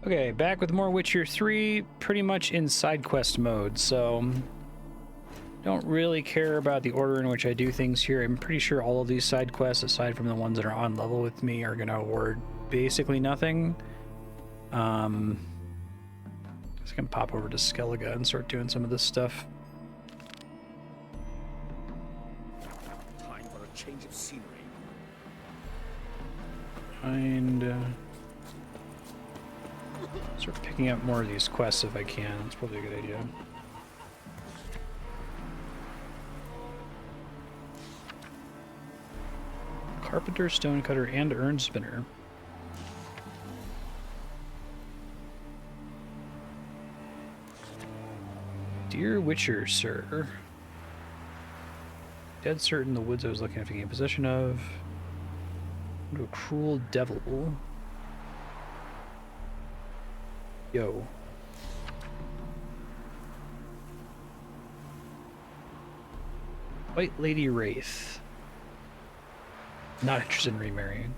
Okay, back with more Witcher 3, pretty much in side quest mode, so don't really care about the order in which I do things here. I'm pretty sure all of these side quests, aside from the ones that are on level with me, are gonna award basically nothing. Just gonna pop over to Skellige and start doing some of this stuff. Time for a change of scenery. And start picking up more of these quests if I can. It's probably a good idea. Carpenter, stonecutter, and urn spinner. Dear Witcher, sir. Dead certain the woods I was looking at to gain possession of. Into a cruel devil. Yo. White Lady Wraith. Not interested in remarrying.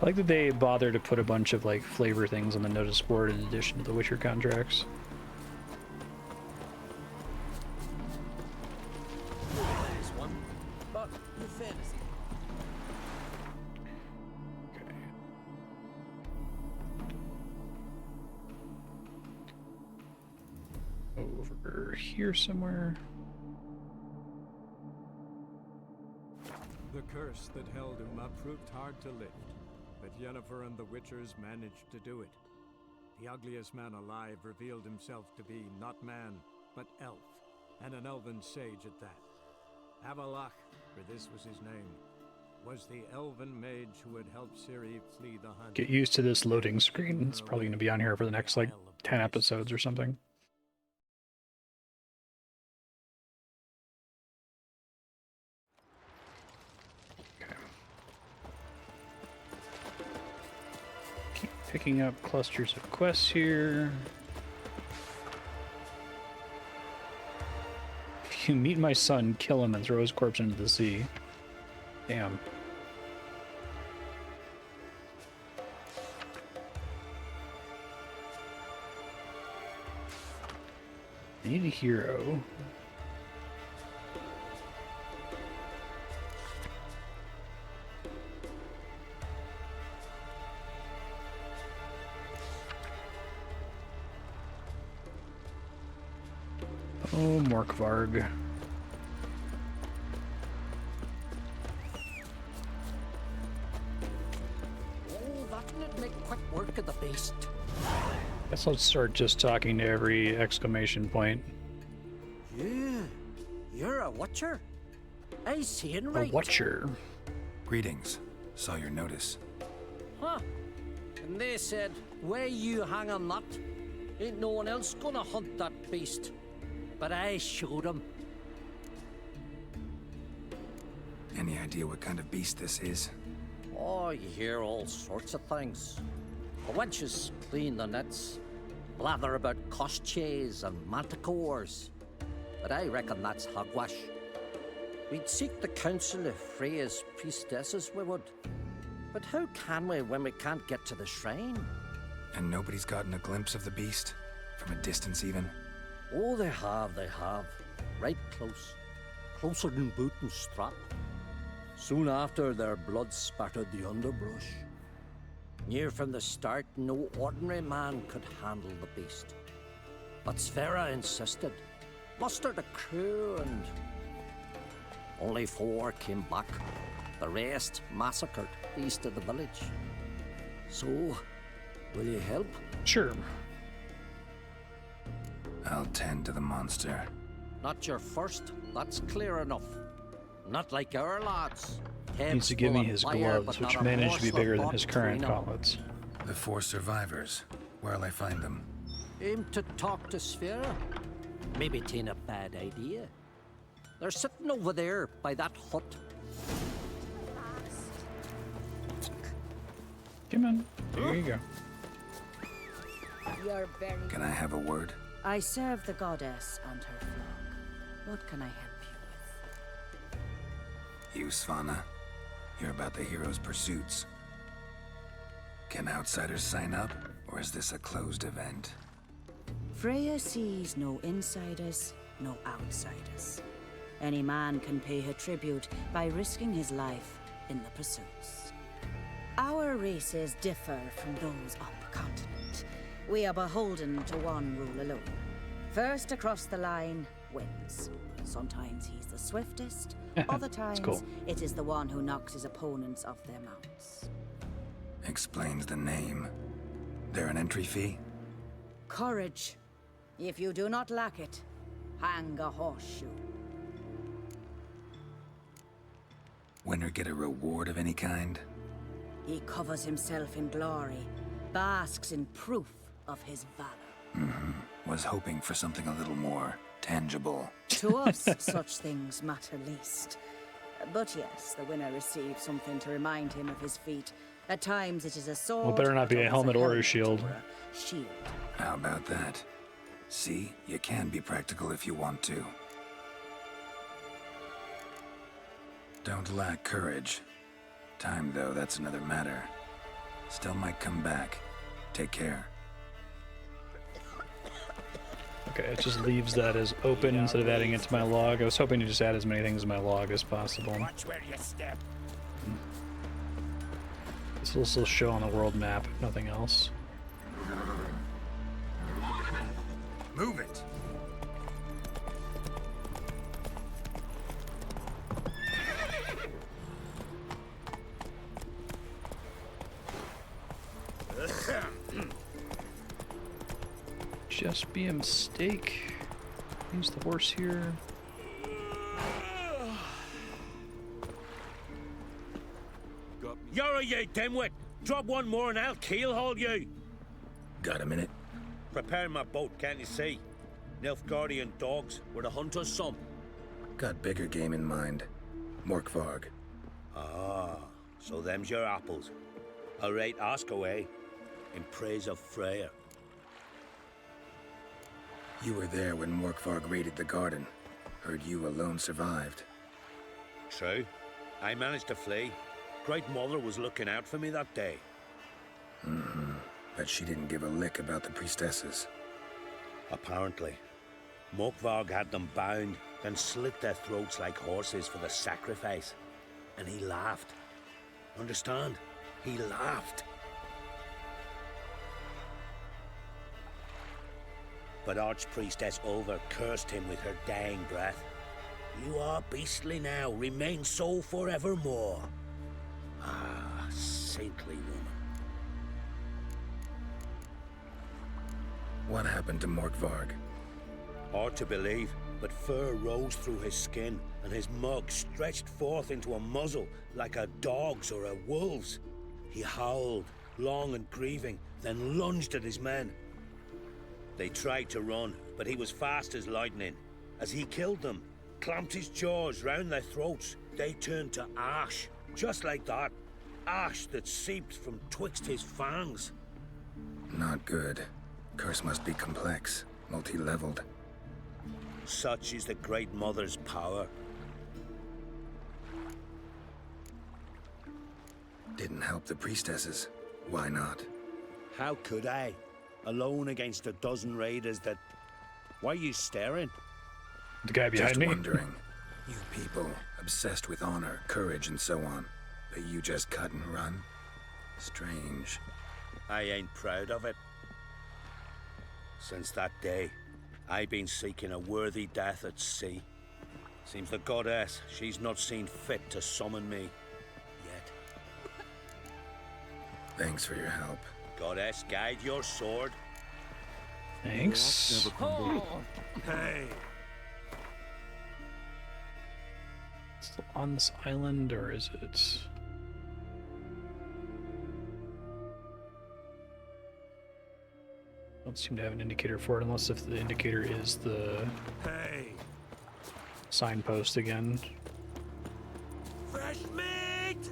I like that they bother to put a bunch of like flavor things on the notice board in addition to the Witcher contracts. There's one, but your fantasy. Okay. Over here somewhere. The curse that held Uma proved hard to lift, but Yennefer and the Witchers managed to do it. The ugliest man alive revealed himself to be not man, but elf, and an elven sage at that. Avalach, for this was his name, was the elven mage who had helped Ciri flee the hunt. Get used to this loading screen. It's probably going to be on here for the next like 10 episodes or something. Picking up clusters of quests here. If you meet my son, kill him and throw his corpse into the sea. Damn. I need a hero. Oh, Morkvarg. Oh, that would make quick work of the beast. Guess I'll start just talking to every exclamation point. Yeah, you're a watcher. I see it A right. watcher. Greetings. Saw your notice. Huh? And they said, where you hang on that? Ain't no one else gonna hunt that beast. But I showed him. Any idea what kind of beast this is? Oh, you hear all sorts of things. The wenches clean the nets, blather about koshchays and manticores. But I reckon that's hogwash. We'd seek the counsel of Freya's priestesses, we would. But how can we when we can't get to the shrine? And nobody's gotten a glimpse of the beast? From a distance even? Oh, they have. Right close. Closer than boot and strap. Soon after, their blood spattered the underbrush. Near from the start, no ordinary man could handle the beast. But Sverre insisted. Mustered a crew and... only 4 came back. The rest massacred east of the village. So, will you help? Sure. I'll tend to the monster. Not your first, that's clear enough. Not like our lads. Needs to give me his gloves, which managed to be bigger than his current gauntlets. The 4 survivors. Where'll I find them? Aim to talk to Sverre? Maybe 'tain't a bad idea. They're sitting over there by that hut. Come on. There you go. You're very... Can I have a word? I serve the goddess and her flock. What can I help you with? You, Svanna. Hear about the hero's pursuits. Can outsiders sign up, or is this a closed event? Freya sees no insiders, no outsiders. Any man can pay her tribute by risking his life in the pursuits. Our races differ from those on the continent. We are beholden to one rule alone. First across the line wins. Sometimes he's the swiftest, other times cool. it is the one who knocks his opponents off their mounts. Explains the name. There an entry fee? Courage. If you do not lack it, hang a horseshoe. Winner get a reward of any kind? He covers himself in glory, basks in proof of his valor. Was hoping for something a little more tangible. To us, such things matter least. But yes, the winner receives something to remind him of his feat. At times it is a sword. Well, better not be at a others helmet or a helmet shield. or a shield. How about that? See, you can be practical if you want to. Don't lack courage. Time, though, that's another matter. Still might come back. Take care. Okay, it just leaves that as open instead of adding it to my log. I was hoping to just add as many things in my log as possible. Watch where you step. This will still show on the world map, if nothing else. Move it! Just be a mistake. Use the horse here. You're you dimwit! Drop one more and I'll keelhaul you! Got a minute? Preparing my boat, can't you see? Nilfgaardian dogs were the hunters some. Got bigger game in mind. Morkvarg. Ah, so them's your apples. All right, ask away. In praise of Freya. You were there when Morkvarg raided the garden. Heard you alone survived. True. I managed to flee. Great Mother was looking out for me that day. But she didn't give a lick about the priestesses. Apparently. Morkvarg had them bound, then slit their throats like horses for the sacrifice. And he laughed. Understand? He laughed. But Archpriestess Ulver cursed him with her dying breath. You are beastly now, remain so forevermore. Ah, saintly woman. What happened to Morkvarg? Hard to believe, but fur rose through his skin, and his mug stretched forth into a muzzle like a dog's or a wolf's. He howled, long and grieving, then lunged at his men. They tried to run, but he was fast as lightning. As he killed them, clamped his jaws round their throats, they turned to ash, just like that. Ash that seeped from twixt his fangs. Not good. Curse must be complex, multi-leveled. Such is the Great Mother's power. Didn't help the priestesses. Why not? How could I? Alone against a dozen raiders that... Why are you staring? The guy behind Just me. wondering. You people, obsessed with honor, courage, and so on. But you just cut and run? Strange. I ain't proud of it. Since that day, I've been seeking a worthy death at sea. Seems the goddess, she's not seen fit to summon me. Yet. Thanks for your help. Goddess, guide your sword. Thanks. Hey! Still on this island, or is it? Don't seem to have an indicator for it, unless if the indicator is the Hey! signpost again. Fresh meat!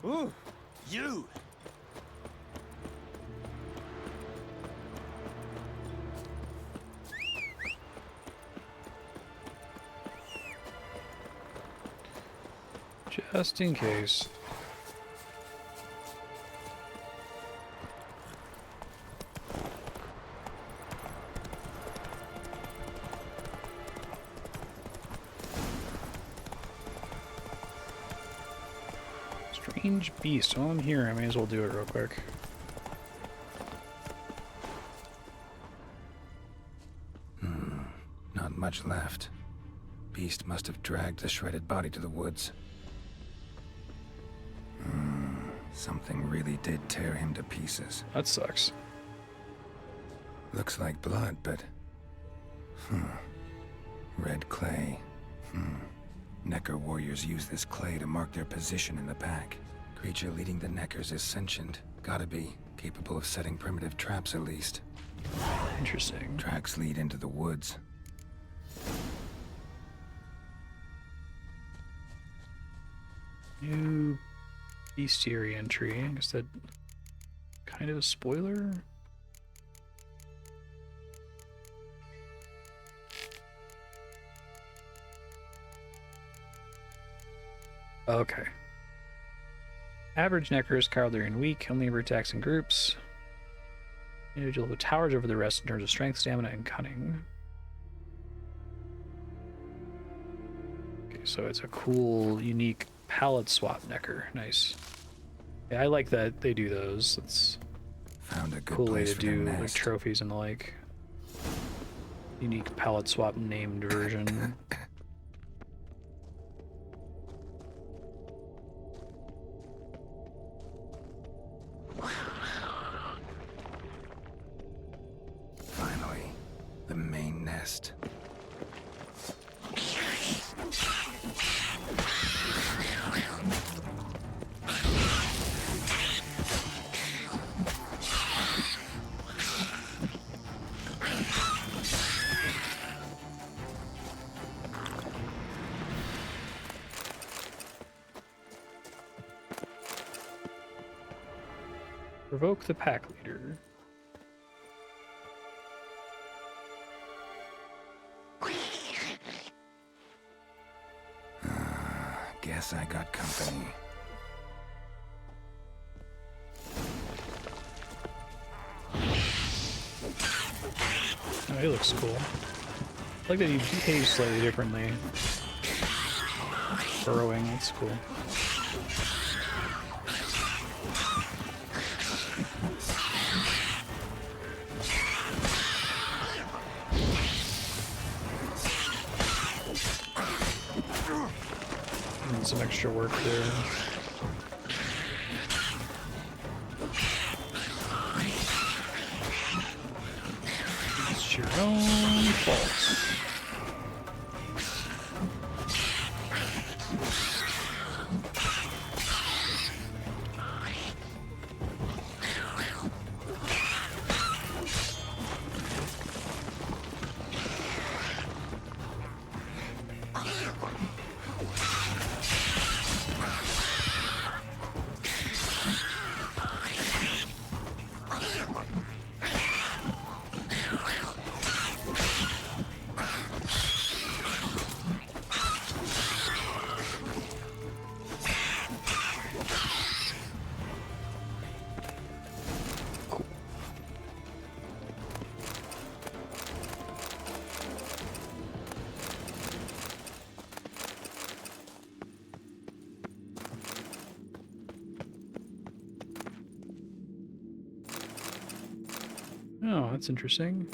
Ooh, you! Just in case. Strange beast. While I'm here, I may as well do it real quick. Not much left. Beast must have dragged the shredded body to the woods. Something really did tear him to pieces. That sucks. Looks like blood, but... Red clay. Necker warriors use this clay to mark their position in the pack. Creature leading the Neckers is sentient. Gotta be. Capable of setting primitive traps at least. Interesting. Tracks lead into the woods. New bestiary entry. I guess that kind of a spoiler. Okay. Average Neckers, cowardly and weak, only ever attacks in groups. Individual who towers over the rest in terms of strength, stamina, and cunning. Okay, so it's a cool, unique palette swap Necker. Nice. Yeah, I like that they do those. It's Found a a good cool way place to for their do like nest. trophies and the like. Unique palette swap named version. Finally, the main nest. Provoke the pack leader. Guess I got company. Oh, he looks cool. I like that he behaves slightly differently. Burrowing, that's cool. And some extra work there. It's your own fault. Oh, that's interesting.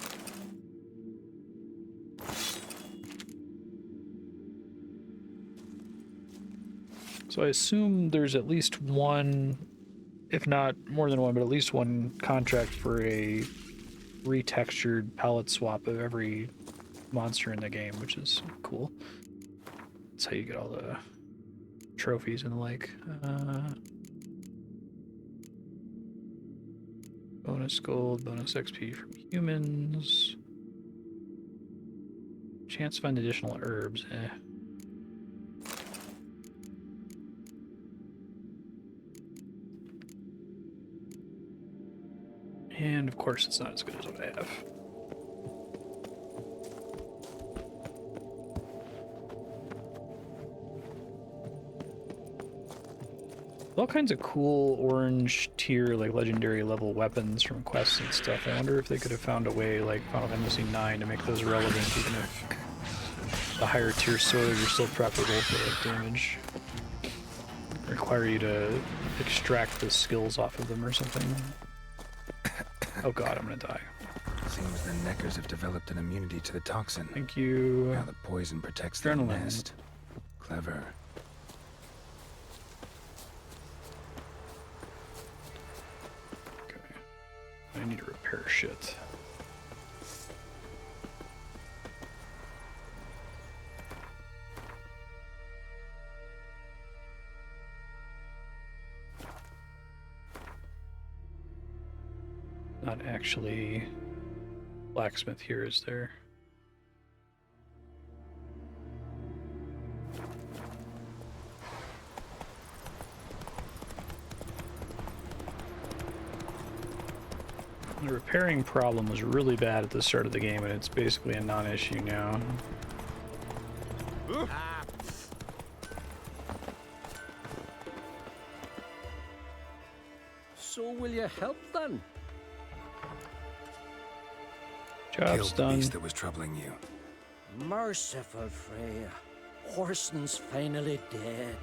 So I assume there's at least one, if not more than one, but at least one contract for a retextured palette swap of every monster in the game, which is cool. That's how you get all the trophies and the like. Bonus gold, bonus XP from humans. Chance to find additional herbs. And of course, it's not as good as what I have. All kinds of cool orange tier, like legendary level weapons from quests and stuff. I wonder if they could have found a way, like Final Fantasy IX, to make those relevant, even if the higher tier swords are still preferable for like damage. Require you to extract the skills off of them or something. Oh god, I'm gonna die. Seems the Neckers have developed an immunity to the toxin. Thank you. Now the poison protects their Adrenaline. nest. Clever. Okay. I need to repair shit. Not actually blacksmith here, is there? The repairing problem was really bad at the start of the game, and it's basically a non-issue now. So will you help then? Job's Killed the done. beast that was troubling you. Merciful Freya. Horson's finally dead.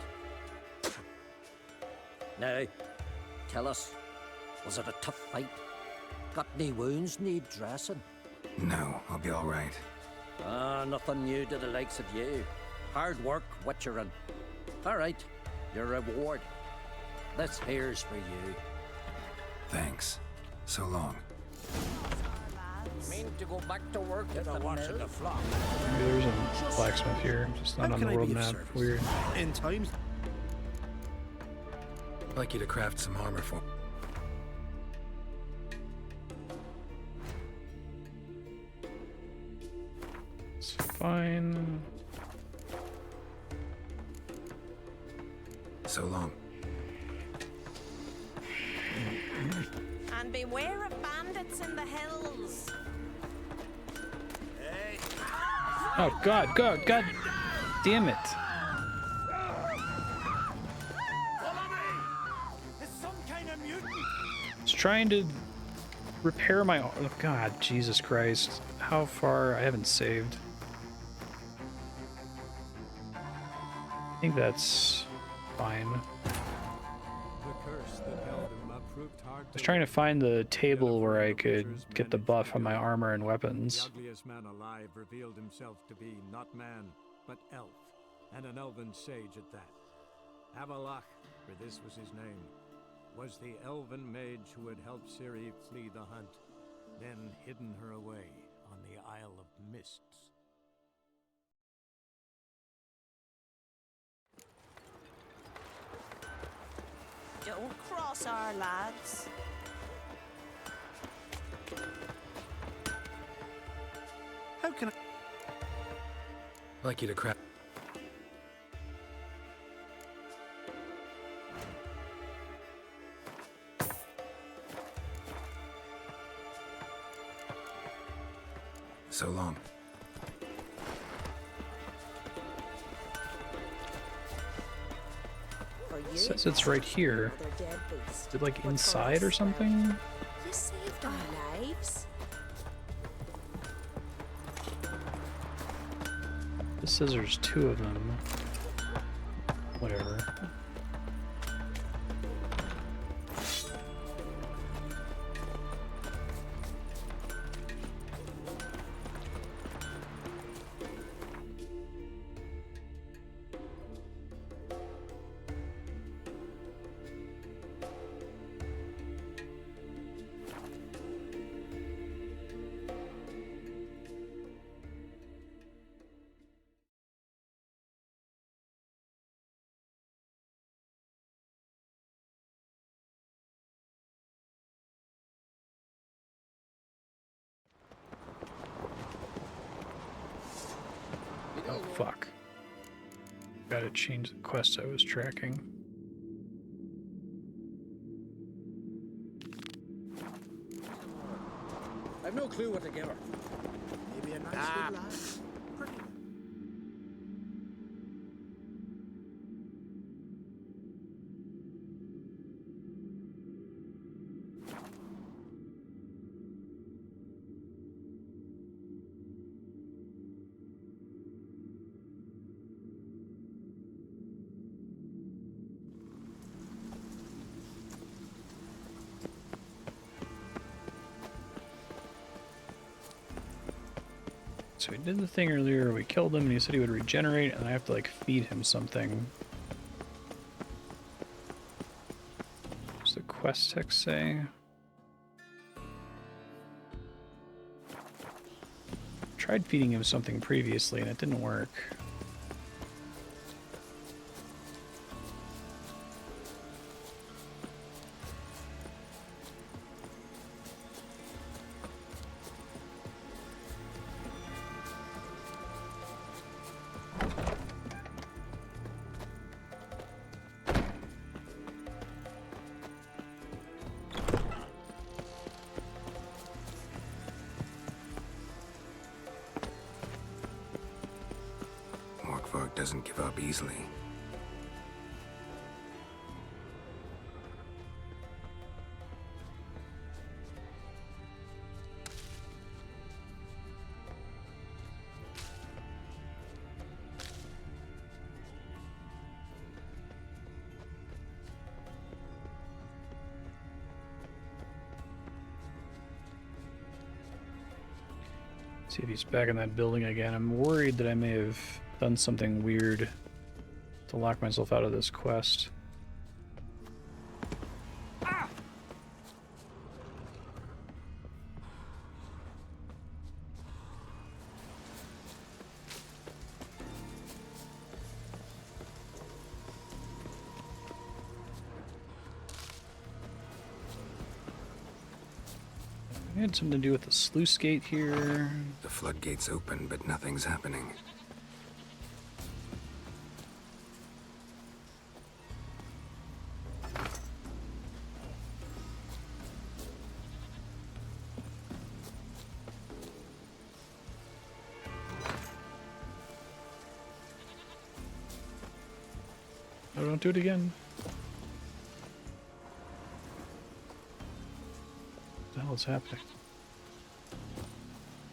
Now, tell us, was it a tough fight? Got any wounds need dressing? No, I'll be all right. Ah, nothing new to the likes of you. Hard work, witcherin'. All right, your reward. This here's for you. Thanks. So long. Mean to go back to work at the watching the flock. Maybe there's a blacksmith here, just not on the world map. Weird. In times. I'd like you to craft some armor for. It's fine. So long. And beware of bandits in the hills. Oh god, god, god damn it. I was trying to repair my... Oh god, Jesus Christ. How far? I haven't saved. I think that's fine. The curse that held him proved hard I was trying to find the table where I could get the buff on my armor and The weapons. ugliest man alive revealed himself to be not man, but elf, and an elven sage at that. Avalach, for this was his name, was the elven mage who had helped Ciri flee the hunt, then hidden her away on the Isle of Mists. Don't cross our lads. How can I? I'd like you to craft. So long. For you, It says it's right here. another dead beast. Is it like But for inside us, or something? You saved our lives. This says there's two of them. Whatever. Oh, fuck. Gotta change the quest I was tracking. I've no clue what to give her. Maybe a nice good lad. Pretty. So we did the thing earlier, we killed him, and he said he would regenerate, and I have to, like, feed him something. What's the quest text say? Tried feeding him something previously, and it didn't work. Doesn't give up easily. See if he's back in that building again. I'm worried that I may have done something weird to lock myself out of this quest. It had something to do with the sluice gate here. The floodgate's open, but nothing's happening. Oh, don't do it again. What the hell is happening?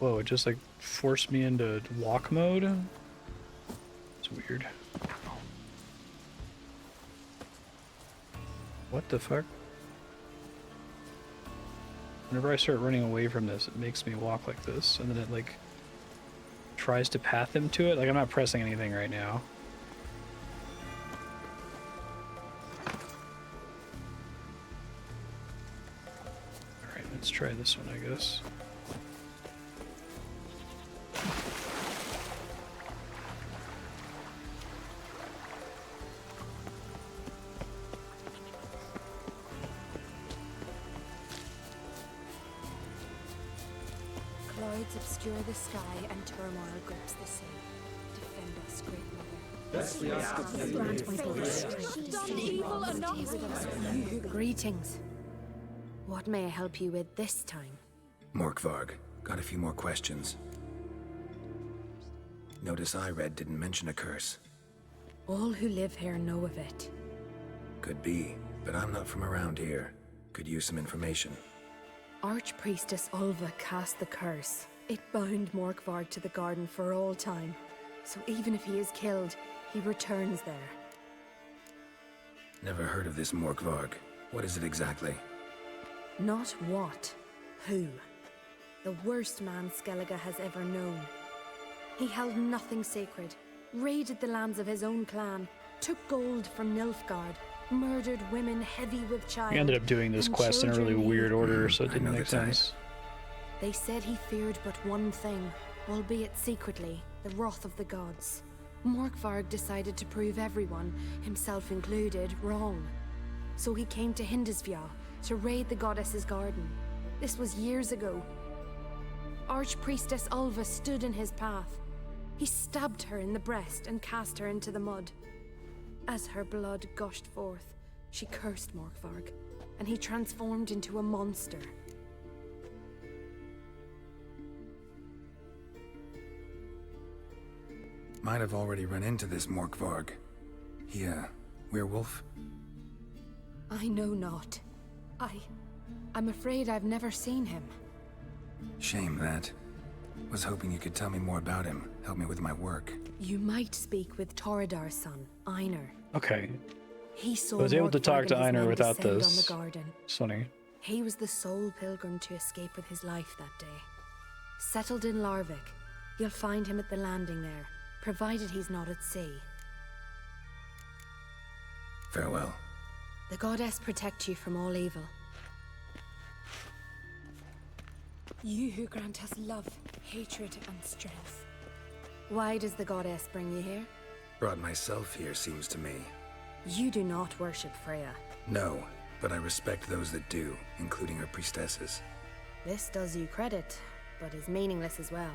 Whoa, it just like forced me into walk mode? It's weird. What the fuck? Whenever I start running away from this, it makes me walk like this, and then it like tries to path him to it. Like I'm not pressing anything right now. Alright, let's try this one, I guess. Clouds obscure the sky and turmoil grips the sea. Defend us, great mother. Greetings. What may I help you with this time? Morkvarg, got a few more questions. Notice I read didn't mention a curse. All who live here know of it. Could be, but I'm not from around here. Could use some information. Archpriestess Ulva cast the curse. It bound Morkvarg to the garden for all time. So even if he is killed, he returns there. Never heard of this Morkvarg. What is it exactly? Not what, who. The worst man Skellige has ever known. He held nothing sacred, raided the lands of his own clan, took gold from Nilfgaard, murdered women heavy with child. We ended up doing this quest in a really weird order, so it didn't make sense. They said he feared but one thing, albeit secretly, the wrath of the gods. Morkvarg decided to prove everyone, himself included, wrong. So he came to Hindisvia to raid the goddess's garden. This was years ago. Archpriestess Ulva stood in his path. He stabbed her in the breast and cast her into the mud. As her blood gushed forth, she cursed Morkvarg, and he transformed into a monster. Might have already run into this Morkvarg. He, werewolf? I know not. I'm afraid I've never seen him. Shame that. Was hoping you could tell me more about him, help me with my work. You might speak with Toradar's son, Einar. Okay. He saw I was able to talk to Morkvarg and his Einar men without descend this. on the garden. It's funny. He was the sole pilgrim to escape with his life that day. Settled in Larvik, You'll find him at the landing there, provided he's not at sea. Farewell. The goddess protect you from all evil. You who grant us love, hatred, and strength. Why does the goddess bring you here? Brought myself here, seems to me. You do not worship Freya. No, but I respect those that do, including her priestesses. This does you credit, but is meaningless as well.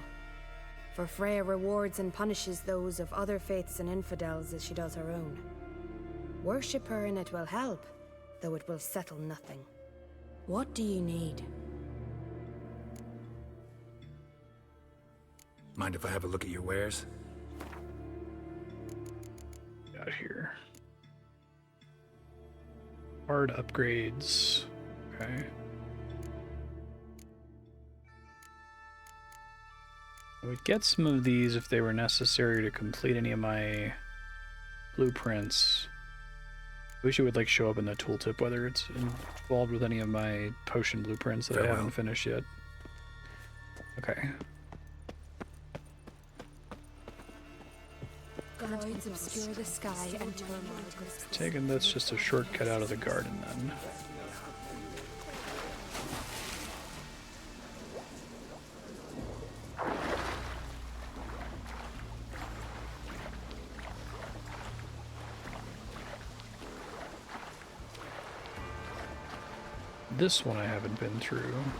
For Freya rewards and punishes those of other faiths and infidels as she does her own. Worship her and it will help, though it will settle nothing. What do you need? Mind if I have a look at your wares? Out here. Hard upgrades. Okay. I would get some of these if they were necessary to complete any of my blueprints. I wish it would like show up in the tooltip whether it's involved with any of my potion blueprints that I haven't finished yet. Okay. Clouds obscure the sky and turmoil. Taking that's just a shortcut out of the garden then. This one I haven't been through. I'm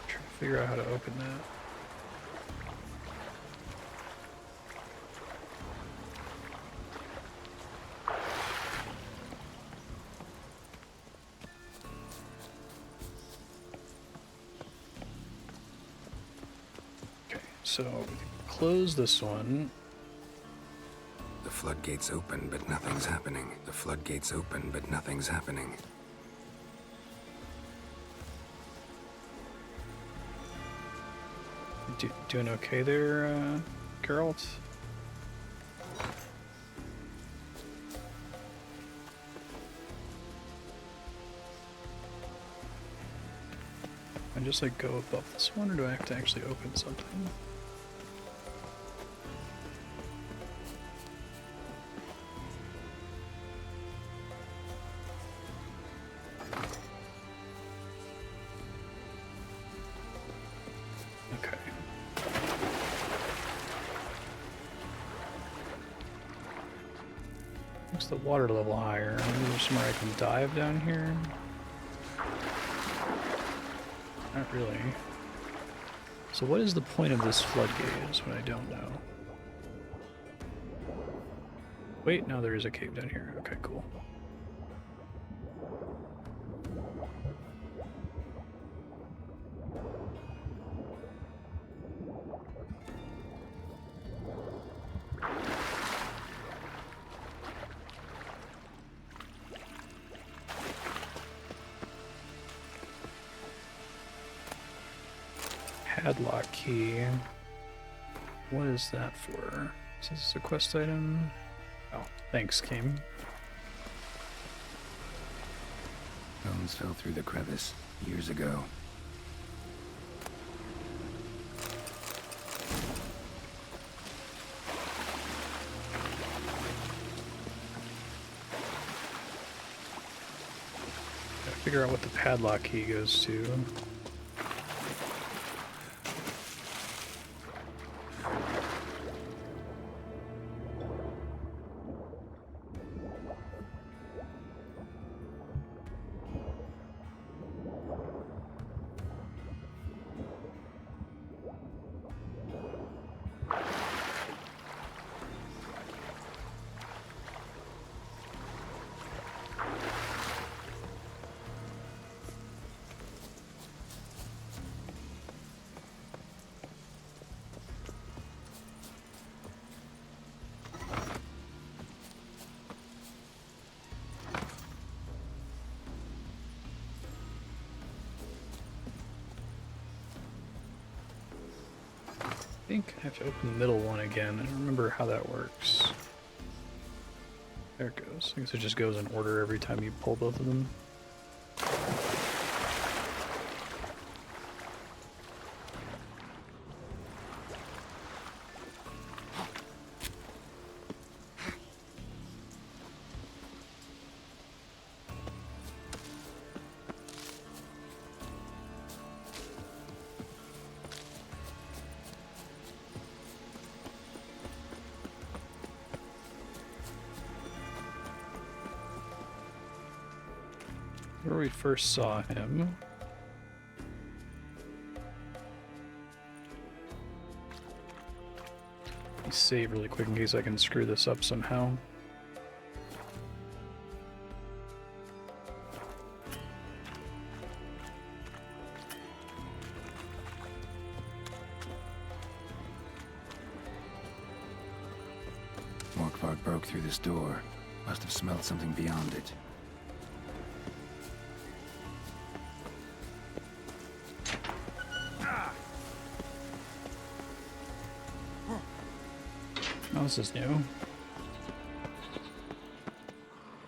trying to figure out how to open that. Okay, so close this one. The floodgates open, but nothing's happening. The floodgates open, but nothing's happening. Doing okay there, Geralt? I just like go above this one, or do I have to actually open something? Okay. Makes the water level higher. Maybe there's somewhere I can dive down here. Not really. So what is the point of this floodgate is what I don't know. Wait, no, there is a cave down here. Okay, cool. Padlock key. What is that for? Is this a quest item? Oh, thanks, game. Bones fell through the crevice years ago. Gotta figure out what the padlock key goes to. I think I have to open the middle one again. I don't remember how that works. There it goes. I guess it just goes in order every time you pull both of them. where we first saw him. Let me save really quick in case I can screw this up somehow. Morkvarg broke through this door. Must have smelled something beyond it. Oh, this is new.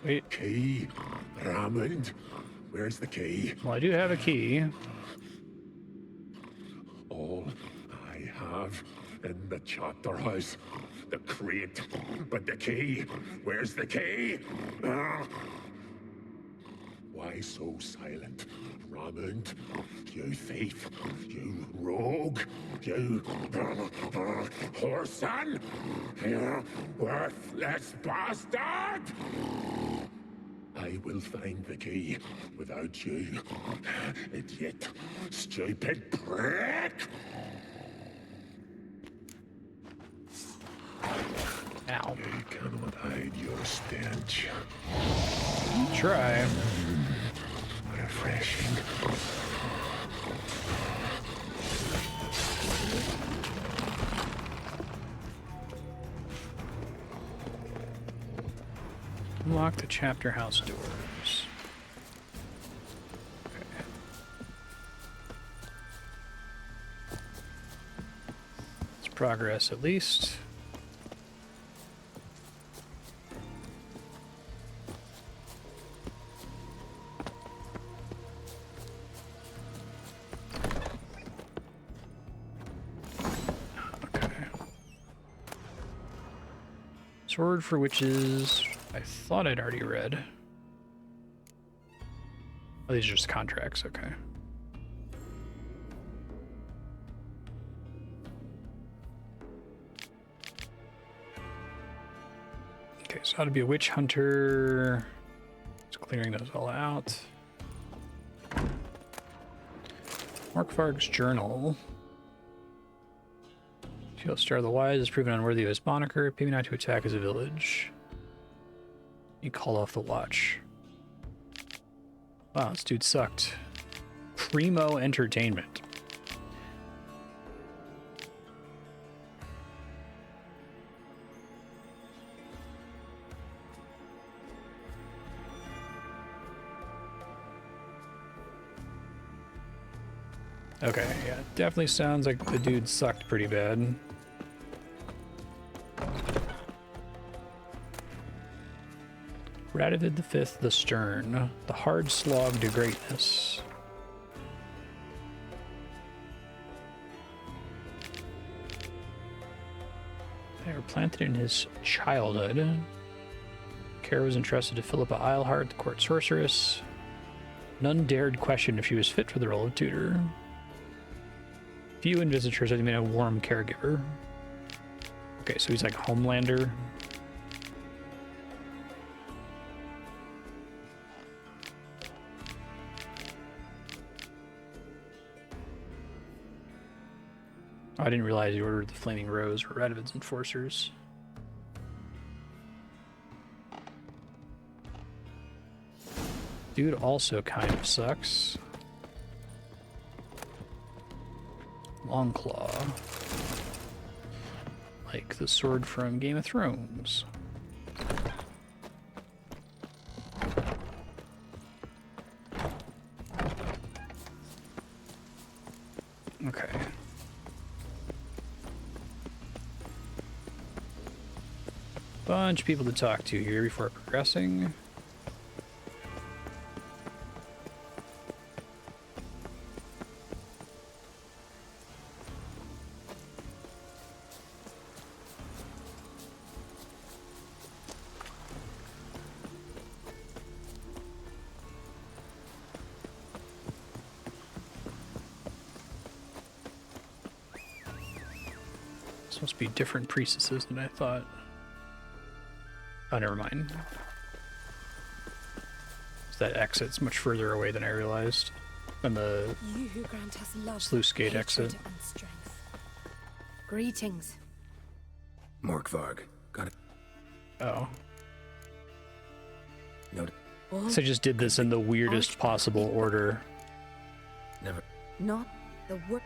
Wait. Key, Raymond. Where's the key? Well, I do have a key. All I have in the chapter house. The crate. But the key. Where's the key? Why so silent, Raymond? You thief. You rogue. You whoreson. You worthless bastard! I will find the key without you, idiot, stupid prick! Ow. You cannot hide your stench. Try. Refreshing. Unlock the chapter house doors. Okay. It's progress at least. Okay. Sword for witches. I thought I'd already read. Oh, these are just contracts, okay. Okay, so how to be a witch hunter. Just clearing those all out. Morkvarg's journal. Shield Star of the Wise is proven unworthy of his moniker, maybe not to attack as a village. You call off the watch. Wow, this dude sucked. Primo entertainment. Okay, yeah, definitely sounds like the dude sucked pretty bad. Radovid V the Stern, the hard slog to greatness. They were planted in his childhood. Care was entrusted to Philippa Eilhart, the court sorceress. None dared question if she was fit for the role of tutor. Few in visitors had been a warm caregiver. Okay, so he's like Homelander. I didn't realize he ordered the Flaming Rose for Radovid's enforcers. Dude also kind of sucks. Longclaw. Like the sword from Game of Thrones. Okay. Bunch of people to talk to here before progressing. This must be different priestesses than I thought. Oh, never mind. that exit's much further away than I realized. Than the You who grant us love, sluice gate hatred, exit. and strength. Greetings. Morkvarg. Got it. Oh. Note. So I just did this in the weirdest possible order. Never. Not the word.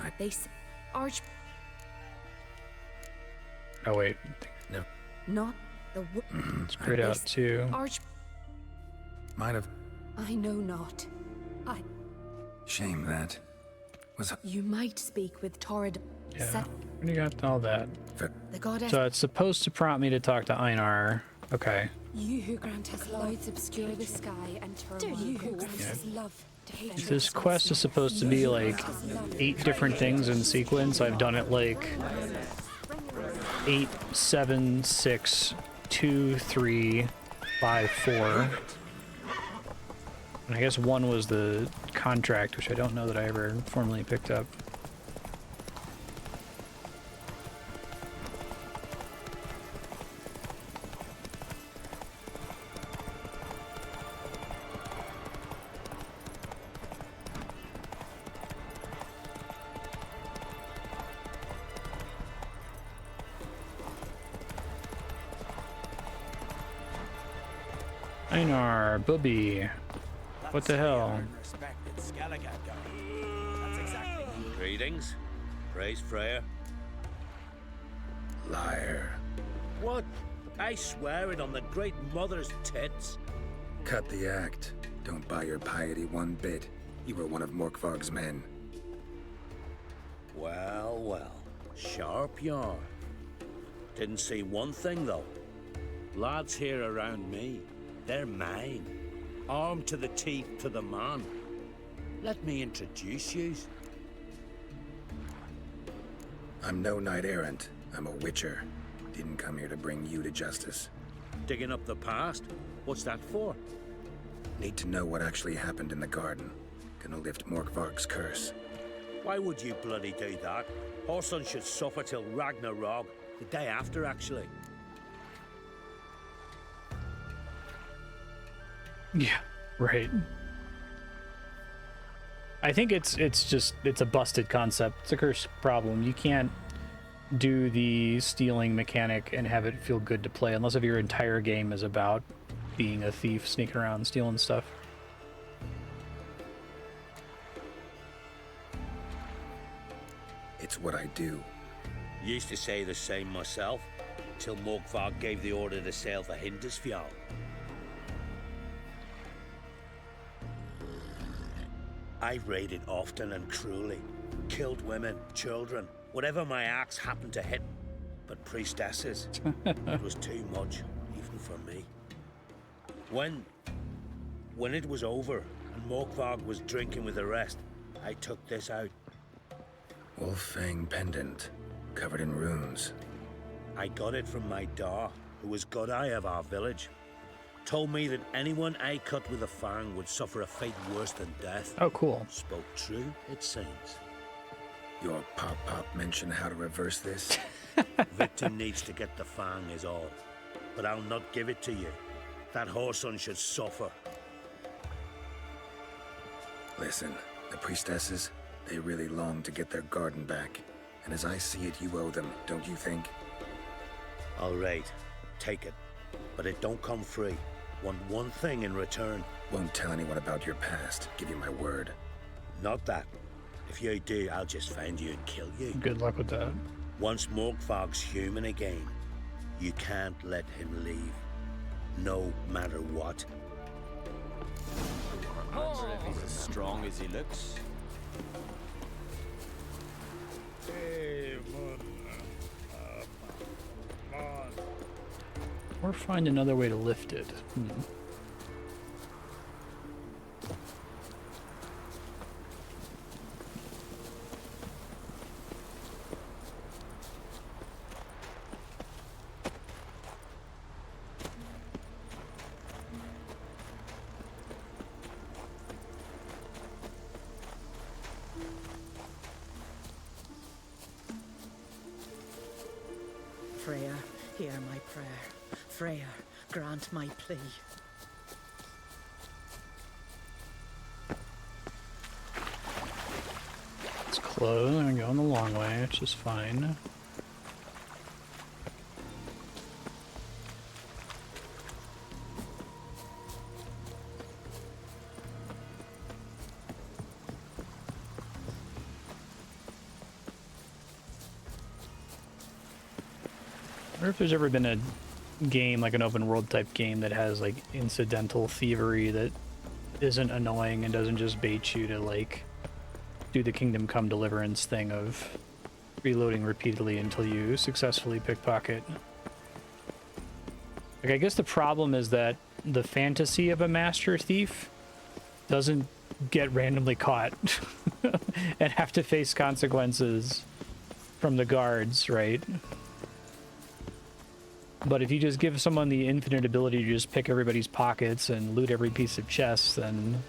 I They arch. Oh wait, never. Not the word. it's grayed out too. Arch. Might have. I know not. Shame that. Was You might speak with Torrid. Yeah, you got all that. The goddess. So it's supposed to prompt me to talk to Einar. Okay. You who grant us lights obscure the sky and turmoil. You who grant us love. Hatred. This quest is supposed to be like 8 different things in sequence. I've done it like 8, 7, 6, 2, 3, 5, 4. And I guess 1 was the contract, which I don't know that I ever formally picked up. Einar, Bubby. What the hell? Greetings. Praise Freya. liar. What? I swear it on the Great Mother's tits. Cut the act. Don't buy your piety one bit. You were one of Morkvarg's men. Well, well. Sharp yarn. Didn't see one thing, though. Lads here around me, they're mine. Armed to the teeth to the man. Let me introduce you. I'm no knight-errant. I'm a witcher. Didn't come here to bring you to justice. Digging up the past? What's that for? Need to know what actually happened in the garden. Gonna lift Morkvarg's curse. Why would you bloody do that? Horson should suffer till Ragnarok. The day after, actually. Yeah, right. I think it's a busted concept. It's a curse problem. You can't do the stealing mechanic and have it feel good to play unless if your entire game is about being a thief, sneaking around, stealing stuff. It's what I do. Used to say the same myself, till Morkvarg gave the order to sail for Hindisfjall. I raided often and cruelly, killed women, children, whatever my axe happened to hit. But priestesses, it was too much, even for me. When it was over and Morkvarg was drinking with the rest, I took this out. Wolf-fang pendant, covered in runes. I got it from my da, who was god eye of our village. Told me that anyone I cut with a fang would suffer a fate worse than death. Oh, cool. Spoke true, it seems. Your pop-pop mentioned how to reverse this? Victim needs to get the fang is all. But I'll not give it to you. That whoreson should suffer. Listen, the priestesses, they really long to get their garden back. And as I see it, you owe them, don't you think? All right, take it. But it don't come free. Want one thing in return. Won't tell anyone about your past, give you my word. Not that. If you do, I'll just find you and kill you. Good luck with that. Once Morkvarg's human again, you can't let him leave. No matter what. I wonder if he's as strong as he looks. Or find another way to lift it. Freya, hear my prayer. Freya, grant my plea. close. I'm going the long way, which is fine. I wonder if there's ever been a game, like an open world type game, that has like incidental thievery that isn't annoying and doesn't just bait you to like do the Kingdom Come Deliverance thing of reloading repeatedly until you successfully pickpocket. Like, I guess the problem is that the fantasy of a master thief doesn't get randomly caught and have to face consequences from the guards, right? But if you just give someone the infinite ability to just pick everybody's pockets and loot every piece of chest, then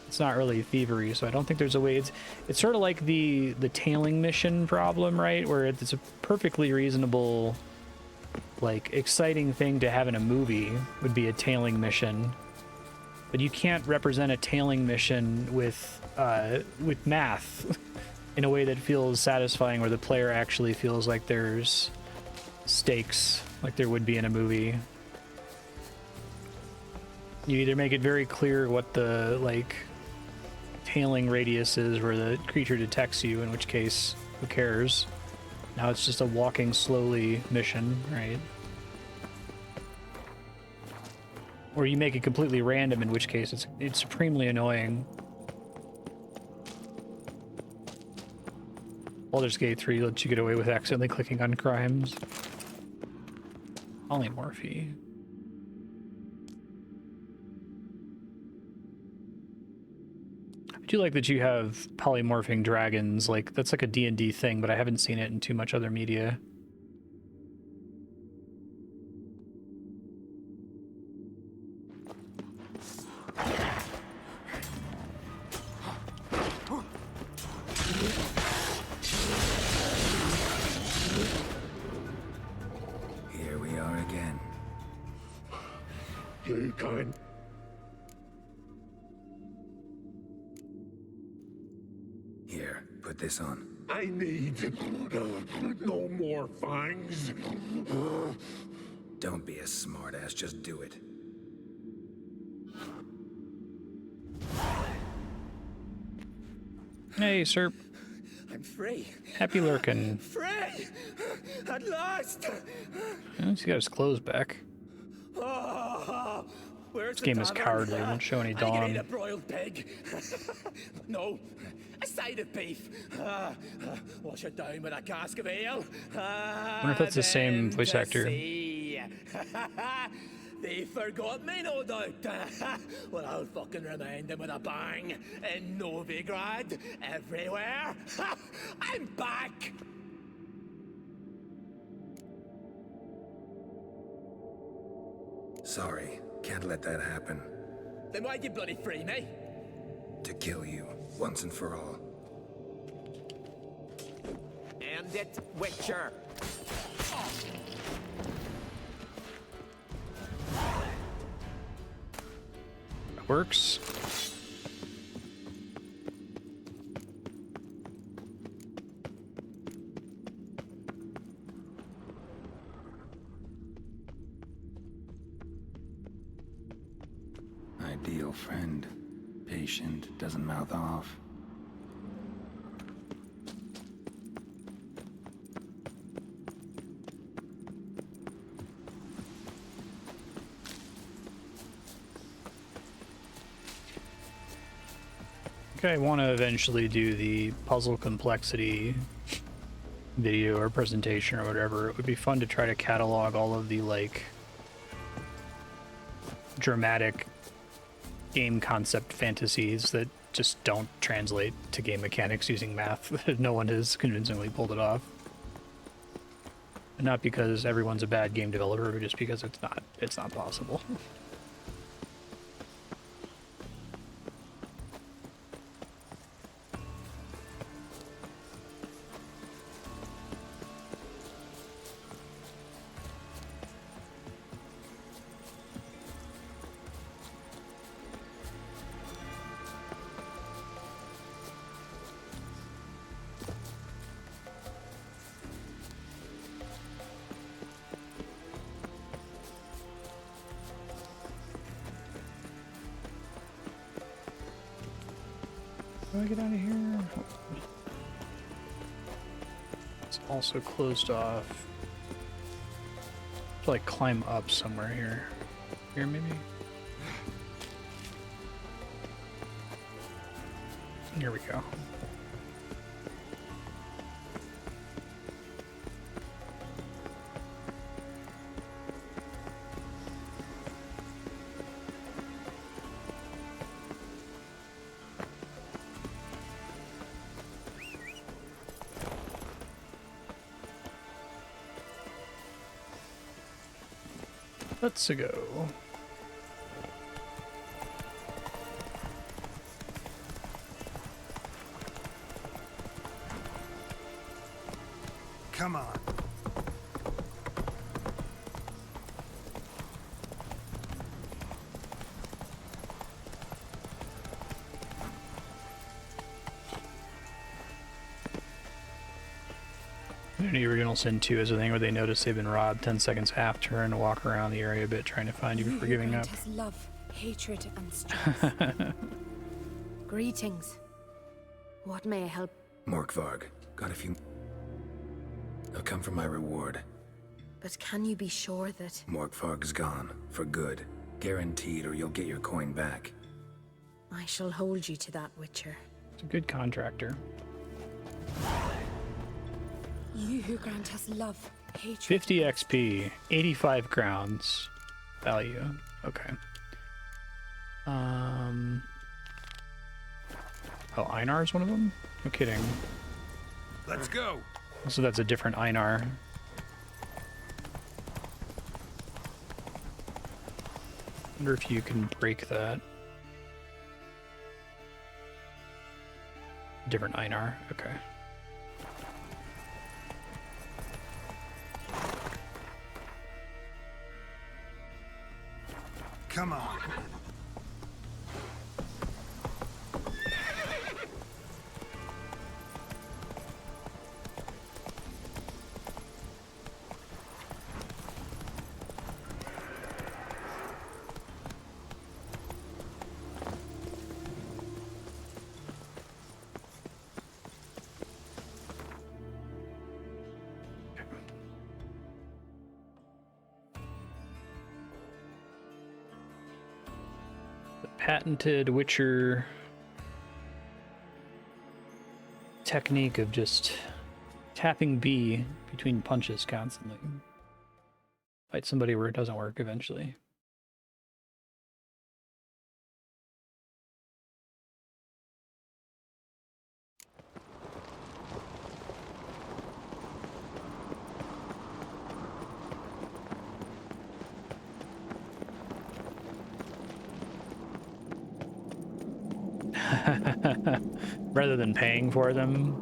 it's not really thievery. So I don't think there's a way. It's sort of like the tailing mission problem, right? Where it's a perfectly reasonable, like, exciting thing to have in a movie would be a tailing mission. But you can't represent a tailing mission with math in a way that feels satisfying, where the player actually feels like there's stakes like there would be in a movie. You either make it very clear what the like tailing radius is where the creature detects you, in which case who cares, now it's just a walking slowly mission, right? Or you make it completely random, in which case it's supremely annoying. Baldur's Gate 3 lets you get away with accidentally clicking on crimes. Polymorphy. I do like that you have polymorphing dragons. Like, that's like a D&D thing, but I haven't seen it in too much other media. Here we are again. You can't. Here, put this on. I need no more fangs. Don't be a smartass, just do it. Hey, sir. I'm free. Happy lurking. Free! At last! He's got his clothes back. Oh, where's This game is tavern? cowardly. It won't show any I can eat dawn. a broiled pig. No, a side of beef. Wash it down with a cask of ale. I wonder if that's the same Then voice to actor. see. They forgot me, no doubt. Well, I'll fucking remind them with a bang. In Novigrad, everywhere. I'm back. Sorry, can't let that happen. Then why'd you bloody free me? To kill you, once and for all. End it, Witcher. Works. Ideal friend. Patient, doesn't mouth off. I want to eventually do the puzzle complexity video or presentation or whatever. It would be fun to try to catalog all of the like dramatic game concept fantasies that just don't translate to game mechanics using math. No one has convincingly pulled it off. And not because everyone's a bad game developer, but just because it's not possible. do I get out of here? It's also closed off. To like climb up somewhere here. Here maybe? Here we go. Let's go. Come on. In the original Sin 2 is a thing where they notice they've been robbed 10 seconds after and walk around the area a bit trying to find you before giving up. Has love, hatred, and strength. Greetings. What may I help? Morkvarg, got a few... I'll come for my reward. But can you be sure that... Morkvarg's gone, for good. Guaranteed, or you'll get your coin back. I shall hold you to that, Witcher. It's a good contractor. You who grant us love, hatred... 50 XP, 85 crowns value. Okay. Oh, Einar is one of them? No kidding. Let's go. So that's a different Einar. Wonder if you can break that. Different Einar. Okay. Come on. Patented Witcher technique of just tapping B between punches constantly. Fight somebody where it doesn't work eventually. Rather than paying for them.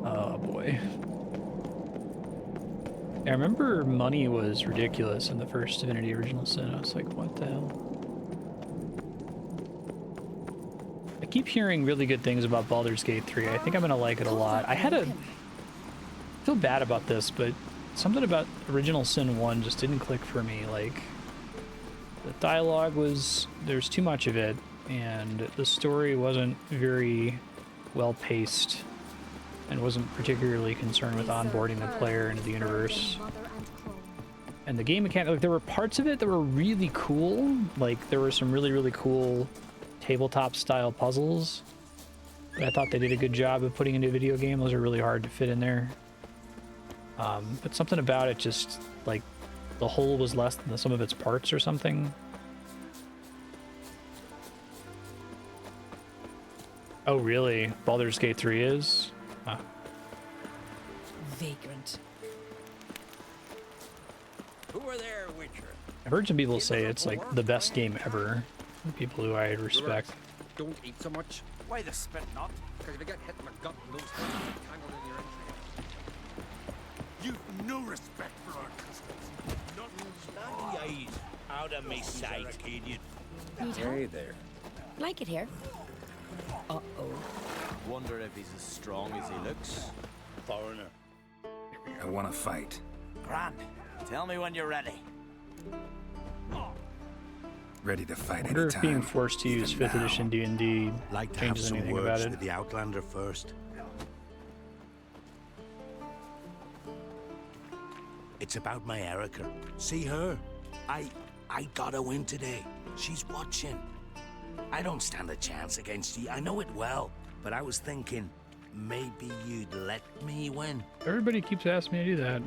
Oh boy. I remember money was ridiculous in the first Divinity Original Sin. I was like, what the hell? I keep hearing really good things about Baldur's Gate 3. I think I'm gonna like it a lot. I feel bad about this, but something about Original Sin 1 just didn't click for me. Like, the dialogue there's too much of it, and the story wasn't very well paced and wasn't particularly concerned with onboarding the player into the universe. And the game mechanic, like, there were parts of it that were really cool. Like, there were some really, really cool tabletop style puzzles that I thought they did a good job of putting into a video game. Those are really hard to fit in there. But something about it just, like, the whole was less than the sum of its parts or something. Oh, really? Baldur's Gate 3 is? Huh. Vagrant. Who are there, Witcher? I've heard some people say it's like the best game ever. People who I respect. Don't eat so much. Why the spit not? Because if you get hit in the gut, those things get tangled in your entrails. You've no respect for our customs. Not Eyes out of me sight, idiot. Hey there. Like it here. Uh-oh. Wonder if he's as strong as he looks. Foreigner. I want to fight. Grand. Tell me when you're ready. Ready to fight I wonder if being anytime, forced to use even 5th now. edition D&D Like to have changes some anything about words it. with the Outlander first. It's about my Erica. See her? I got a win today. She's watching. I don't stand a chance against you. I know it well. But I was thinking, maybe you'd let me win. Everybody keeps asking me to do that.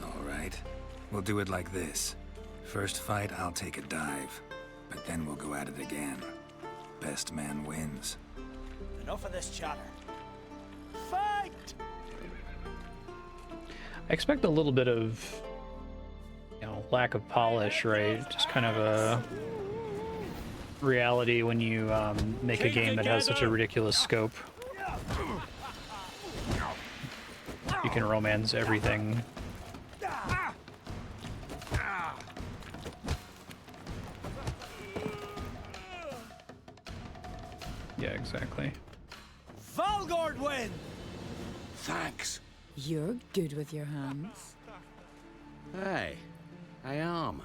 All right. We'll do it like this. First fight, I'll take a dive. But then we'll go at it again. Best man wins. Enough of this chatter. Fight! I expect a little bit of, you know, lack of polish, right? Just kind of a reality when you make a game that has such a ridiculous scope. You can romance everything. Yeah, exactly. Valgord win! Thanks. You're good with your hands. Hey, I am.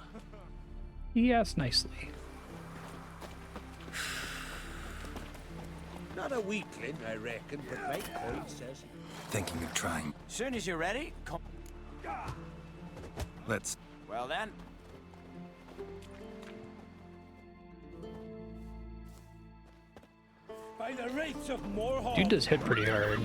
Yes, nicely. Not a weakling, I reckon, but right point says. Thinking of trying. Soon as you're ready, come. Let's... Well then. By the rates of Moorhawk. Dude does hit pretty hard.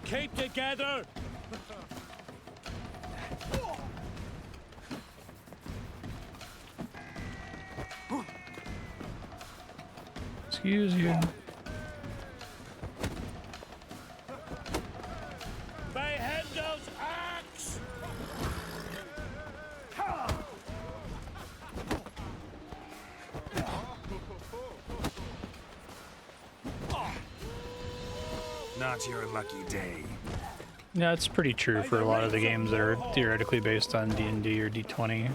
Keep together. Excuse you. By Hendel's axe. Not your lucky day. Yeah, it's pretty true for a lot of the games that are theoretically based on D&D or D20.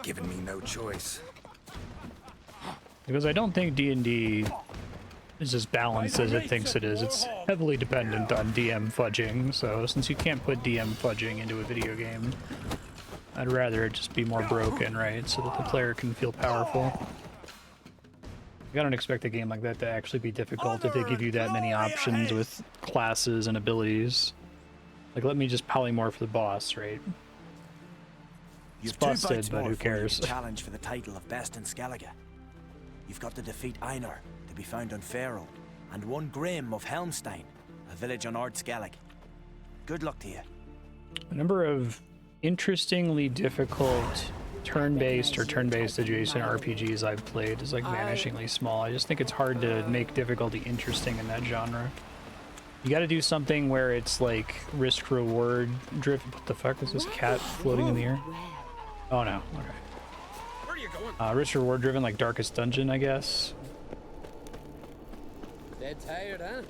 Giving me no choice. Because I don't think D&D is as balanced as it thinks it is. It's heavily dependent on DM fudging, so since you can't put DM fudging into a video game, I'd rather it just be more broken, right? So that the player can feel powerful. I don't expect a game like that to actually be difficult if they give you that many options with classes and abilities. Like, let me just polymorph the boss, right? It's busted, but who cares? Challenge for the title of Best in Skellige. You've got to defeat Einar, to be found on Faroe, and one Grim of Helmstein, a village on Ard Skellig. Good luck to you. A number of interestingly difficult turn-based or turn-based adjacent RPGs I've played is like vanishingly small. I just think it's hard to make difficulty interesting in that genre. You got to do something where it's like risk-reward driven. What the fuck is this cat floating in the air? Oh no. Okay. Where are you going? Risk-reward driven, like Darkest Dungeon, I guess. Dead tired, huh?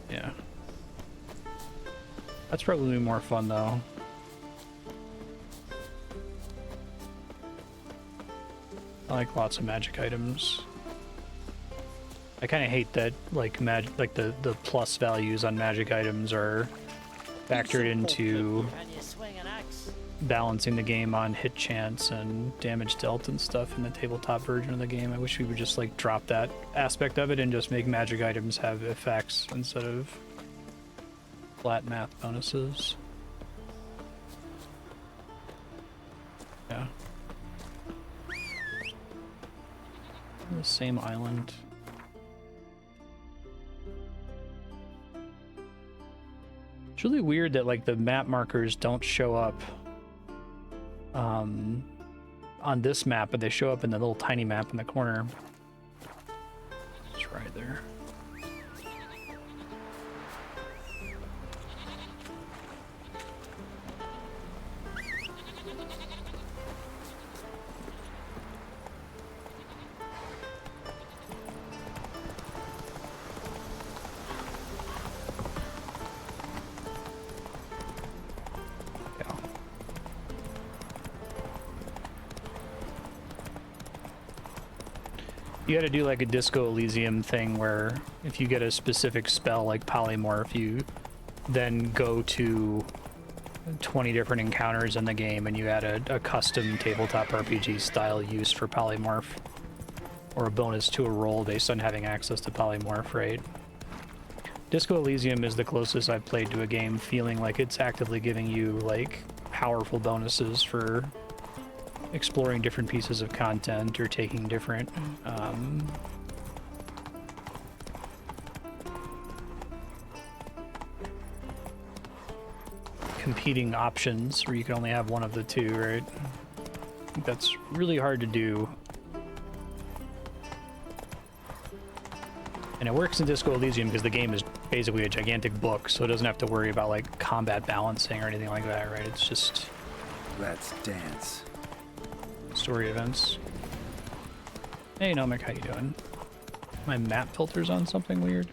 Yeah. That's probably more fun though. I like lots of magic items. I kind of hate that like the plus values on magic items are factored into balancing the game on hit chance and damage dealt and stuff in the tabletop version of the game. I wish we would just like drop that aspect of it and just make magic items have effects instead of flat math bonuses. Yeah. The same island. It's really weird that like the map markers don't show up on this map, but they show up in the little tiny map in the corner. It's right there. You gotta do like a Disco Elysium thing where if you get a specific spell like Polymorph, you then go to 20 different encounters in the game and you add a custom tabletop RPG style use for Polymorph. Or a bonus to a roll based on having access to Polymorph, right? Disco Elysium is the closest I've played to a game feeling like it's actively giving you like powerful bonuses for exploring different pieces of content or taking different competing options where you can only have one of the two, right? I think that's really hard to do. And it works in Disco Elysium because the game is basically a gigantic book, so it doesn't have to worry about like combat balancing or anything like that, right? It's just Let's dance. story events. Hey Nomic, how you doing? My map filter's on something weird.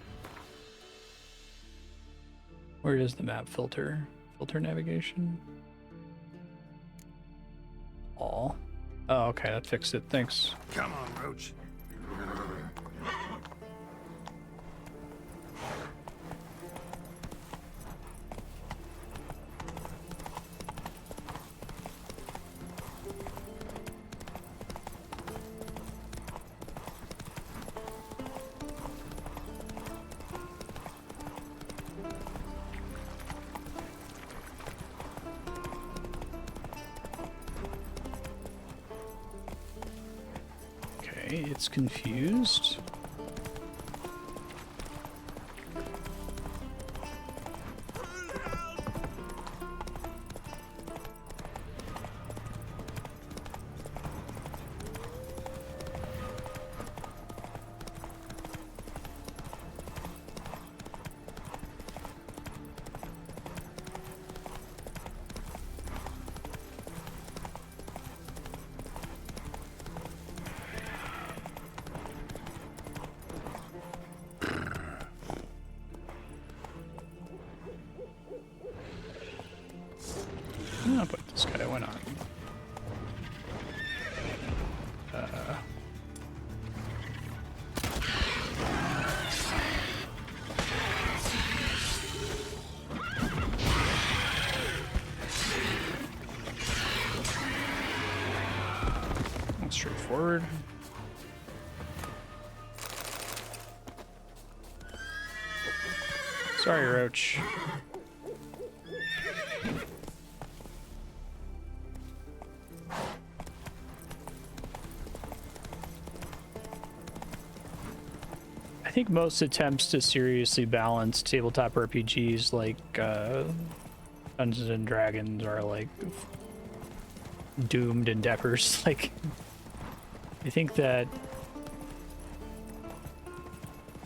Where is the map filter? Filter navigation? All. Oh, okay, that fixed it. Thanks. Come on, Roach. It's confused. I'll put this guy, why not? That's straightforward. Sorry, Roach. I think most attempts to seriously balance tabletop RPGs like Dungeons and Dragons are like doomed endeavors. Like, I think that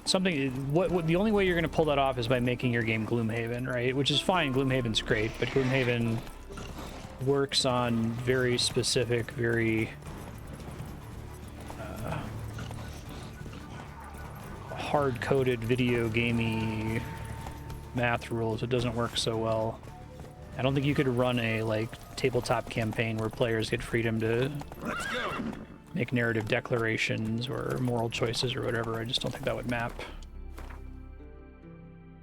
the only way you're going to pull that off is by making your game Gloomhaven, right? Which is fine. Gloomhaven's great, but Gloomhaven works on very specific, very hard-coded video gamey math rules. It doesn't work so well. I don't think you could run a like tabletop campaign where players get freedom to make narrative declarations or moral choices or whatever. I just don't think that would map.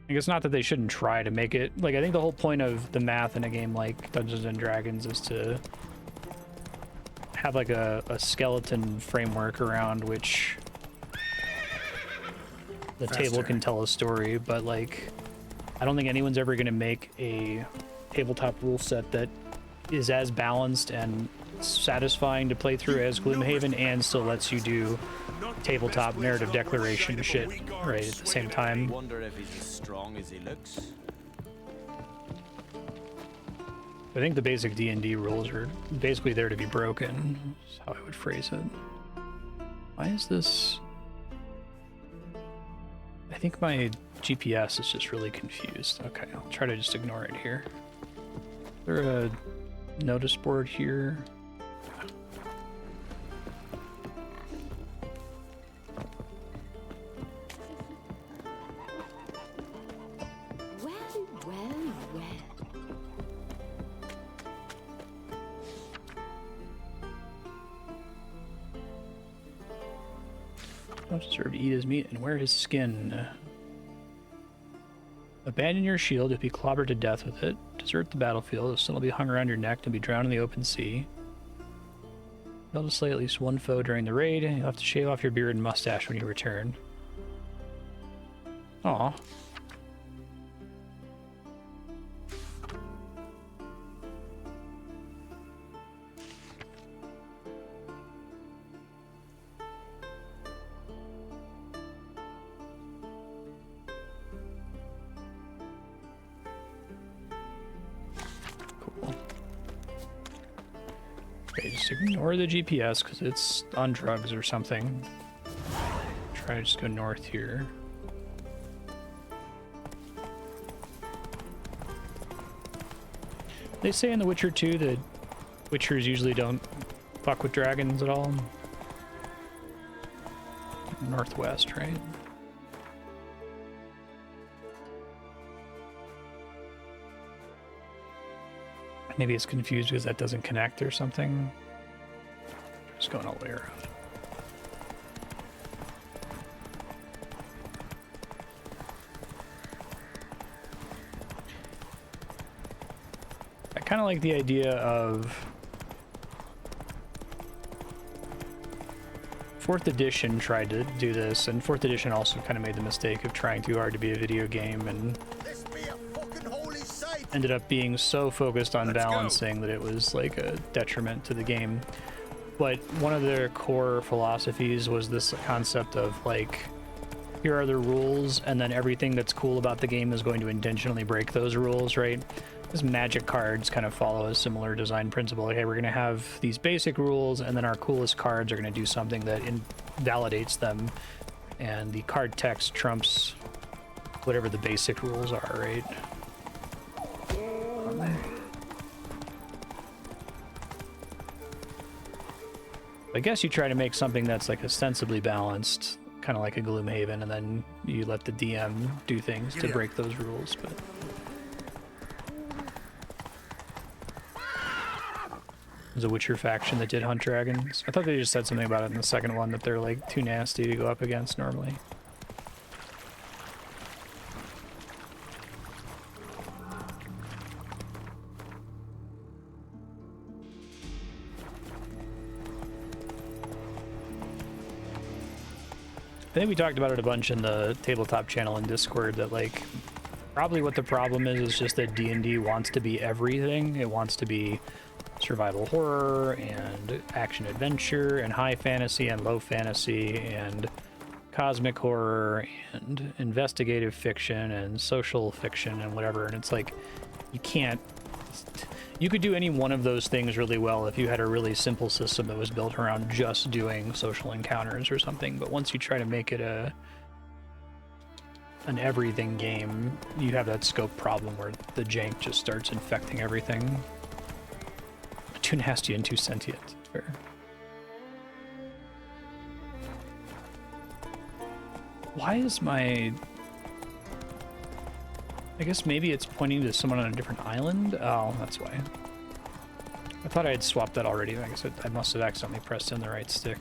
I guess not that they shouldn't try to make it. Like, I think the whole point of the math in a game like Dungeons and Dragons is to have like a skeleton framework around which the table can tell a story, but like I don't think anyone's ever going to make a tabletop rule set that is as balanced and satisfying to play through as Gloomhaven and still lets you do tabletop narrative declaration shit right at the same time. Wonder if he's as strong as he looks. I think the basic D&D rules are basically there to be broken, is how I would phrase it. Why is this? I think my GPS is just really confused. Okay, I'll try to just ignore it here. Is there a notice board here? Well, well, well. Don't deserve to eat his meat and wear his skin. Abandon your shield if you clobbered to death with it. Desert the battlefield. The stone will be hung around your neck and be drowned in the open sea. Fail to slay at least one foe during the raid. You'll have to shave off your beard and mustache when you return. Aw. Okay, just ignore the GPS because it's on drugs or something. Try to just go north here. They say in The Witcher 2 that Witchers usually don't fuck with dragons at all. Northwest, right? Maybe it's confused because that doesn't connect or something. Just going all the way around. I kind of like the idea of 4th edition tried to do this, and 4th edition also kind of made the mistake of trying too hard to be a video game and ended up being so focused on balancing that it was like a detriment to the game. But one of their core philosophies was this concept of like, here are the rules, and then everything that's cool about the game is going to intentionally break those rules, right? These magic cards kind of follow a similar design principle. Like, hey, we're going to have these basic rules, and then our coolest cards are going to do something that invalidates them, and the card text trumps whatever the basic rules are, right? I guess you try to make something that's like ostensibly balanced, kind of like a Gloomhaven, and then you let the DM do things to break those rules. But there's a Witcher faction that did hunt dragons. I thought they just said something about it in the second one, that they're like too nasty to go up against normally. I think we talked about it a bunch in the tabletop channel in Discord, that like probably what the problem is just that D&D wants to be everything. It wants to be survival horror and action adventure and high fantasy and low fantasy and cosmic horror and investigative fiction and social fiction and whatever. And it's like, you can't... You could do any one of those things really well if you had a really simple system that was built around just doing social encounters or something. But once you try to make it an everything game, you have that scope problem where the jank just starts infecting everything. Too nasty and too sentient. Fair. Why is my... I guess maybe it's pointing to someone on a different island? Oh, that's why. I thought I had swapped that already. I guess I must have accidentally pressed in the right stick.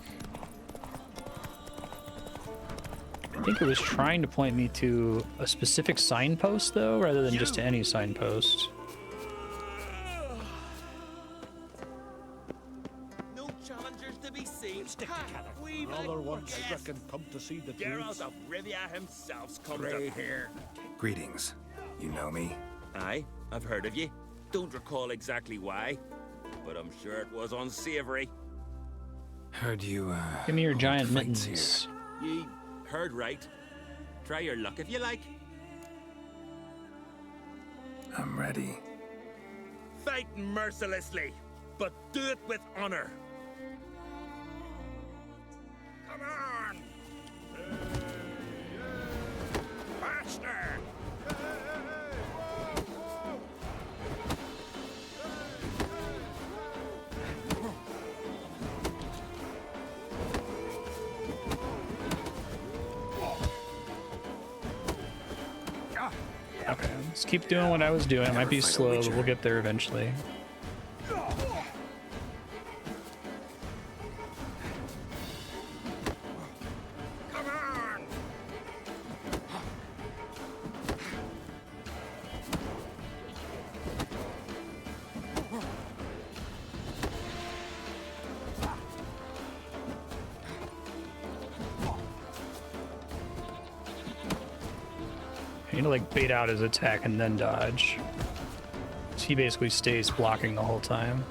I think it was trying to point me to a specific signpost, though, rather than just to any signpost. No challengers to be seen. Stick together. Other ones, I reckon, come to see the Geralt of Rivia himself's come Grey to... hair. Greetings. You know me? Aye, I've heard of you. Don't recall exactly why, but I'm sure it was unsavory. Heard you, Give me your hold giant fights mittens. Ye heard right. Try your luck if you like. I'm ready. Fight mercilessly, but do it with honor. Come on! Faster! Okay, let's keep doing what I was doing. It might be slow, but we'll get there eventually. Come need to like bait out his attack and then dodge. So he basically stays blocking the whole time.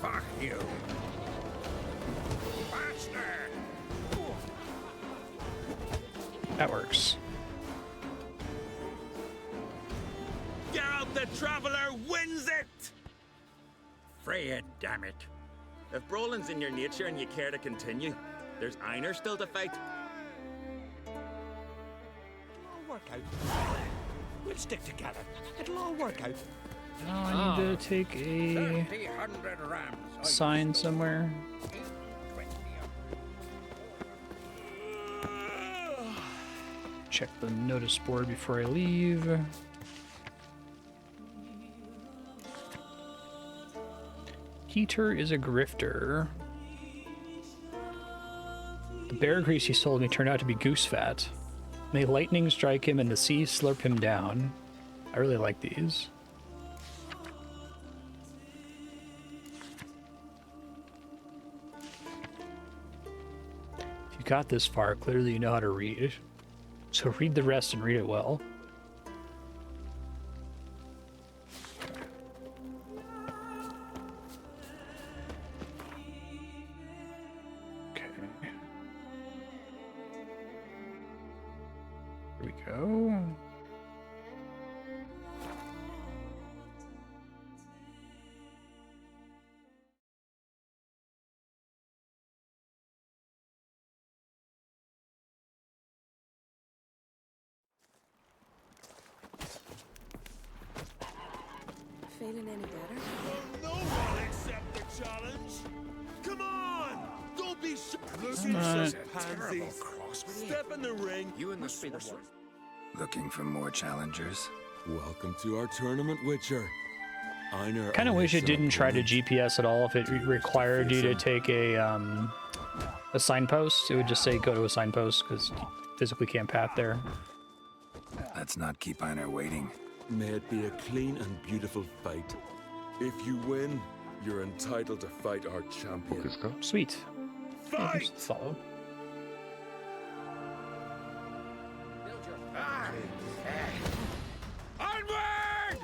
Fuck you. Bastard. That works. Geralt the Traveler wins it! Freya, damn it. If brawling's in your nature and you care to continue, there's Einar still to fight. It'll all work out. We'll stick together. It'll all work out. Now I need to take a 300 rams. sign somewhere. Check the notice board before I leave. Peter is a grifter. The bear grease he sold me turned out to be goose fat. May lightning strike him and the sea slurp him down. I really like these. If you got this far, clearly you know how to read. So read the rest and read it well. Here we go. Feeling any better? No one accept the challenge. Come on! Don't be shy. Looking not. so pansy. Step in the ring. You and the speed of one. Looking for more challengers? Welcome to our tournament, Witcher. Einar. Kind of wish it didn't try to GPS at all. If it required you to take a signpost, it would just say go to a signpost because you physically can't path there. Let's not keep Einar waiting. May it be a clean and beautiful fight. If you win, you're entitled to fight our champion. Sweet. Fight! Follow. Onward!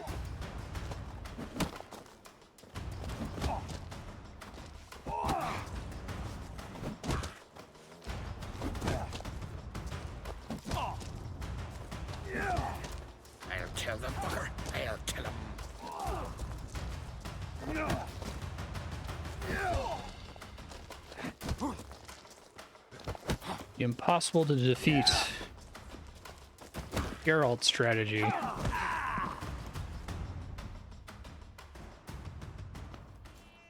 I'll kill them, fucker. I'll kill them. The impossible to defeat Geralt strategy.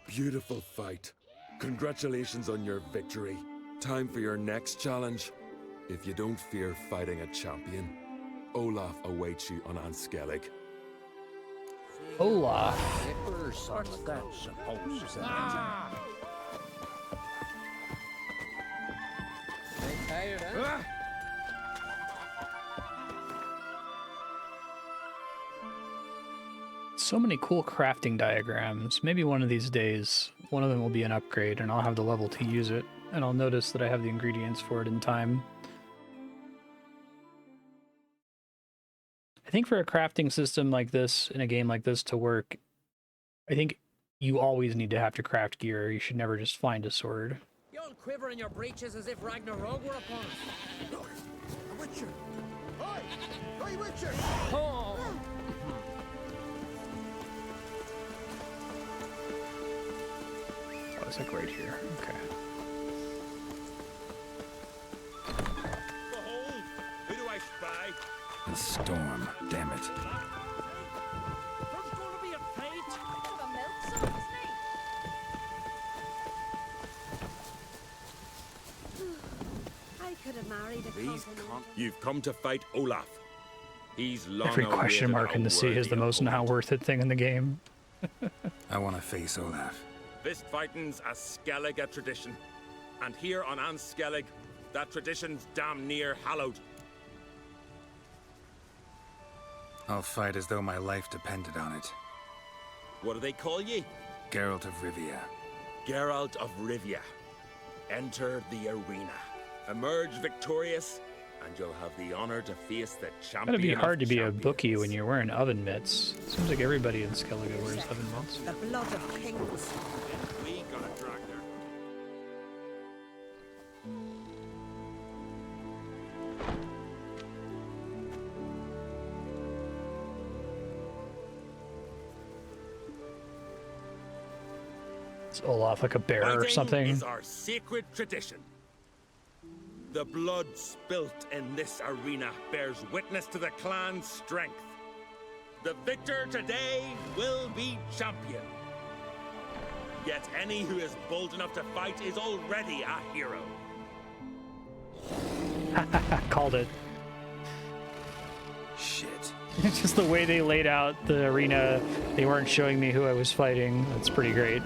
Beautiful fight. Congratulations on your victory. Time for your next challenge. If you don't fear fighting a champion, Olaf awaits you on Anskellig. Olaf. What's that supposed to mean? Tired, huh? So many cool crafting diagrams. Maybe one of these days, one of them will be an upgrade and I'll have the level to use it. And I'll notice that I have the ingredients for it in time. I think for a crafting system like this, in a game like this to work, I think you always need to have to craft gear. You should never just find a sword. You all quiver in your breeches as if Ragnarok were upon us. Look, a Witcher. Hi! Hi, Witcher! Oh! Oh, it's like right here. Okay. Behold, who do I spy? The storm, damn it. There's gonna be a fight. The milk sauce, I could have married a continental. You've come to fight Olaf. He's long Every question awaited mark in the sea is the most unworthy not worth it thing in the game. I want to face Olaf. Fist fighting's a Skellige tradition. And here on Anskellig, that tradition's damn near hallowed. I'll fight as though my life depended on it. What do they call ye? Geralt of Rivia. Geralt of Rivia. enter the arena. Emerge victorious, and you'll have the honor to face the champion. Gotta be hard to of be a champions. bookie when you're wearing oven mitts. Seems like everybody in Skellige wears oven mitts. The blood of kings. We got a drag there. It's Olaf like a bear or Fighting something. is our sacred tradition. The blood spilt in this arena bears witness to the clan's strength. The victor today will be champion. Yet any who is bold enough to fight is already a hero. Called it. Shit. It's just the way they laid out the arena. They weren't showing me who I was fighting. That's pretty great.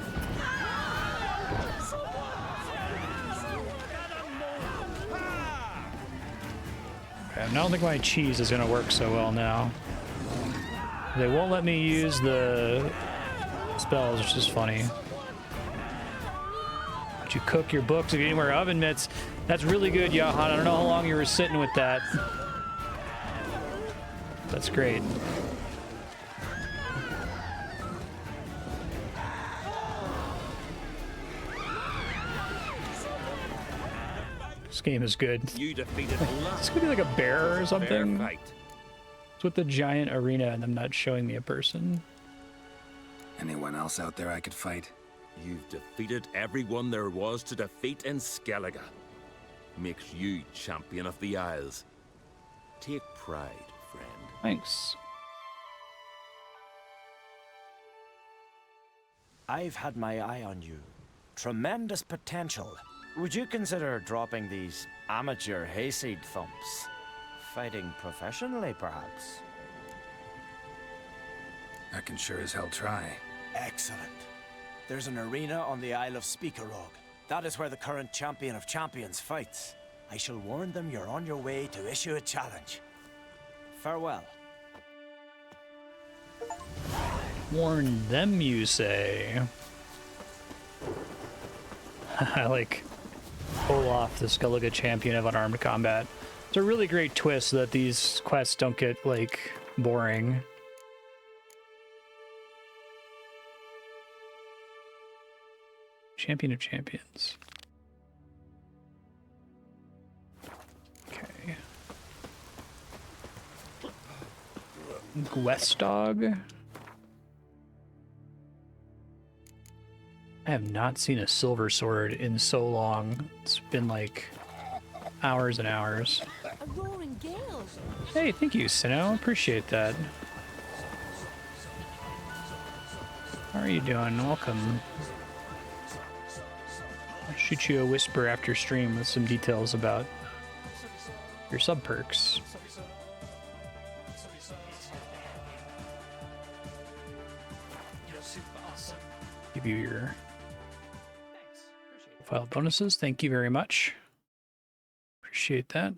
Okay, I don't think my cheese is gonna work so well now. They won't let me use the spells, which is funny. But you cook your books if you didn't wear oven mitts. That's really good, Johan. I don't know how long you were sitting with that. That's great. This game is good. You defeated It's gonna be like a bear or something. Fair fight. It's with the giant arena and them not showing me a person. Anyone else out there I could fight? You've defeated everyone there was to defeat in Skellige. Makes you champion of the Isles. Take pride, friend. Thanks. I've had my eye on you. Tremendous potential. Would you consider dropping these amateur hayseed thumps? Fighting professionally, perhaps? I can sure as hell try. Excellent. There's an arena on the Isle of Speakerog. That is where the current champion of champions fights. I shall warn them you're on your way to issue a challenge. Farewell. Warn them, you say? I like Olaf, the Skellige champion of unarmed combat. It's a really great twist that these quests don't get, like, boring. Champion of champions. Okay. Gwestog. I have not seen a silver sword in so long. It's been like hours and hours. A roaring gale. Hey, thank you, Sino. Appreciate that. How are you doing? Welcome. I'll shoot you a whisper after stream with some details about your sub perks. Give you your file bonuses. Thank you very much. Appreciate that.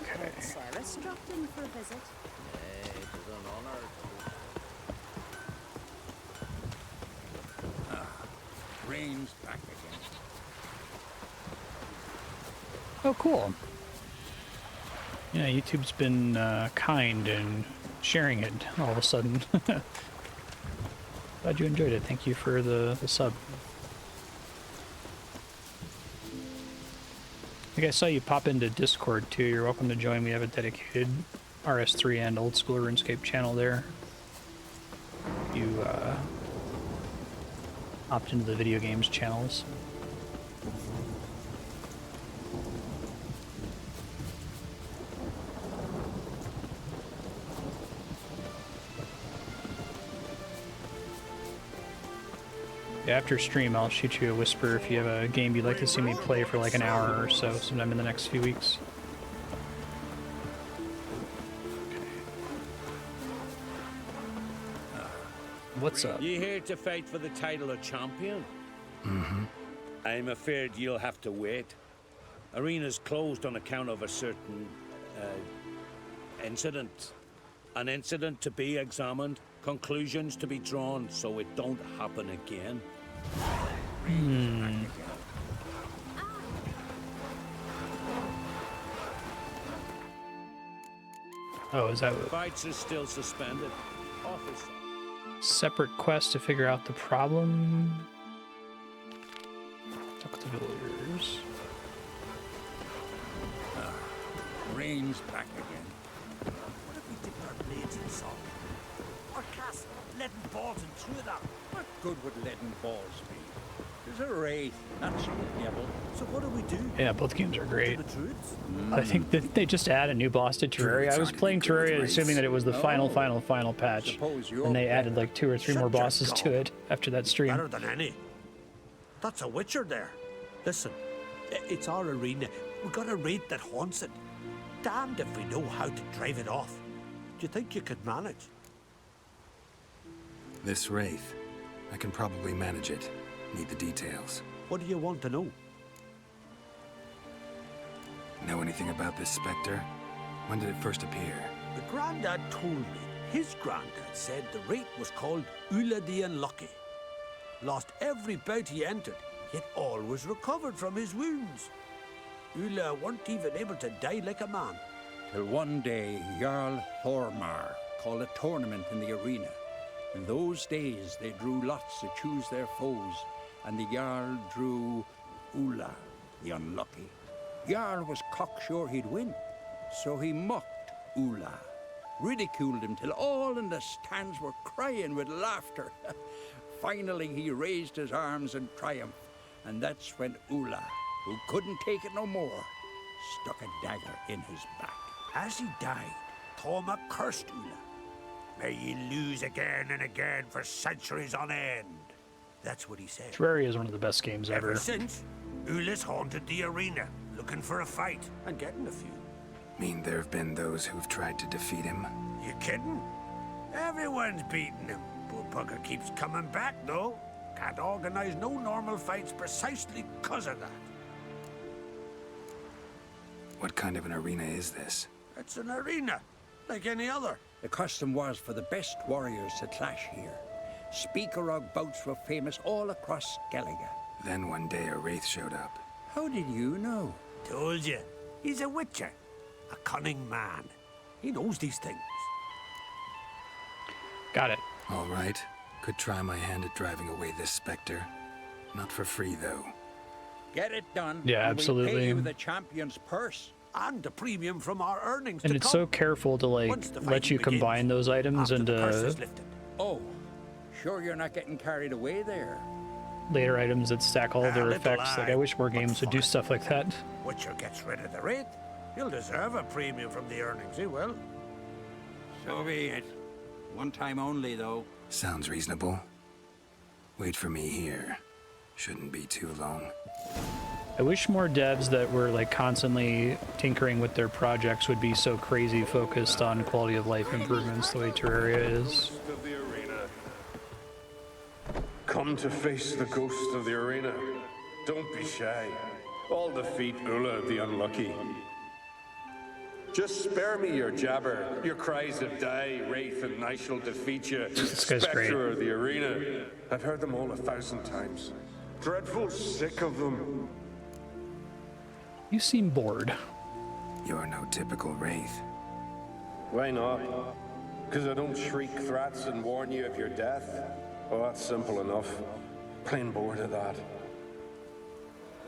Okay. Sarah's dropped in for a visit. It is an honor. Rain's back again. Oh, cool. Yeah, YouTube's been kind and sharing it all of a sudden. Glad you enjoyed it. Thank you for the sub. I think I saw you pop into Discord too. You're welcome to join. We have a dedicated RS3 and Old School RuneScape channel there. You opt into the video games channels. After stream, I'll shoot you a whisper if you have a game you'd like to see me play for like an hour or so, sometime in the next few weeks. What's up? You here to fight for the title of champion? Mm-hmm. I'm afraid you'll have to wait. Arena's closed on account of a certain Incident. An incident to be examined, conclusions to be drawn so it don't happen again. Oh, is that what? Fights is still suspended. Officer. Separate quest to figure out the problem? Talk to villagers. Rain's back again. What if we dipped our blades in salt? Or cast leaden balls into them? What good would leaden balls be? There's a wraith, that's the devil. So what do we do? Yeah, both games are great. The truths? I think that they just add a new boss to Terraria. I was playing Terraria assuming that it was the final patch, and they added like 2 or 3 more bosses to it after that stream. Better than any. That's a witcher there. Listen, it's our arena. We've got a wraith that haunts it. Damned if we know how to drive it off. Do you think you could manage? This wraith, I can probably manage it. Need the details. What do you want to know? Know anything about this specter? When did it first appear? The Grandad told me his granddad said the wraith was called Ula the Unlucky. Lost every bout he entered, yet always recovered from his wounds. Ula weren't even able to die like a man. Till one day, Jarl Thormar called a tournament in the arena. In those days, they drew lots to choose their foes, and the Jarl drew Ula, the Unlucky. Jarl was cocksure he'd win, so he mocked Ula, ridiculed him till all in the stands were crying with laughter. Finally, he raised his arms in triumph, and that's when Ula, who couldn't take it no more, stuck a dagger in his back. As he died, Thorma cursed Ula. May ye lose again and again for centuries on end. That's what he said. Terraria is one of the best games ever. Ever since, Ula's haunted the arena, looking for a fight, and getting a few. Mean there have been those who've tried to defeat him? You kidding? Everyone's beating him. Poor bugger keeps coming back, though. Can't organize no normal fights precisely because of that. What kind of an arena is this? It's an arena, like any other. The custom was for the best warriors to clash here. Speakerog bouts were famous all across Skellige. Then one day a wraith showed up. How did you know? Told you. He's a witcher. A cunning man. He knows these things. Got it. All right. Could try my hand at driving away this specter. Not for free, though. Get it done. Yeah, and absolutely. We'll pay you the champion's purse. And the premium from our earnings And to it's come. so careful to like Once the let fighting you begins, combine those items after the curse is into lifted. Oh, sure you're not getting carried away there. later items that stack all their little effects. Like I wish more games would do stuff like that. Witcher gets rid of the wraith. He'll deserve a premium from the earnings, he will. So be it. One time only, though. Sounds reasonable. Wait for me here. Shouldn't be too long. I wish more devs that were like constantly tinkering with their projects would be so crazy focused on quality of life improvements the way Terraria is. Of the arena. Come to face the ghost of the arena. Don't be shy. I'll defeat Ula the Unlucky. Just spare me your jabber, your cries of die, wraith, and I shall defeat you. This guy's great. Spectre of the arena. I've heard them all 1,000 times. Dreadful sick of them. You seem bored. You're no typical wraith. Why not? Because I don't shriek threats and warn you of your death? Well, that's simple enough. Plain bored of that.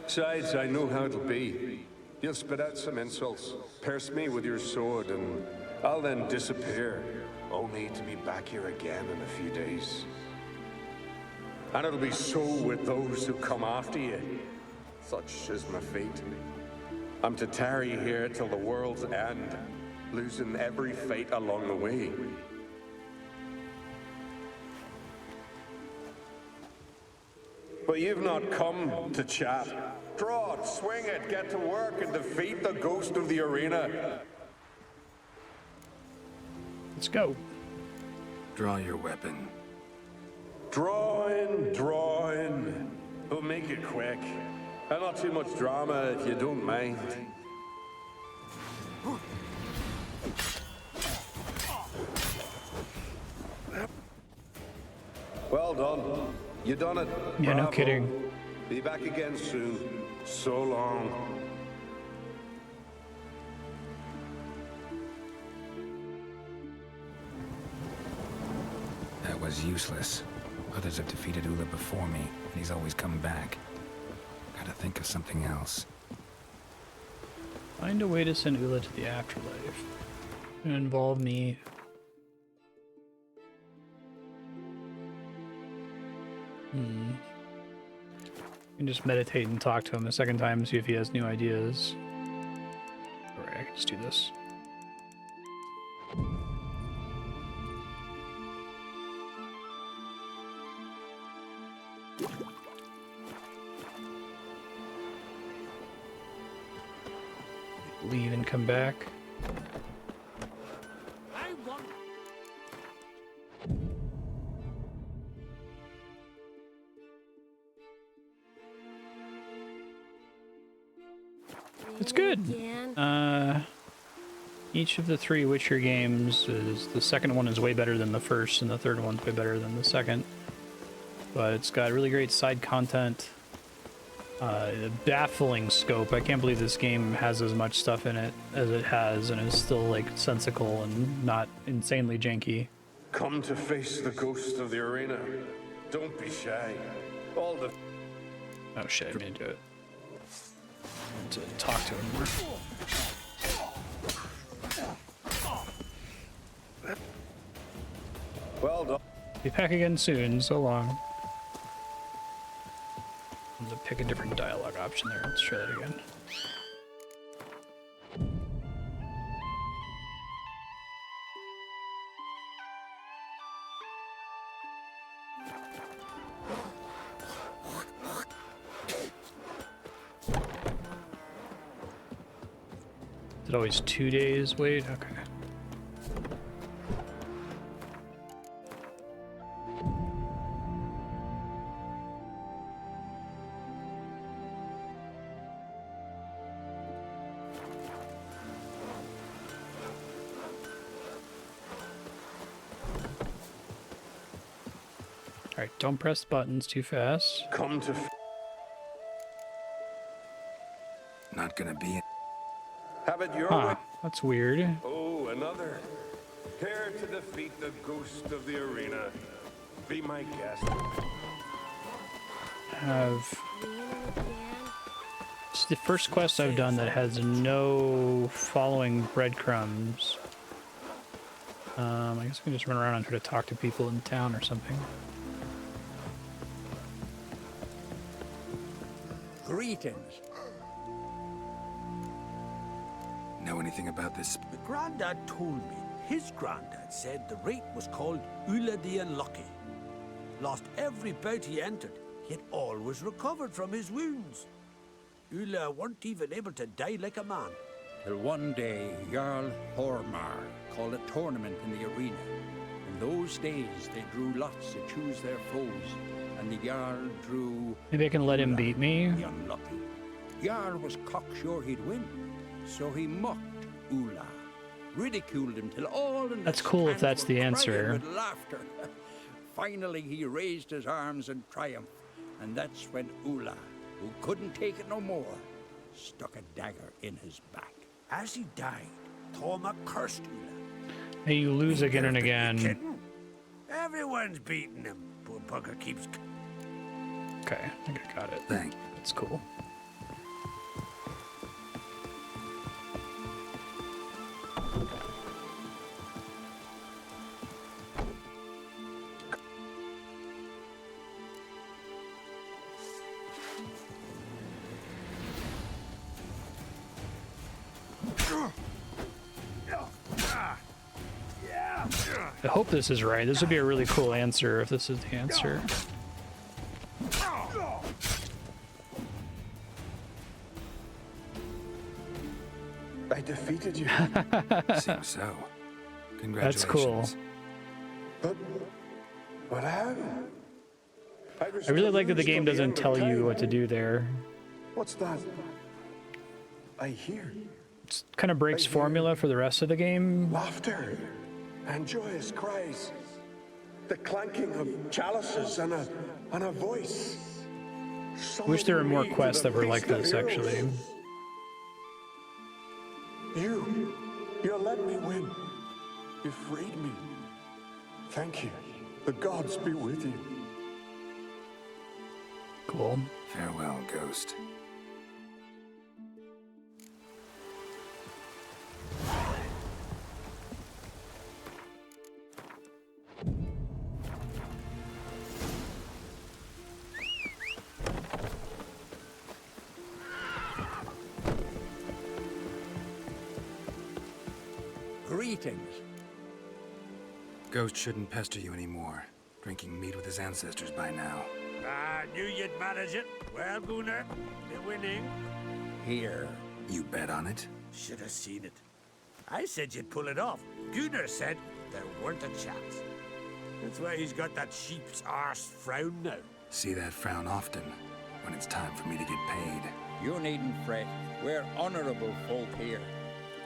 Besides, I know how it'll be. You'll spit out some insults, pierce me with your sword, and I'll then disappear, only to be back here again in a few days. And it'll be so with those who come after you. Such is my fate. I'm to tarry here till the world's end, losing every fate along the way. But you've not come to chat. Draw it, swing it, get to work, and defeat the ghost of the arena. Let's go. Draw your weapon. Drawing. But make it quick. And not too much drama if you don't mind. Well done. You done it. Yeah, no Bravo. kidding. Be back again soon. So long. That was useless. Others have defeated Ula before me, and he's always come back. Gotta think of something else. Find a way to send Ula to the afterlife. Gonna involve me. I can just meditate and talk to him a second time and see if he has new ideas. Alright, I can just do this. Leave and come back. It's good. Each of the 3 Witcher games is, the second one is way better than the first, and the third one's way better than the second. But it's got really great side content. Baffling scope. I can't believe this game has as much stuff in it as it has, and is still like sensical and not insanely janky. Come to face the ghost of the arena. Don't be shy. All the... Oh shit, I didn't do it. To talk to him more. Well done. Be back again soon. So long. I'm gonna pick a different dialogue option there. Let's try that again. Is it always 2 days? Wait, okay. Alright, don't press buttons too fast. Come to... Not gonna be it. Have it your Huh, way. that's weird. Oh, another. Care to defeat the ghost of the arena? Be my guest. It's the first quest I've done that has no following breadcrumbs. I guess we can just run around and try to talk to people in town or something. Greetings. Know anything about this? The Grandad told me his granddad said the rate was called Ula the Unlucky. Lost every bout he entered, yet always recovered from his wounds. Ula weren't even able to die like a man. Till one day, Jarl Hormar called a tournament in the arena. In those days, they drew lots to choose their foes, and the Jarl drew... Maybe I can let him beat me? The Unlucky. Jarl was cocksure he'd win, so he mocked Ula, ridiculed him till all in That's the cool if stand that's were the crying answer. with laughter. Finally, he raised his arms in triumph, and that's when Ula, who couldn't take it no more, stuck a dagger in his back. As he died, Thoma cursed Ula. Hey, you lose again and again. Kidding? Everyone's beating him. Poor bugger keeps... Okay, I think I got it. Thanks. That's cool. I hope this is right. This would be a really cool answer if this is the answer. I defeated you. Seems so. Congratulations. That's cool. But how? I really like that the game doesn't tell you what to do there. What's that? I hear It kind of breaks formula for the rest of the game. laughter and joyous cries. The clanking of chalices and a voice. Wish there were more Summoning me quests to that the were like feast of this, actually. heroes. You let me win. You freed me. Thank you. The gods be with you. Cool. Farewell, Ghost. Greetings. Ghost shouldn't pester you anymore. Drinking meat with his ancestors by now. I knew you'd manage it. Well, Gunnar, you're winning. Here. You bet on it? Should have seen it. I said you'd pull it off. Gunnar said there weren't a chance. That's why he's got that sheep's arse frown now. See that frown often, when it's time for me to get paid. You needn't fret. We're honorable folk here.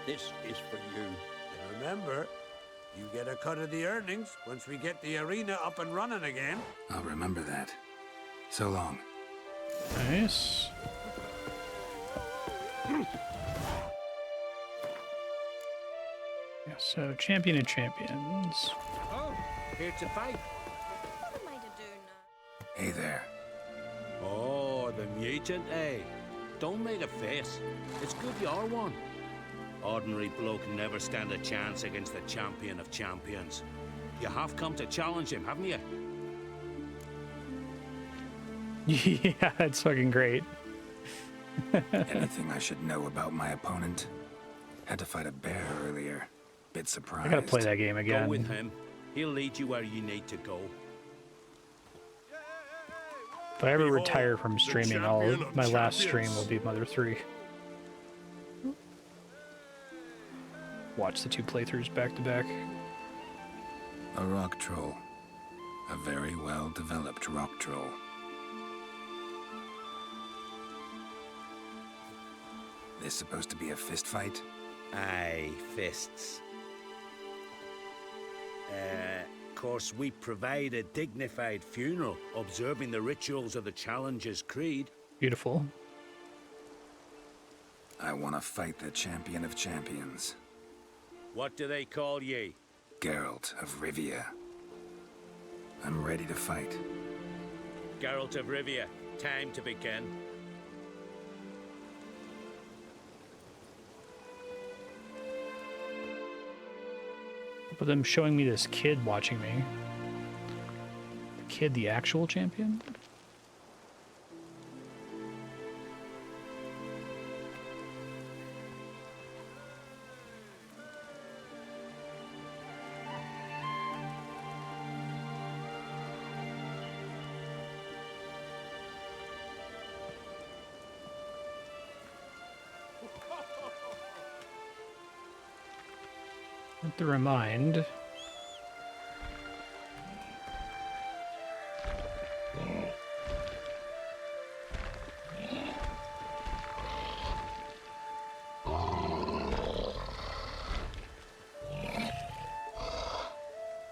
This is for you. And remember, you get a cut of the earnings once we get the arena up and running again. I'll remember that. So long. Nice. Yeah, so champion of champions. Oh, here to fight. What am I to do now? Hey there. Oh, the mutant, eh? Don't make a face. It's good you're one. Ordinary bloke never stand a chance against the champion of champions. You have come to challenge him, haven't you? Yeah, it's fucking great. Anything I should know about my opponent? Had to fight a bear earlier. Bit surprised. I gotta play that game again. Go with him. He'll lead you where you need to go. If I ever retire from streaming, my last stream will be Mother 3. Watch the 2 playthroughs back to back. A rock troll. A very well-developed rock troll. This supposed to be a fist fight? Aye, fists. Course, we provide a dignified funeral, observing the rituals of the Challenger's Creed. Beautiful. I want to fight the champion of champions. What do they call ye? Geralt of Rivia. I'm ready to fight. Geralt of Rivia, time to begin. But them showing me this kid watching me. The kid, the actual champion? To remind.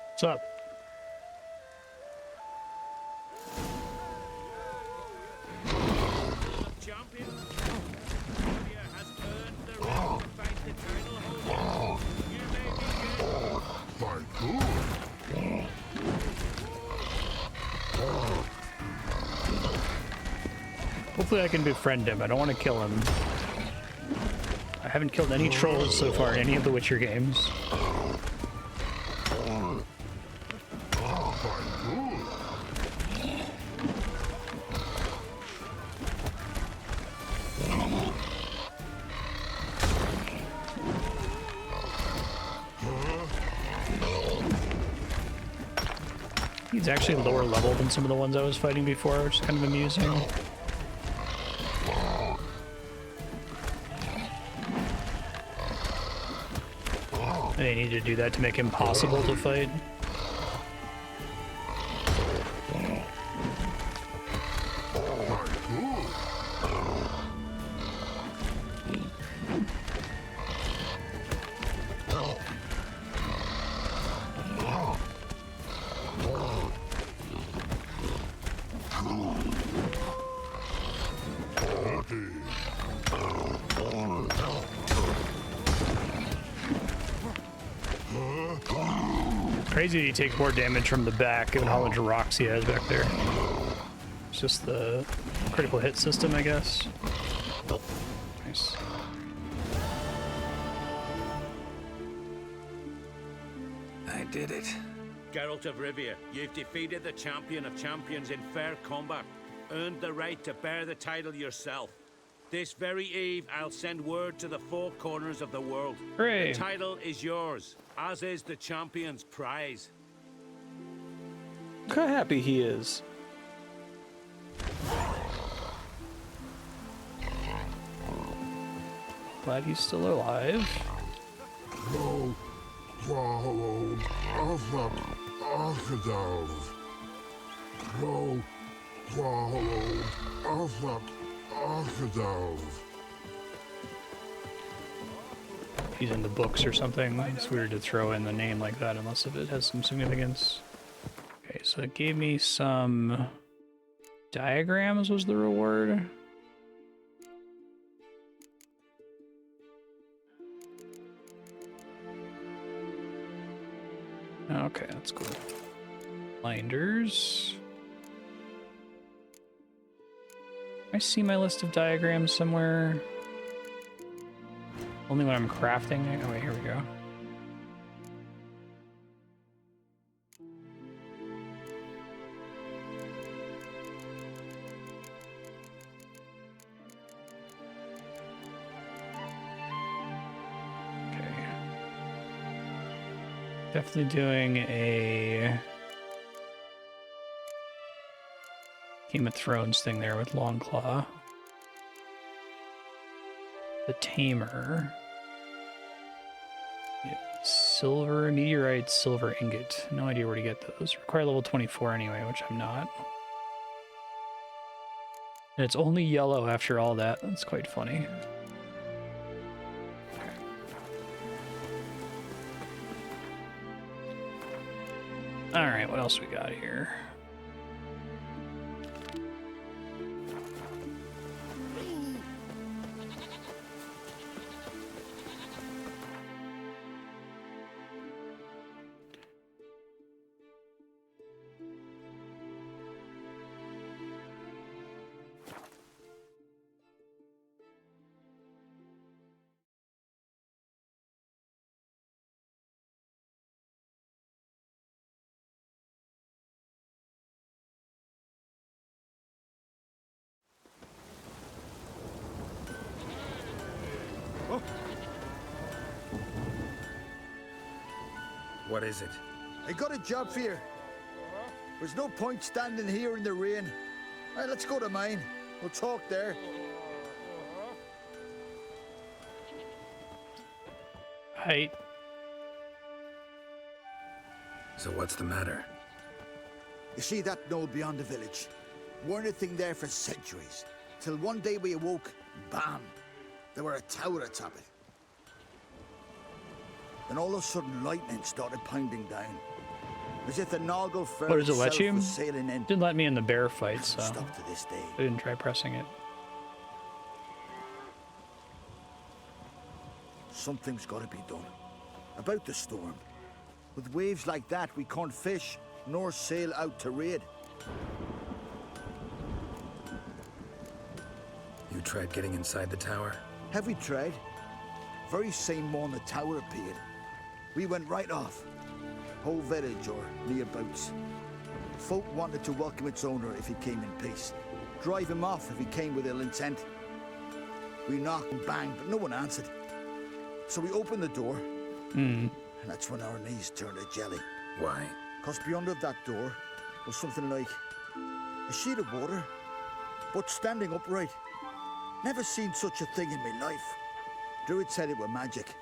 What's up? Champion has earned the right to fight the title holder. You may begin. Hopefully I can befriend him. I don't want to kill him. I haven't killed any trolls so far in any of the Witcher games. He's actually lower level than some of the ones I was fighting before, which is kind of amusing. They need to do that to make him possible to fight. Crazy that he takes more damage from the back, given how much rocks he has back there. It's just the critical hit system, I guess. Nice. I did it. Geralt of Rivia, you've defeated the champion of champions in fair combat. Earned the right to bear the title yourself. This very eve, I'll send word to the four corners of the world. Hooray. The title is yours, as is the champion's prize. Look how happy he is. Glad he's still alive. No, swallowed of the crocodiles. No, swallowed of the crocodiles. He's in the books or something. It's weird to throw in the name like that unless if it has some significance. Okay, so it gave me some diagrams was the reward. Okay, that's cool. Blinders. I see my list of diagrams somewhere. Only when I'm crafting it. Oh wait, here we go. Definitely doing a Game of Thrones thing there with Longclaw. The Tamer. Yeah, silver meteorite, silver ingot. No idea where to get those. Require level 24 anyway, which I'm not. And it's only yellow after all that. That's quite funny. Alright, what else we got here? What is it? I got a job for you. There's no point standing here in the rain. All right, let's go to mine. We'll talk there. Height. So what's the matter? You see that knoll beyond the village? Weren't a thing there for centuries. Till one day we awoke, bam! There were a tower atop it. Then all of a sudden lightning started pounding down. As if the Noggle Fair What, does it let you? was sailing in. Didn't let me in the bear fight, so Stop to this day. I didn't try pressing it. Something's got to be done. About the storm. With waves like that, we can't fish, nor sail out to raid. You tried getting inside the tower? Have we tried? Very same morning the tower appeared. We went right off. Whole village or nearabouts. Folk wanted to welcome its owner if he came in peace. Drive him off if he came with ill intent. We knocked and banged, but no one answered. So we opened the door. And that's when our knees turned to jelly. Why? Because beyond of that door was something like a sheet of water, but standing upright. Never seen such a thing in my life. Druid said it were magic.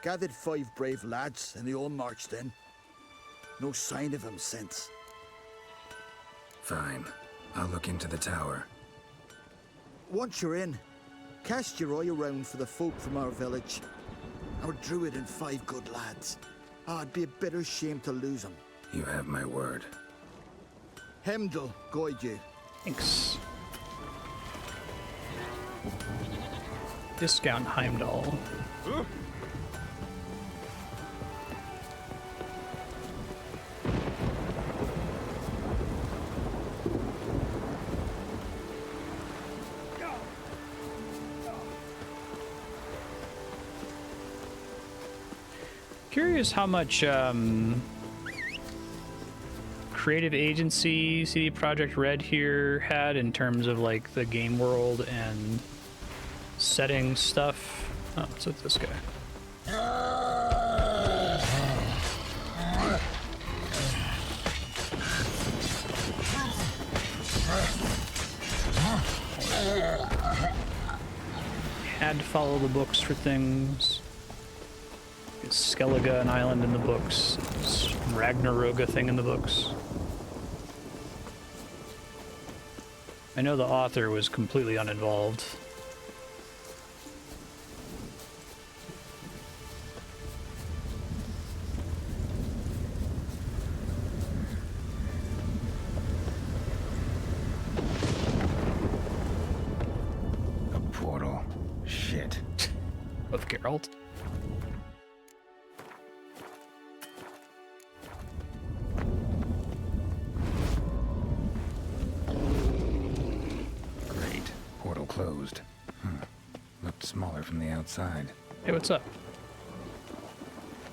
Gathered 5 brave lads, and they all marched in. No sign of him since. Fine. I'll look into the tower. Once you're in, cast your eye around for the folk from our village. Our druid and 5 good lads. I'd be a bitter shame to lose them. You have my word. Heimdall guide you. Thanks. Discount Heimdall. Curious how much creative agency CD Projekt Red here had in terms of like the game world and setting stuff. Oh, what's with this guy? Had to follow the books for things. Is Skellige an island in the books? Is Ragnarok a thing in the books? I know the author was completely uninvolved. A portal. Shit. Of Geralt. Closed. Looked smaller from the outside. Hey, what's up?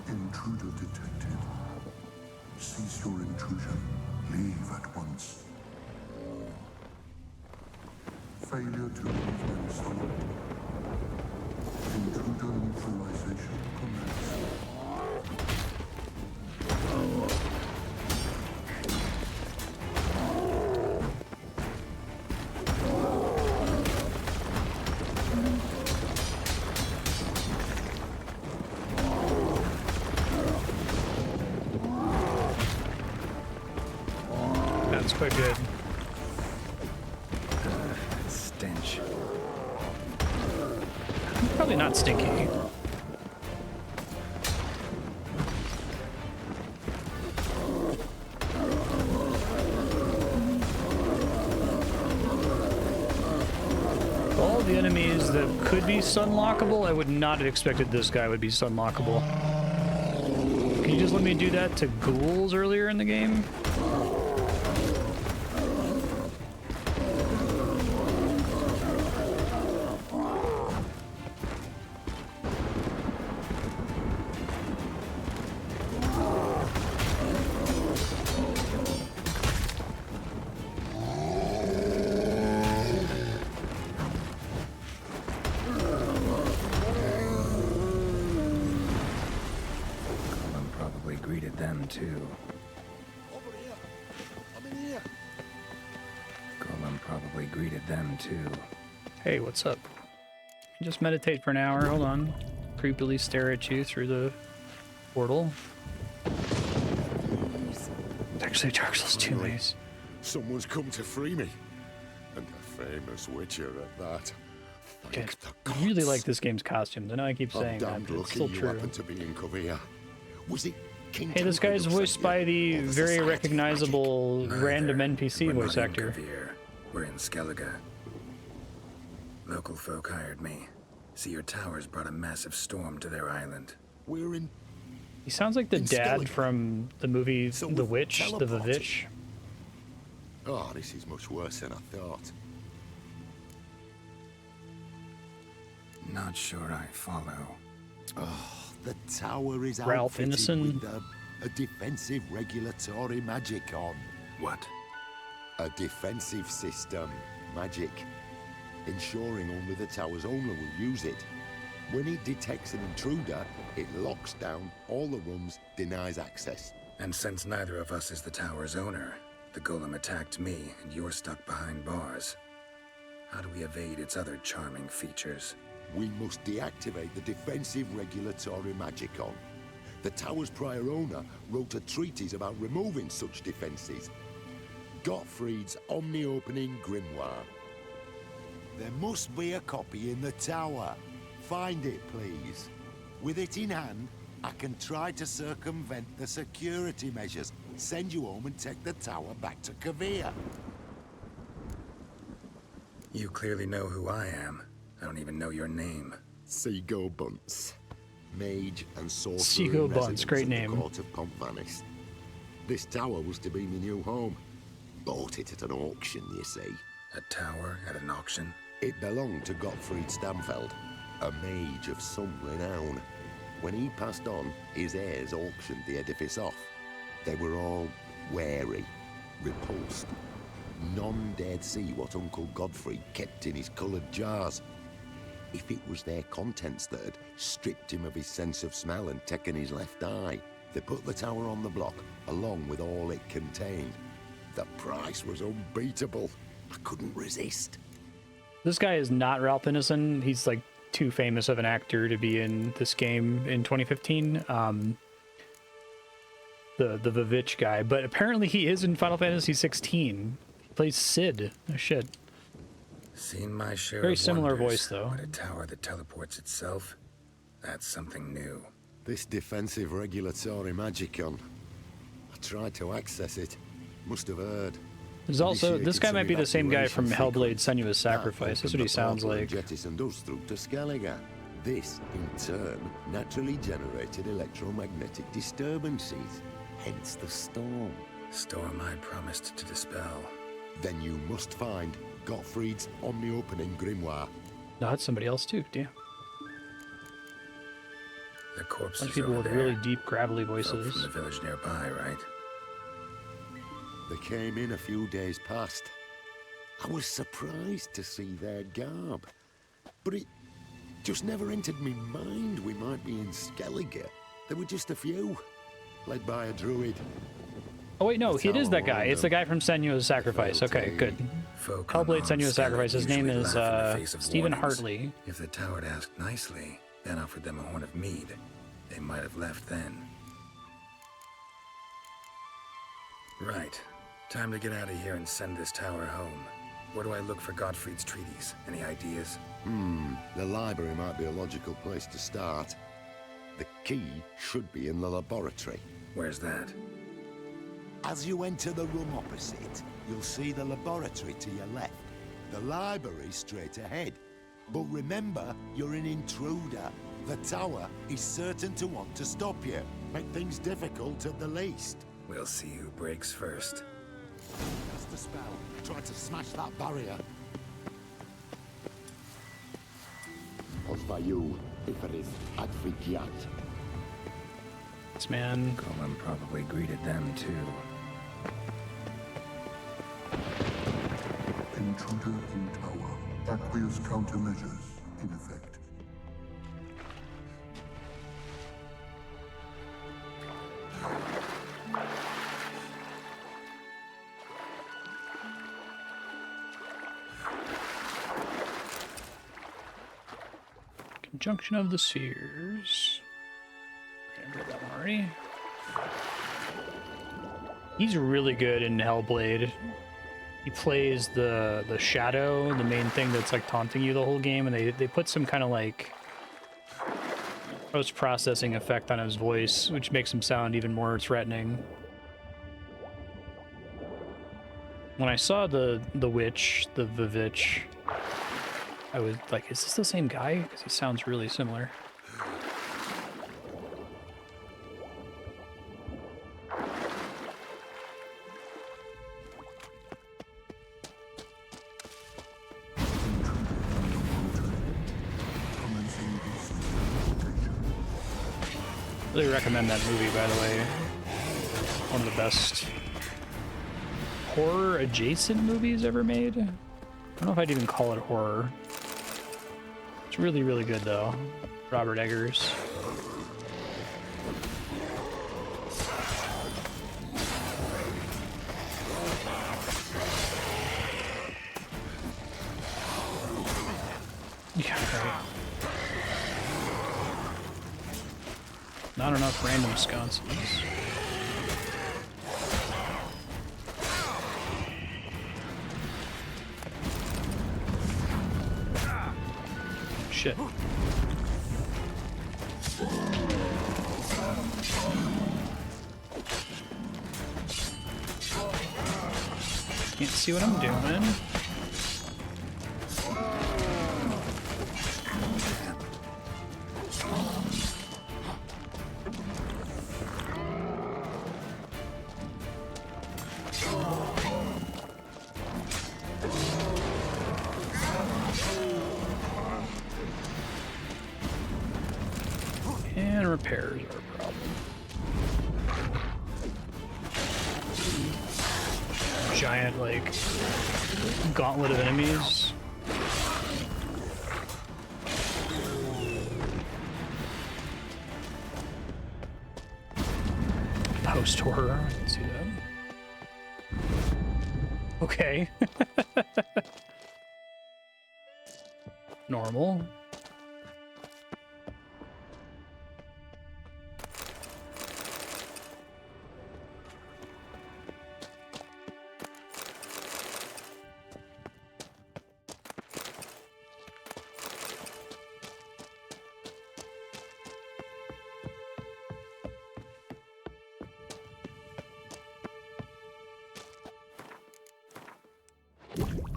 Intruder detected. Cease your intrusion. Leave at once. Failure to leave when summoned. Intruder neutralization commenced. Quite good. Stench. Probably not stinky. All the enemies that could be sunlockable, I would not have expected this guy would be sunlockable. Can you just let me do that to ghouls earlier in the game? Too. Over here. I'm in here. Golem probably greeted them too. Hey, what's up? Just meditate for an hour. Hold on. Creepily stare at you through the portal. It's actually Dark Souls 2 maze. Someone's come to free me. And a famous witcher at that. Okay. I really like this game's costumes. I know I keep saying that, but it's still true. To be in Kovia. Was it Hey, this guy's voiced by the very recognizable random NPC voice actor. We're in Skellige. Local folk hired me. See, your towers brought a massive storm to their island. We're in... He sounds like the dad from the movie The Witch, the Vavitch. Oh, this is much worse than I thought. Not sure I follow. Oh, the tower is Ralph outfitted Ineson. with a defensive regulatory magic on. What? A defensive system. Magic. Ensuring only the tower's owner will use it. When it detects an intruder, it locks down all the rooms, denies access. And since neither of us is the tower's owner, the golem attacked me and you're stuck behind bars. How do we evade its other charming features? We must deactivate the defensive regulatory magicon. The tower's prior owner wrote a treatise about removing such defenses. Gottfried's Omni-Opening Grimoire. There must be a copy in the tower. Find it, please. With it in hand, I can try to circumvent the security measures, send you home and take the tower back to Kovia. You clearly know who I am. I don't even know your name. Seago Bunce. Mage and sorcerer. Seago Bunce, great name. The court of Pontvanis. This tower was to be my new home. Bought it at an auction, you see. A tower at an auction? It belonged to Gottfried Stamfeld, a mage of some renown. When he passed on, his heirs auctioned the edifice off. They were all wary, repulsed. None dared see what Uncle Godfrey kept in his coloured jars. If it was their contents that had stripped him of his sense of smell and taken his left eye, they put the tower on the block, along with all it contained. The price was unbeatable. I couldn't resist. This guy is not Ralph Ineson. He's like too famous of an actor to be in this game in 2015. The Vivitch guy, but apparently he is in Final Fantasy 16. He plays Sid. Oh shit. Seen my share Very of similar wonders, voice though. But a tower that teleports itself? That's something new. This defensive regulatory magicon. I tried to access it. Must have heard. There's also, this guy might be the same guy from Hellblade Senua's Sacrifice. That's what he sounds like. Jettisoned us through to Skellige. This, in turn, naturally generated electromagnetic disturbances. Hence the storm. Storm I promised to dispel. Then you must find Gottfried's omni-opening grimoire. No, that's somebody else too, damn. The corpses Bunch of people over with there. really deep, gravelly Folk voices. from the village nearby, right? They came in a few days past. I was surprised to see their garb. But it just never entered me mind we might be in Skellige. There were just a few, led by a druid. Oh wait, no, it is that guy. It's the guy from Senua's Sacrifice. Okay, good. Hellblade Senua's Sacrifice. His name is Stephen Hartley. If the tower had asked nicely, then offered them a horn of mead, they might have left then. Right. Time to get out of here and send this tower home. Where do I look for Gottfried's treaties? Any ideas? The library might be a logical place to start. The key should be in the laboratory. Where's that? As you enter the room opposite, you'll see the laboratory to your left. The library straight ahead. But remember, you're an intruder. The tower is certain to want to stop you. Make things difficult at the least. We'll see who breaks first. That's the spell. Try to smash that barrier. As for you, Iferis Advigiat. This man. Coleman probably greeted them too. Intruder in tower. Aqueous countermeasures in effect. Conjunction of the Spheres. I read that one already. He's really good in Hellblade. He plays the shadow, the main thing that's like taunting you the whole game, and they put some kind of like post-processing effect on his voice, which makes him sound even more threatening. When I saw the witch, the Vivitch, I was like, is this the same guy? Because he sounds really similar. Really recommend that movie, by the way. One of the best horror adjacent movies ever made. I don't know if I'd even call it horror. It's really, really good though. Robert Eggers. Yeah, right. Not enough random sconces. Shit. Can't see what I'm doing. And repairs are a problem. Giant, like, gauntlet of enemies. Post-horror, I can see that. Okay. Normal.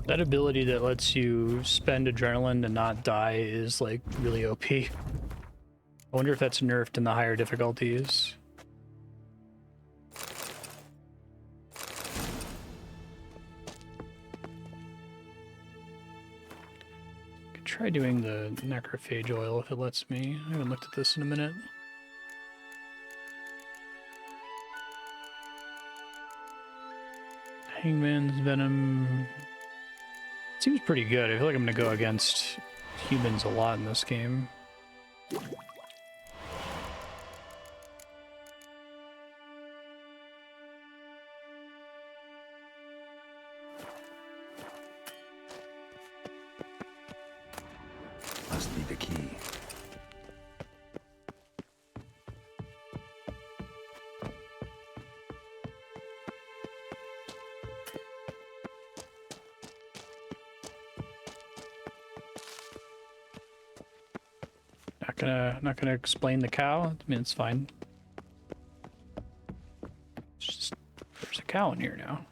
That ability that lets you spend adrenaline and not die is like really OP. I wonder if that's nerfed in the higher difficulties. Could try doing the necrophage oil if it lets me. I haven't looked at this in a minute. Hangman's Venom seems pretty good. I feel like I'm gonna go against humans a lot in this game. Must be the key. Not gonna explain the cow. I mean, it's fine. It's just, there's a cow in here now.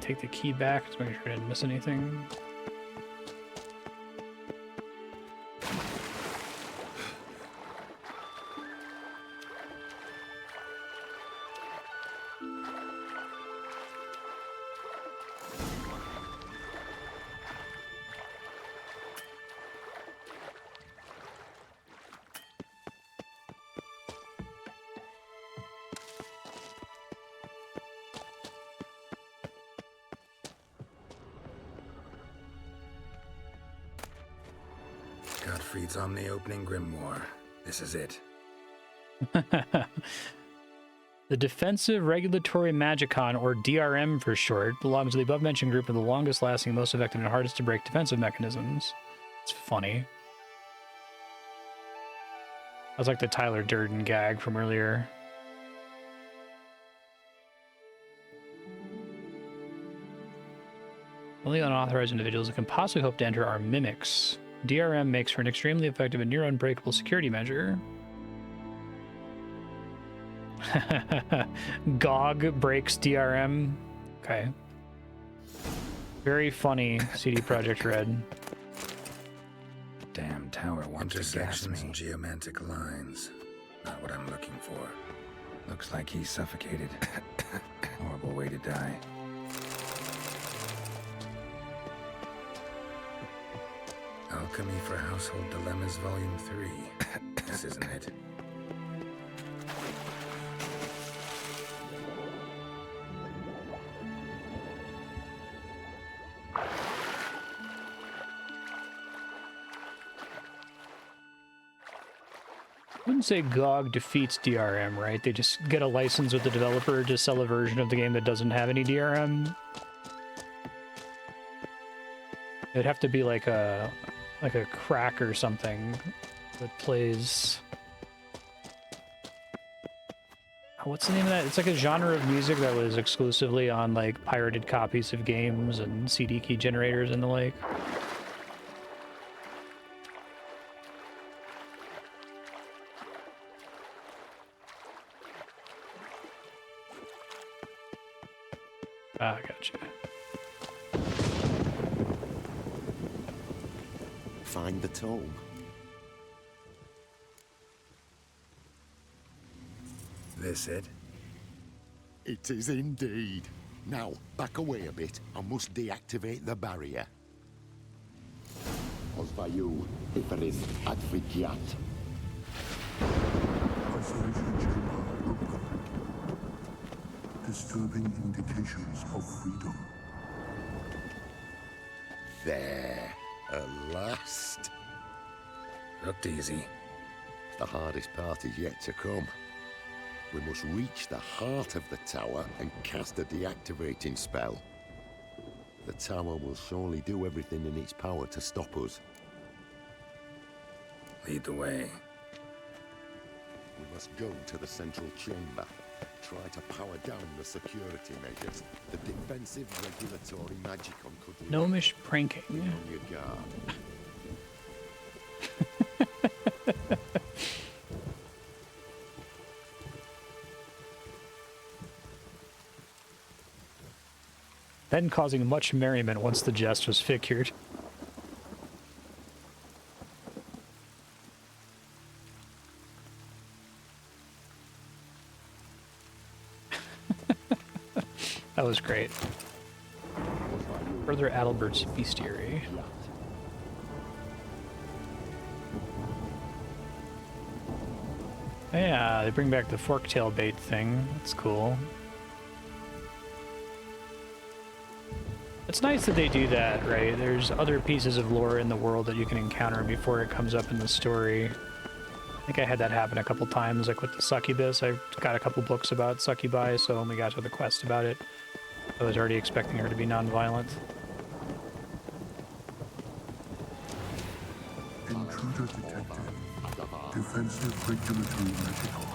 Take the key back to make sure I didn't miss anything. Gottfried's Omni-Opening Grimoire. This is it. The Defensive Regulatory Magicon, or DRM for short, belongs to the above-mentioned group of the longest-lasting, most effective, and hardest-to-break defensive mechanisms. It's funny. That was like the Tyler Durden gag from earlier. Only unauthorized individuals that can possibly hope to enter are mimics. DRM makes for an extremely effective and near-unbreakable security measure. GOG breaks DRM. Okay. Very funny, CD Projekt Red. Damn tower wants to gas me. Geomantic lines. Not what I'm looking for. Looks like he's suffocated. Horrible way to die. Alchemy for Household Dilemmas Volume 3. This isn't it. I wouldn't say GOG defeats DRM, right? They just get a license with the developer to sell a version of the game that doesn't have any DRM. It'd have to be like a crack or something that plays. What's the name of that? It's like a genre of music that was exclusively on like pirated copies of games and CD key generators and the like. Ah, gotcha. find the tome. This it? It is indeed. Now, back away a bit. I must deactivate the barrier. Osvayu, Iferis, Advigiat. Isolation chamber open. Disturbing indications of freedom. There, at last. Looked easy. The hardest part is yet to come. We must reach the heart of the tower and cast a deactivating spell. The tower will surely do everything in its power to stop us. Lead the way. We must go to the central chamber. Try to power down the security measures. The defensive regulatory magicon could... Gnomish pranking. Be on your guard. Then causing much merriment once the jest was figured. That was great. Further Adalbert's bestiary. Yeah, they bring back the forktail bait thing. That's cool. It's nice that they do that, right? There's other pieces of lore in the world that you can encounter before it comes up in the story. I think I had that happen a couple times, like with the succubus. I got a couple books about succubi, so when we got to the quest about it, I was already expecting her to be non-violent. Intruder detected. Defensive regulatory magical.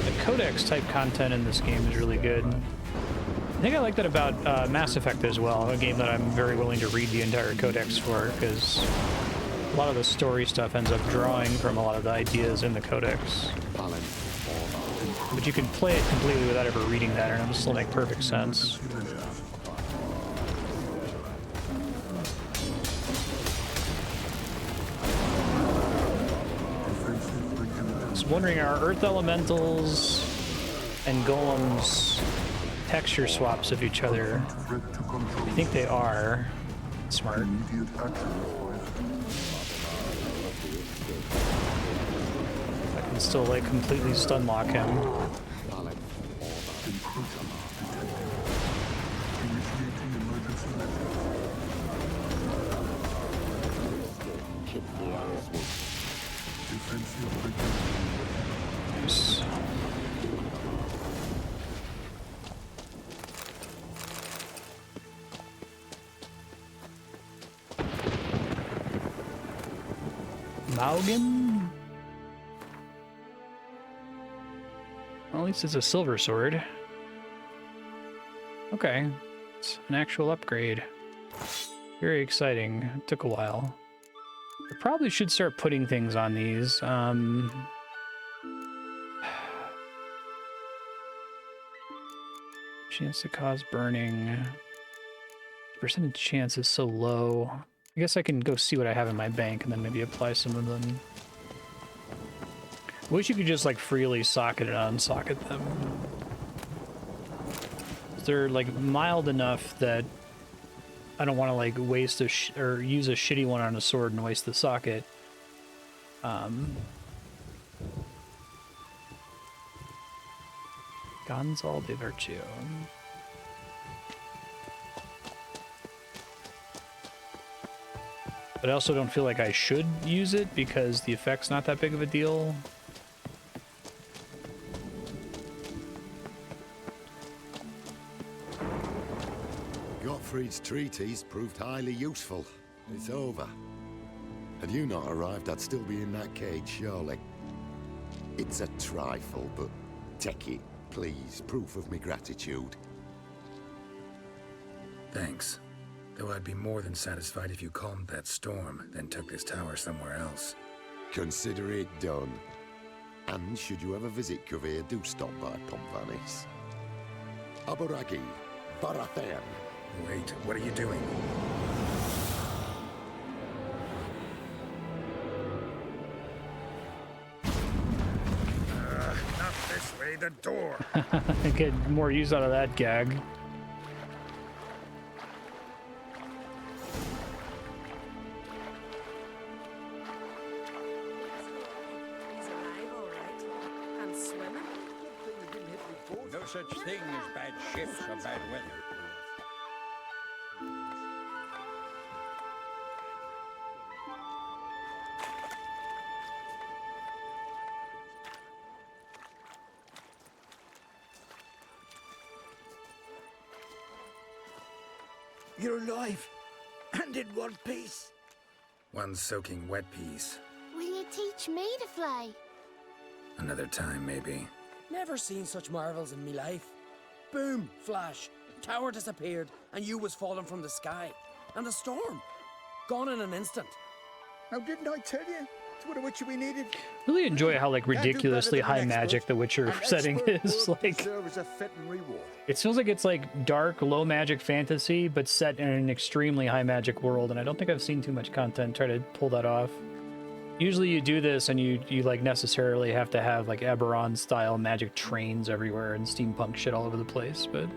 The codex type content in this game is really good. I think I like that about Mass Effect as well, a game that I'm very willing to read the entire codex for, because a lot of the story stuff ends up drawing from a lot of the ideas in the codex. But you can play it completely without ever reading that, and it'll still make perfect sense. I was wondering, are Earth Elementals and Golems texture swaps of each other? I think they are. Smart. I can still like completely stun lock him. Nice. Malgin? Well, at least it's a silver sword. Okay, it's an actual upgrade. Very exciting. It took a while. I probably should start putting things on these. Chance to cause burning. Percentage chance is so low. I guess I can go see what I have in my bank and then maybe apply some of them. I wish you could just like freely socket and unsocket them. They're like mild enough that I don't want to like waste a or use a shitty one on a sword and waste the socket. Gonzal de Virtue. But I also don't feel like I should use it because the effect's not that big of a deal. Gottfried's treatise proved highly useful. It's over. Had you not arrived, I'd still be in that cage, surely. It's a trifle, but take it, please. Proof of my gratitude. Thanks. Though I'd be more than satisfied if you calmed that storm, then took this tower somewhere else. Consider it done. And should you ever visit Kuvir, do stop by Pompvanis. Aboragi, Barathan. Wait, what are you doing? the door. Get more use out of that gag. He's alive, all right. And swimming. No such thing as bad ships or bad weather. You're alive, and in one piece. One soaking wet piece. Will you teach me to fly? Another time, maybe. Never seen such marvels in me life. Boom, flash, tower disappeared, and you was falling from the sky. And the storm, gone in an instant. Now, didn't I tell you? It's what a witcher we needed. Really enjoy how like Can't do better ridiculously than an high expert. magic the Witcher An setting expert is. will Like deserve a fitting reward. it feels like it's like dark, low magic fantasy, but set in an extremely high magic world, and I don't think I've seen too much content try to pull that off. Usually you do this and you like necessarily have to have like Eberron style magic trains everywhere and steampunk shit all over the place, but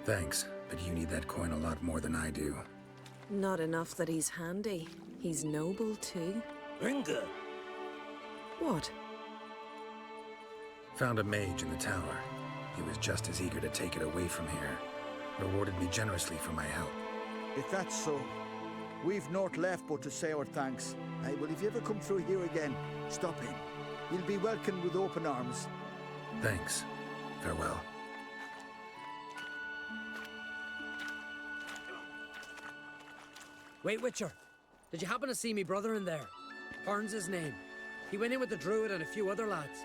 Thanks, but you need that coin a lot more than I do. Not enough that he's handy. He's noble too. Ringa! What? Found a mage in the tower. He was just as eager to take it away from here. Rewarded me generously for my help. If that's so, we've naught left but to say our thanks. Aye, well, if you ever come through here again, stop in. You'll be welcomed with open arms. Thanks. Farewell. Wait, Witcher. Did you happen to see me brother in there? Horn's his name. He went in with the druid and a few other lads.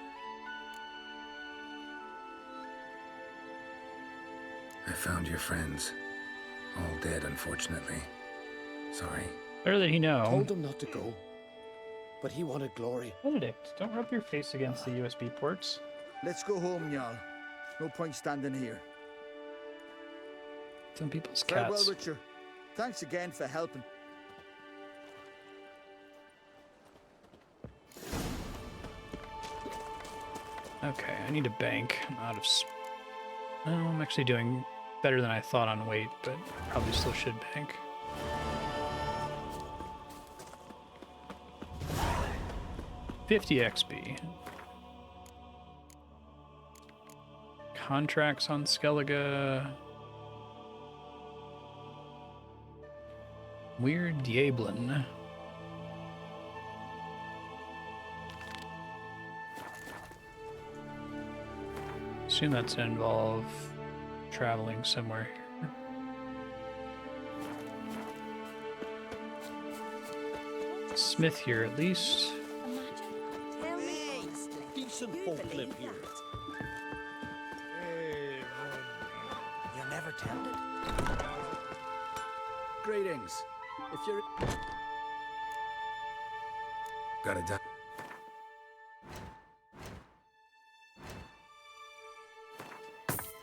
I found your friends. All dead, unfortunately. Sorry. better that he know. Told him not to go. But he wanted glory. Benedict, don't rub your face against the USB ports. Let's go home, Jarl. No point standing here. Some people's Farewell, cats. Witcher. Thanks again for helping. Okay, I need a bank. I'm out of... Oh, I'm actually doing better than I thought on weight, but probably still should bank. $50 XP. Contracts on Skellige. Weird Diablin. Assume that's to involve traveling somewhere here. Smith here at least. Decent folk live here. You're never tempted? Greetings. If you're... Got it done.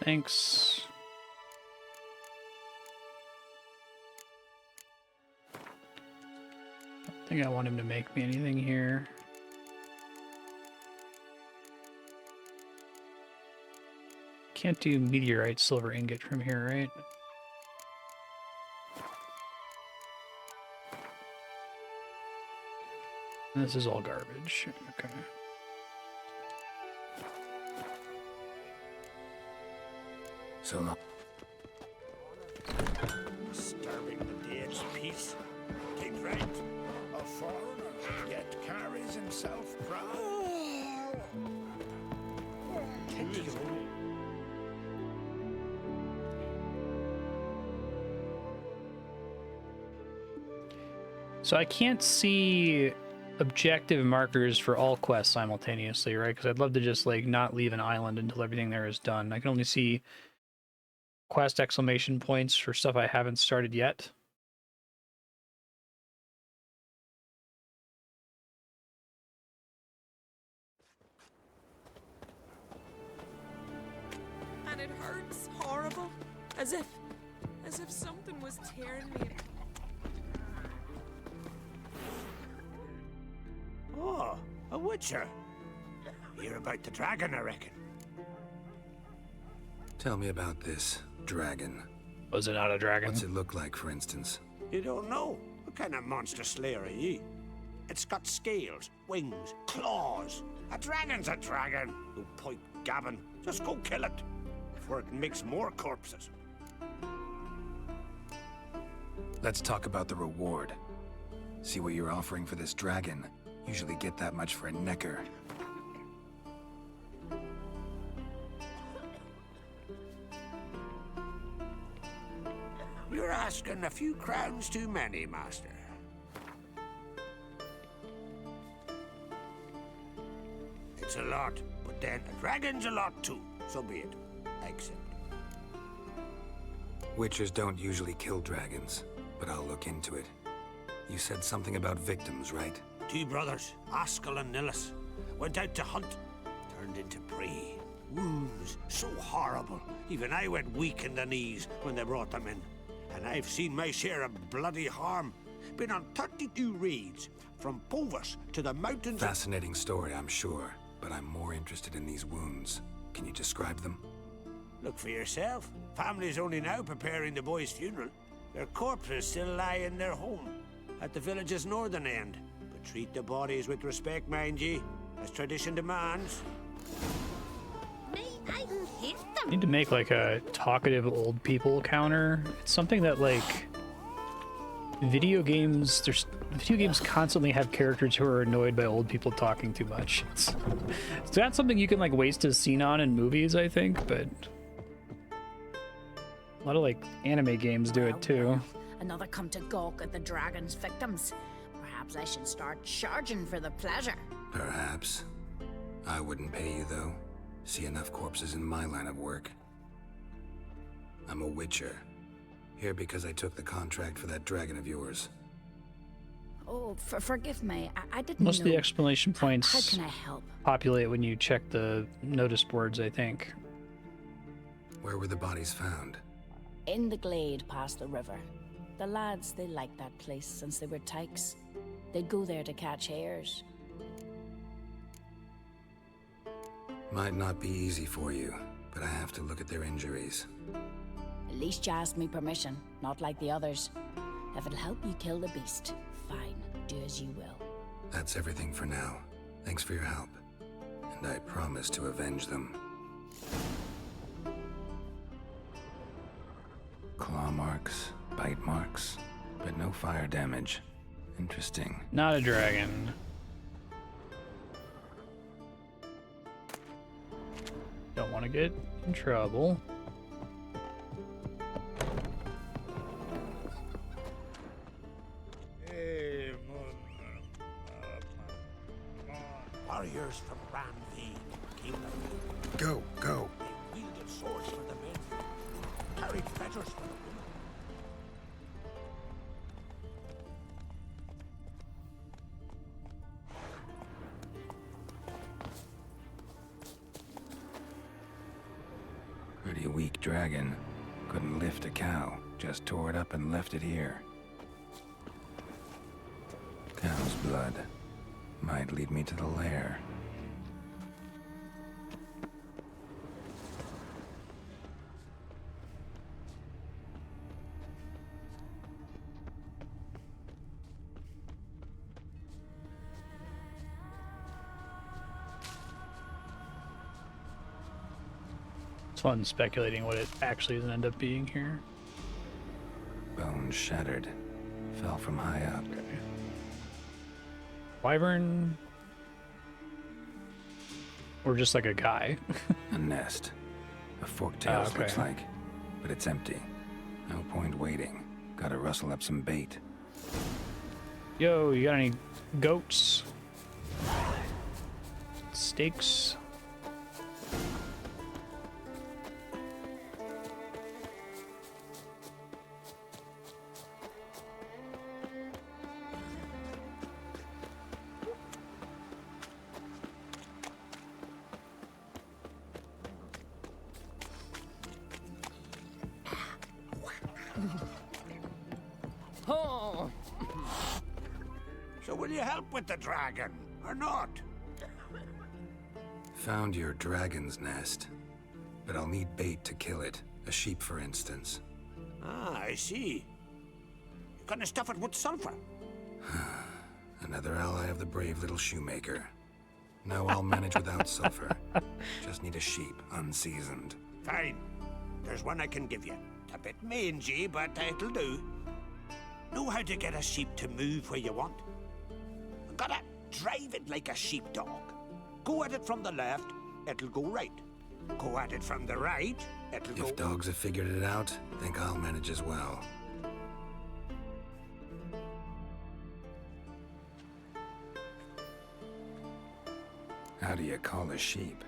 Thanks. I think I want him to make me anything here. Can't do meteorite silver ingot from here, right? This is all garbage. Okay. So long. Disturbing the dead's peace. Take right. A foreigner, yet carries himself proud. So I can't see objective markers for all quests simultaneously, right? Because I'd love to just like not leave an island until everything there is done. I can only see quest exclamation points for stuff I haven't started yet. And it hurts horrible. As if something was tearing me. Witcher. Hear about the dragon, I reckon. Tell me about this dragon. Was it not a dragon? What's it look like, for instance? You don't know? What kind of monster slayer are ye? It's got scales, wings, claws. A dragon's a dragon. No point gabbing. Just go kill it before it makes more corpses. Let's talk about the reward. See what you're offering for this dragon. Usually get that much for a necker. You're asking a few crowns too many, Master. It's a lot, but then a dragon's a lot too. So be it. Accept. Witchers don't usually kill dragons, but I'll look into it. You said something about victims, right? 2 brothers, Askell and Nillis, went out to hunt. Turned into prey. Wounds so horrible. Even I went weak in the knees when they brought them in. And I've seen my share of bloody harm. Been on 32 raids, from Povus to the mountains. Fascinating story, I'm sure, but I'm more interested in these wounds. Can you describe them? Look for yourself. Family's only now preparing the boy's funeral. Their corpses still lie in their home, at the village's northern end. But treat the bodies with respect, mind ye, as tradition demands. Need to make like a talkative old people counter. It's something that like video games constantly have characters who are annoyed by old people talking too much. It's not something you can like waste a scene on in movies, I think, but a lot of like anime games do it too. Another come to gawk at the dragon's victims. Perhaps I should start charging for the pleasure. Perhaps. I wouldn't pay you though. See enough corpses in my line of work. I'm a witcher. Here because I took the contract for that dragon of yours. Oh, forgive me. I didn't Most know. of the explanation points How can I help? populate when you check the notice boards, I think. Where were the bodies found? In the glade past the river. The lads, they liked that place since they were tykes. They'd go there to catch hares. Might not be easy for you, but I have to look at their injuries. At least you asked me permission, not like the others. If it'll help you kill the beast, fine, do as you will. That's everything for now. Thanks for your help. And I promise to avenge them. Claw marks, bite marks, but no fire damage. Interesting. Not a dragon. Don't want to get in trouble. Warriors from Ranveed came to Go, go. They wielded swords for the men, carried fetters for the women. Pretty weak dragon. Couldn't lift a cow. Just tore it up and left it here. Cow's blood. Might lead me to the lair. It's fun speculating what it actually is gonna end up being here. Bone shattered. Fell from high up. Wyvern? Or just like a guy? A nest. A forked tail looks like. But it's empty. No point waiting. Gotta rustle up some bait. Yo, you got any goats? Steaks? So will you help with the dragon, or not? found your dragon's nest, but I'll need bait to kill it. A sheep, for instance. Ah, I see. You're gonna stuff it with sulfur. Another ally of the brave little shoemaker. No, I'll manage without sulfur. Just need a sheep, unseasoned. Fine. There's one I can give you. It's a bit mangy, but it'll do. Know how to get a sheep to move where you want. You gotta drive it like a sheepdog. Go at it from the left, it'll go right. Go at it from the right, it'll go... If dogs have figured it out, think I'll manage as well. How do you call a sheep?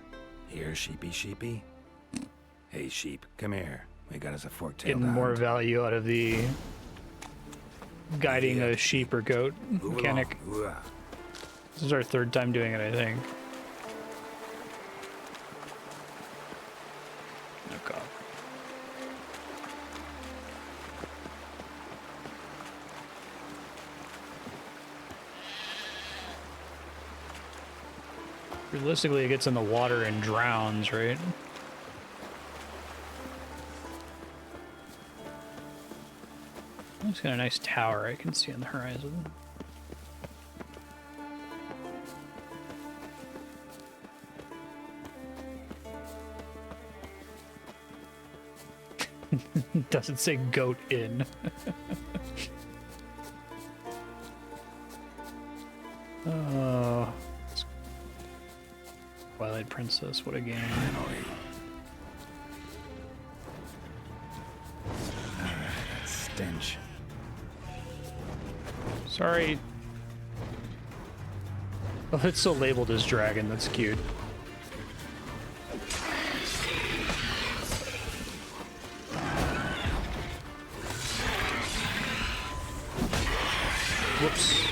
Here, sheepy sheepy? Hey sheep, come here. We got us a fork-tailed Getting more hound. value out of the guiding a sheep or goat mechanic. This is our third time doing it, I think. Oh god. Realistically, it gets in the water and drowns, right? It's got a nice tower I can see on the horizon. Doesn't say goat in. Oh. Twilight Princess, what a game. That stench. Sorry. Oh, it's still labeled as dragon, that's cute. Whoops.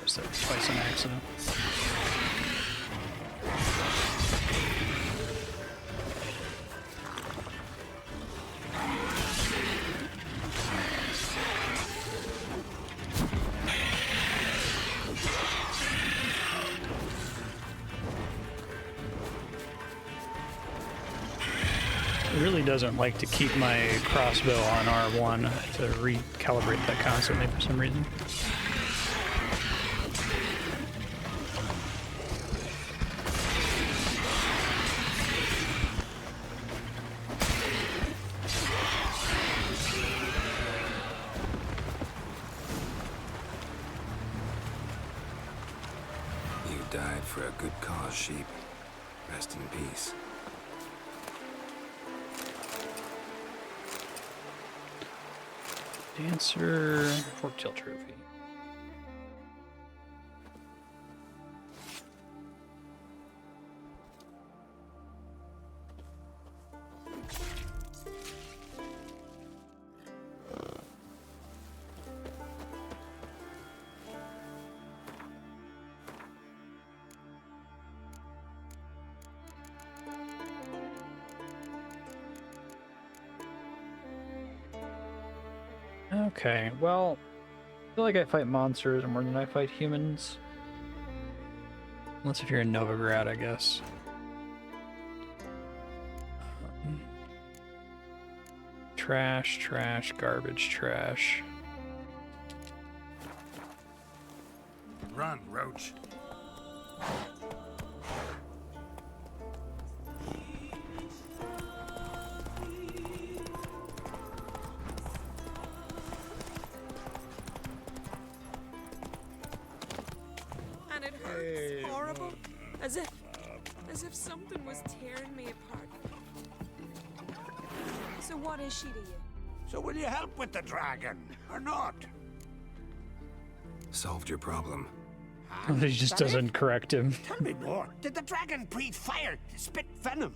Pressed that twice on accident. It really doesn't like to keep my crossbow on R1 to recalibrate that constantly for some reason. You died for a good cause, sheep. Rest in peace. Dancer, forktail trophy. Okay, well, I feel like I fight monsters more than I fight humans. Unless if you're in Novigrad, I guess. Trash, trash, garbage, trash. Run, Roach. And it hurts horrible. As if something was tearing me apart. So what is she to you? So will you help with the dragon, or not? Solved your problem. He just doesn't correct him. Tell me more. Did the dragon breathe fire, spit venom?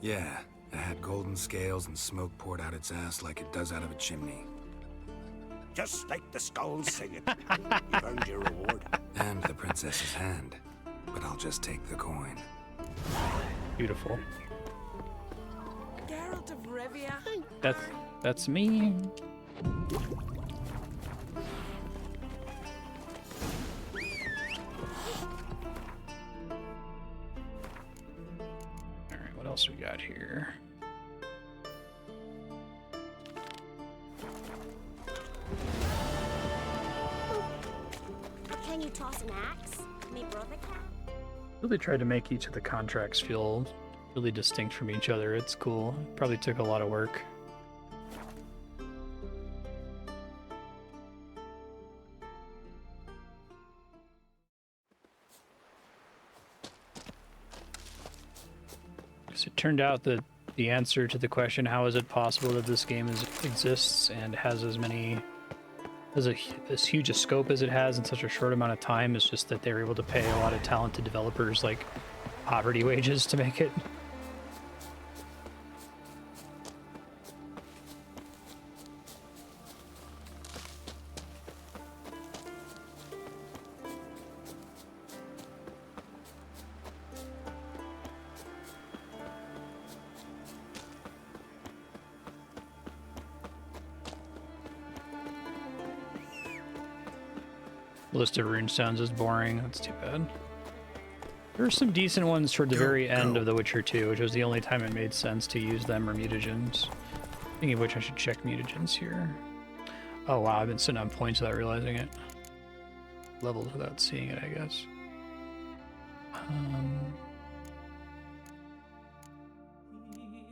Yeah, it had golden scales and smoke poured out its ass like it does out of a chimney. Just like the skulls singing. You've earned your reward. And the princess's hand. But I'll just take the coin. Beautiful. Geralt of Rivia. That's me. got here? Can you toss an axe? Me brother can. Really tried to make each of the contracts feel really distinct from each other. It's cool. Probably took a lot of work. So it turned out that the answer to the question, how is it possible that this game exists and has as huge a scope as it has in such a short amount of time, is just that they were able to pay a lot of talented developers like poverty wages to make it. List of rune stones is boring. That's too bad. There were some decent ones toward the very end of The Witcher 2, which was the only time it made sense to use them or mutagens. Thinking of which, I should check mutagens here. Oh wow, I've been sitting on points without realizing it. Levels without seeing it, I guess.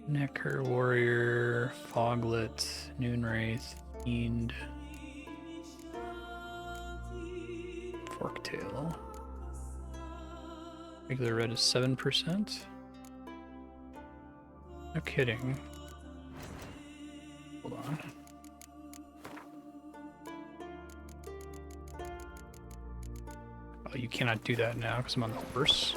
Necker, Warrior, Foglet, Noonwraith, Fiend, Forktail. Regular red is 7%? No kidding. Hold on. Oh, you cannot do that now because I'm on the horse.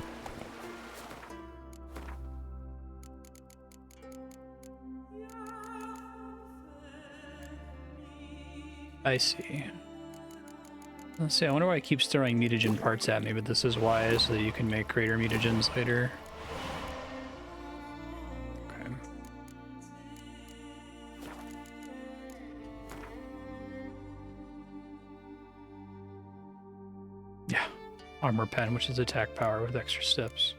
I see. Let's see, I wonder why it keeps throwing mutagen parts at me, but this is why, so that you can make greater mutagens later. Okay. Yeah, armor pen, which is attack power with extra steps.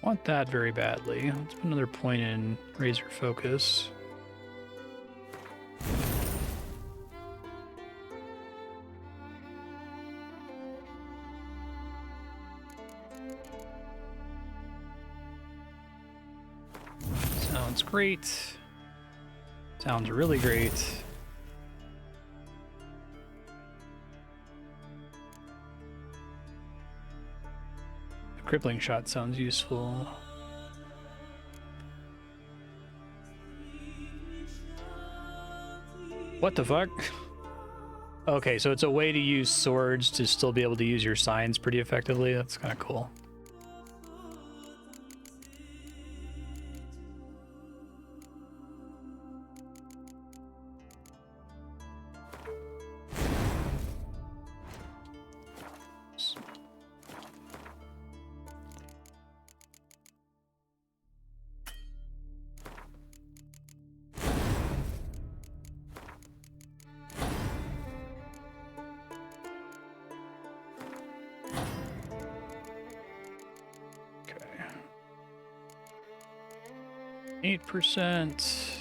Want that very badly. Let's put another point in Razor Focus. Sounds great. Sounds really great. Crippling shot sounds useful. What the fuck? Okay, so it's a way to use swords to still be able to use your signs pretty effectively. That's kind of cool. Okay. 8%.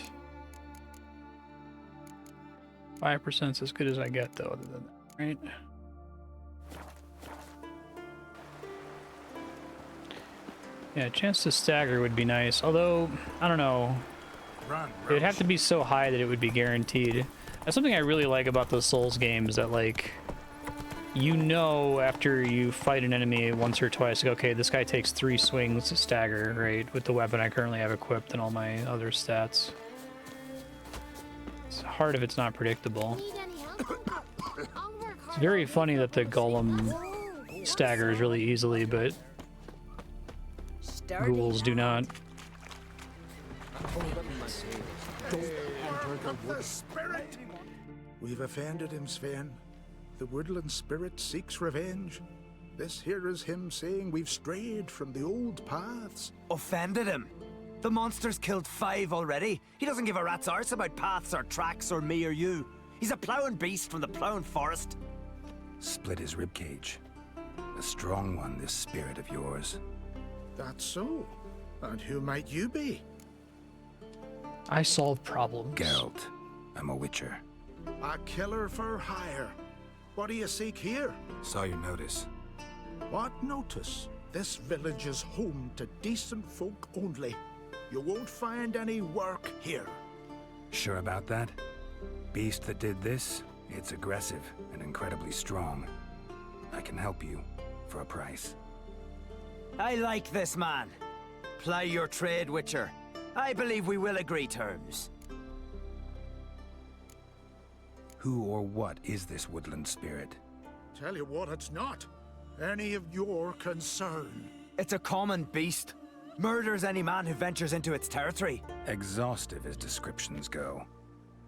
5% is as good as I get, though, other than that, right? Yeah, a chance to stagger would be nice, although, I don't know. It would have to be so high that it would be guaranteed. That's something I really like about those Souls games, that, like, you know after you fight an enemy once or twice, like, okay, this guy takes 3 swings to stagger, right, with the weapon I currently have equipped and all my other stats. It's hard if it's not predictable. It's very funny that the golem staggers really easily, but ghouls do not. The spirit! We've offended him, Sven. The woodland spirit seeks revenge. This here is him saying we've strayed from the old paths. Offended him? The monster's killed 5 already. He doesn't give a rat's arse about paths or tracks or me or you. He's a plowing beast from the plowing forest. Split his ribcage. A strong one, this spirit of yours. That's so. And who might you be? I solve problems. Geralt. I'm a witcher. A killer for hire. What do you seek here? Saw your notice. What notice? This village is home to decent folk only. You won't find any work here. Sure about that? Beast that did this, it's aggressive and incredibly strong. I can help you for a price. I like this man. Ply your trade, Witcher. I believe we will agree terms. Who or what is this woodland spirit? Tell you what, it's not any of your concern. It's a common beast. Murders any man who ventures into its territory. Exhaustive as descriptions go.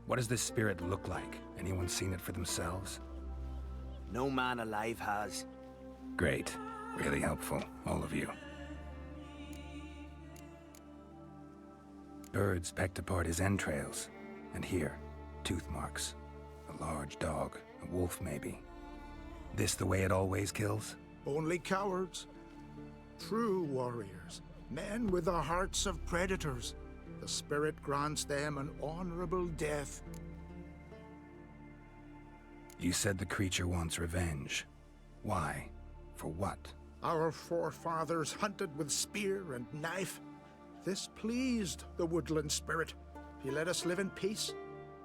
What does this spirit look like? Anyone seen it for themselves? No man alive has. Great. Really helpful, all of you. Birds pecked apart his entrails. And here, tooth marks. A large dog, a wolf maybe. This the way it always kills? Only cowards. True warriors. Men with the hearts of predators. The spirit grants them an honorable death. You said the creature wants revenge. Why? For what? Our forefathers hunted with spear and knife. This pleased the woodland spirit. He let us live in peace.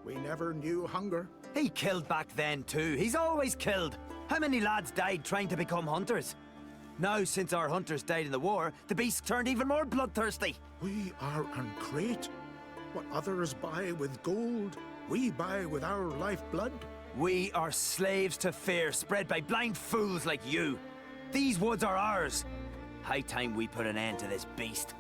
We never knew hunger. He killed back then too. He's always killed. How many lads died trying to become hunters? Now, since our hunters died in the war, the beast turned even more bloodthirsty. We are uncreate. What others buy with gold, we buy with our lifeblood. We are slaves to fear spread by blind fools like you. These woods are ours. High time we put an end to this beast.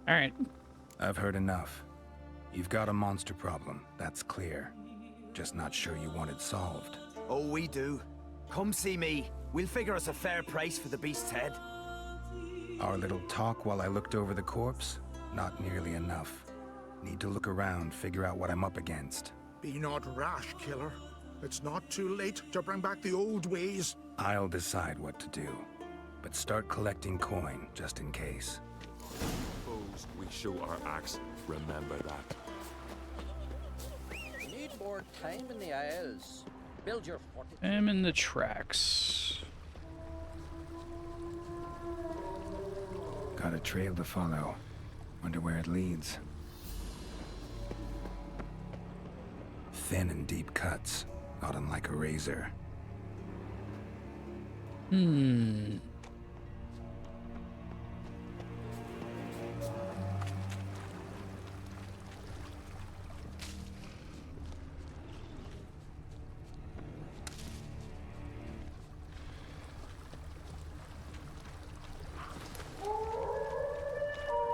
All right. I've heard enough. You've got a monster problem, that's clear. Just not sure you want it solved. Oh, we do. Come see me. We'll figure us a fair price for the beast's head. Our little talk while I looked over the corpse? Not nearly enough. Need to look around, figure out what I'm up against. Be not rash, killer. It's not too late to bring back the old ways. I'll decide what to do. But start collecting coin, just in case. Suppose we show our axe. Remember that. You need more time in the Isles. Build your fortitude. I'm in the tracks. Got a trail to follow. Wonder where it leads. Thin and deep cuts, not unlike a razor.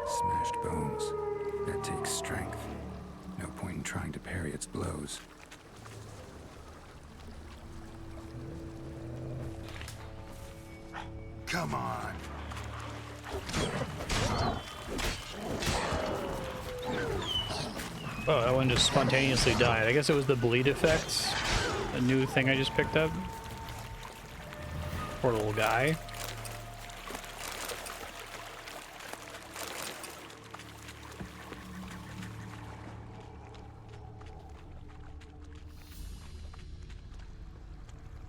Smashed bones. That takes strength. No point in trying to parry its blows. Come on. Oh, that one just spontaneously died. I guess it was the bleed effects. A new thing I just picked up. Poor little guy.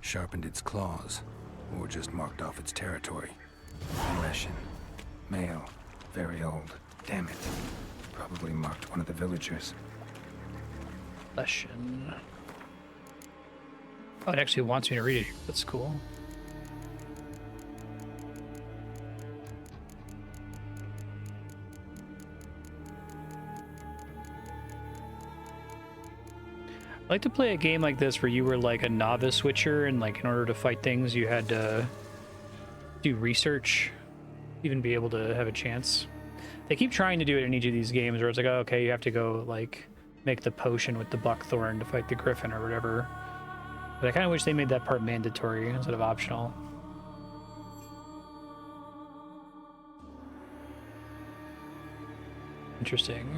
Sharpened its claws, or just marked off its territory. Leshen. Male. Very old. Damn it. Probably marked one of the villagers. Leshen. Oh, it actually wants me to read it. That's cool. I like to play a game like this where you were like a novice witcher and like in order to fight things you had to do research, even be able to have a chance. They keep trying to do it in each of these games where it's like, oh, okay, you have to go like make the potion with the buckthorn to fight the griffin or whatever. But I kind of wish they made that part mandatory instead of optional. Interesting.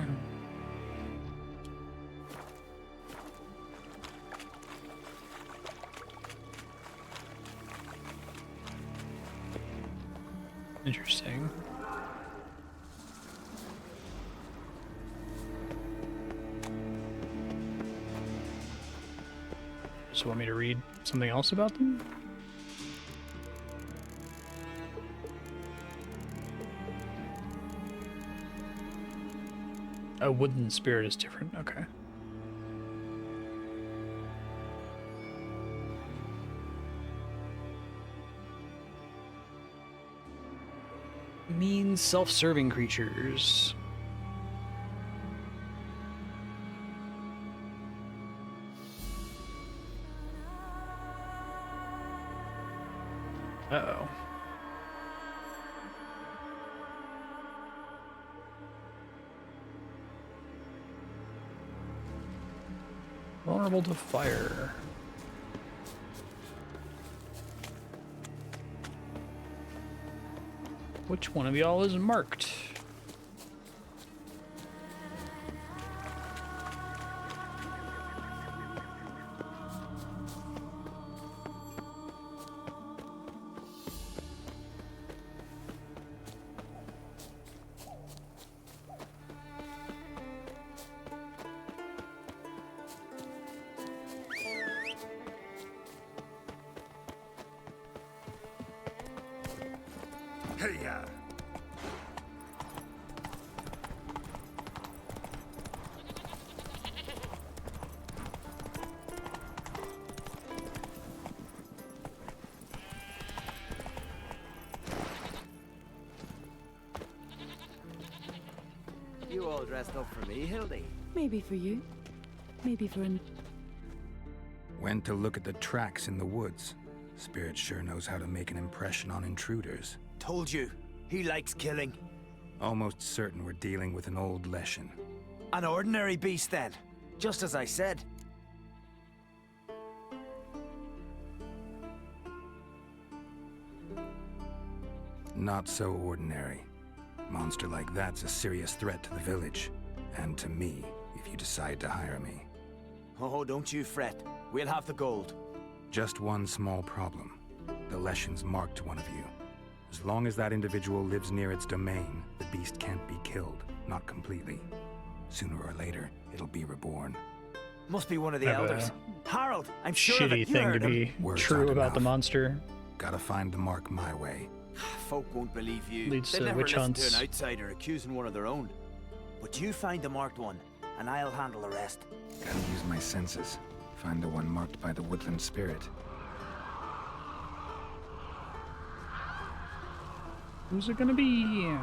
Interesting. Just want me to read something else about them? A wooden spirit is different. Okay. Mean self-serving creatures. Uh-oh. Vulnerable to fire. Which one of y'all is marked? Hey-ya! You all dressed up for me, Hildy? Maybe for you. Maybe for an... Went to look at the tracks in the woods. Spirit sure knows how to make an impression on intruders. Told you, he likes killing. Almost certain we're dealing with an old Leshen. An ordinary beast then, just as I said. Not so ordinary. Monster like that's a serious threat to the village. And to me, if you decide to hire me. Oh, don't you fret. We'll have the gold. Just one small problem. The Leshen's marked one of you. As long as that individual lives near its domain, the beast can't be killed. Not completely. Sooner or later, it'll be reborn. Must be one of the elders. Harold, I'm sure Shitty of it. You thing heard to be him. Words true aren't about the enough. monster. Gotta find the mark my way. Folk won't believe you. Leads They'd to never witch listen hunts. to an outsider accusing one of their own. But you find the marked one, and I'll handle the rest. Gotta use my senses. Find the one marked by the woodland spirit. Who's it gonna be?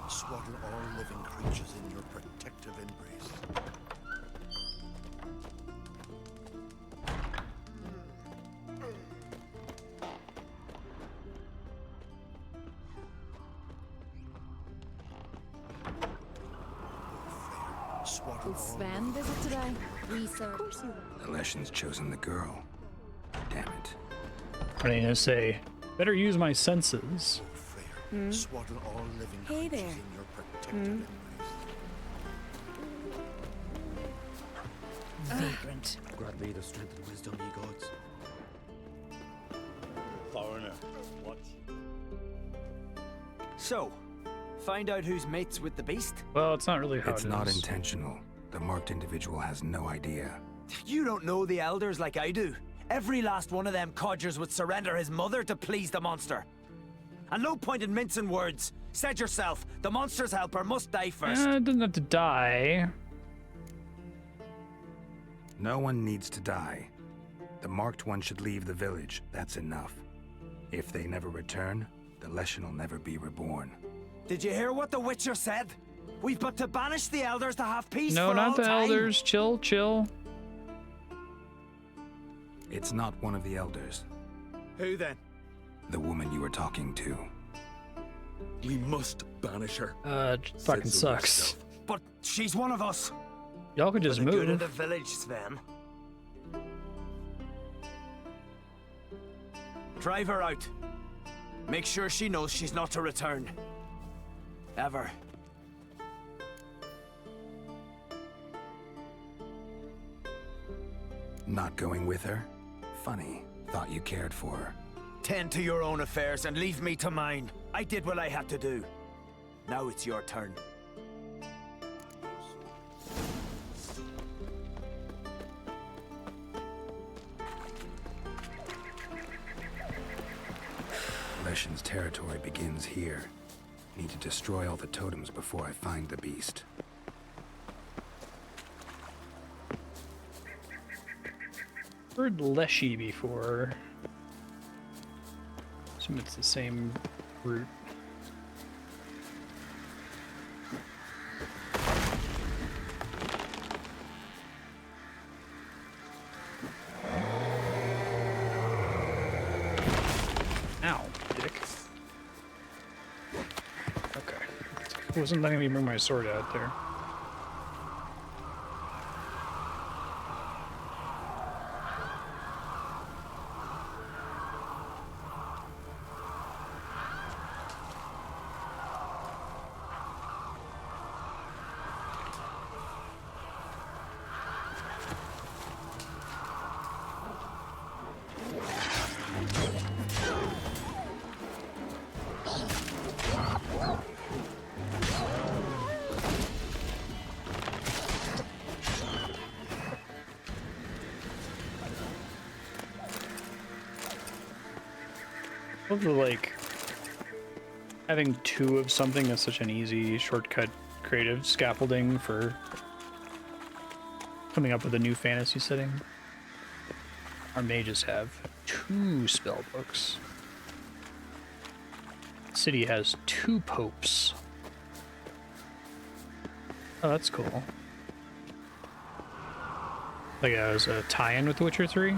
Swaddle all living creatures in your protective embrace. Will Sven visit today? We, sir. Of course you will. The Leshen's chosen the girl. Damn it. What are you gonna say? Better use my senses. Swaddle all living Hey creatures there. in your protective embrace. Vagrant. Grant me the strength and wisdom, ye gods. Foreigner, watch. So, find out who's mates with the beast? Well, it's not really how It's it not is. intentional. The marked individual has no idea. You don't know the elders like I do. Every last one of them codgers would surrender his mother to please the monster. And no point in mincing words. Said yourself, the monster's helper must die first. It doesn't have to die. No one needs to die. The marked one should leave the village. That's enough. If they never return, the Leshen will never be reborn. Did you hear what the Witcher said? We've but to banish the elders to have peace No, for not all the time. elders. Chill, chill. It's not one of the elders. Who then? The woman you were talking to. We must banish her. Fucking Said the sucks. witch But she's one of us. Y'all could just For the good of move. the village, Sven. Drive her out. Make sure she knows she's not to return. Ever. Not going with her? Funny. Thought you cared for her. Tend to your own affairs and leave me to mine. I did what I had to do. Now it's your turn. Leshen's territory begins here. Need to destroy all the totems before I find the beast. Heard Leshy before. Assume it's the same route. Ow, dick. Okay. I wasn't letting me bring my sword out there. Like having two of something is such an easy shortcut creative scaffolding for coming up with a new fantasy setting. Our mages have 2 spell books. The city has 2 popes. Oh, that's cool. Like that was a tie-in with The Witcher 3.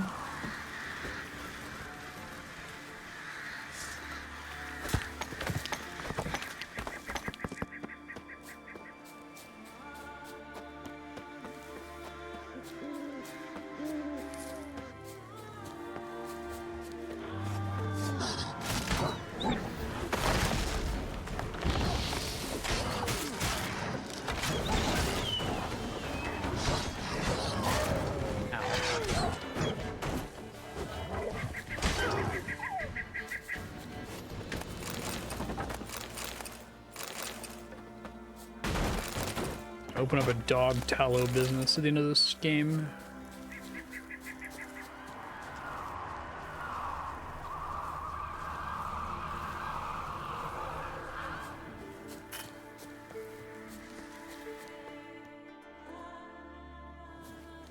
Open up a dog tallow business at the end of this game.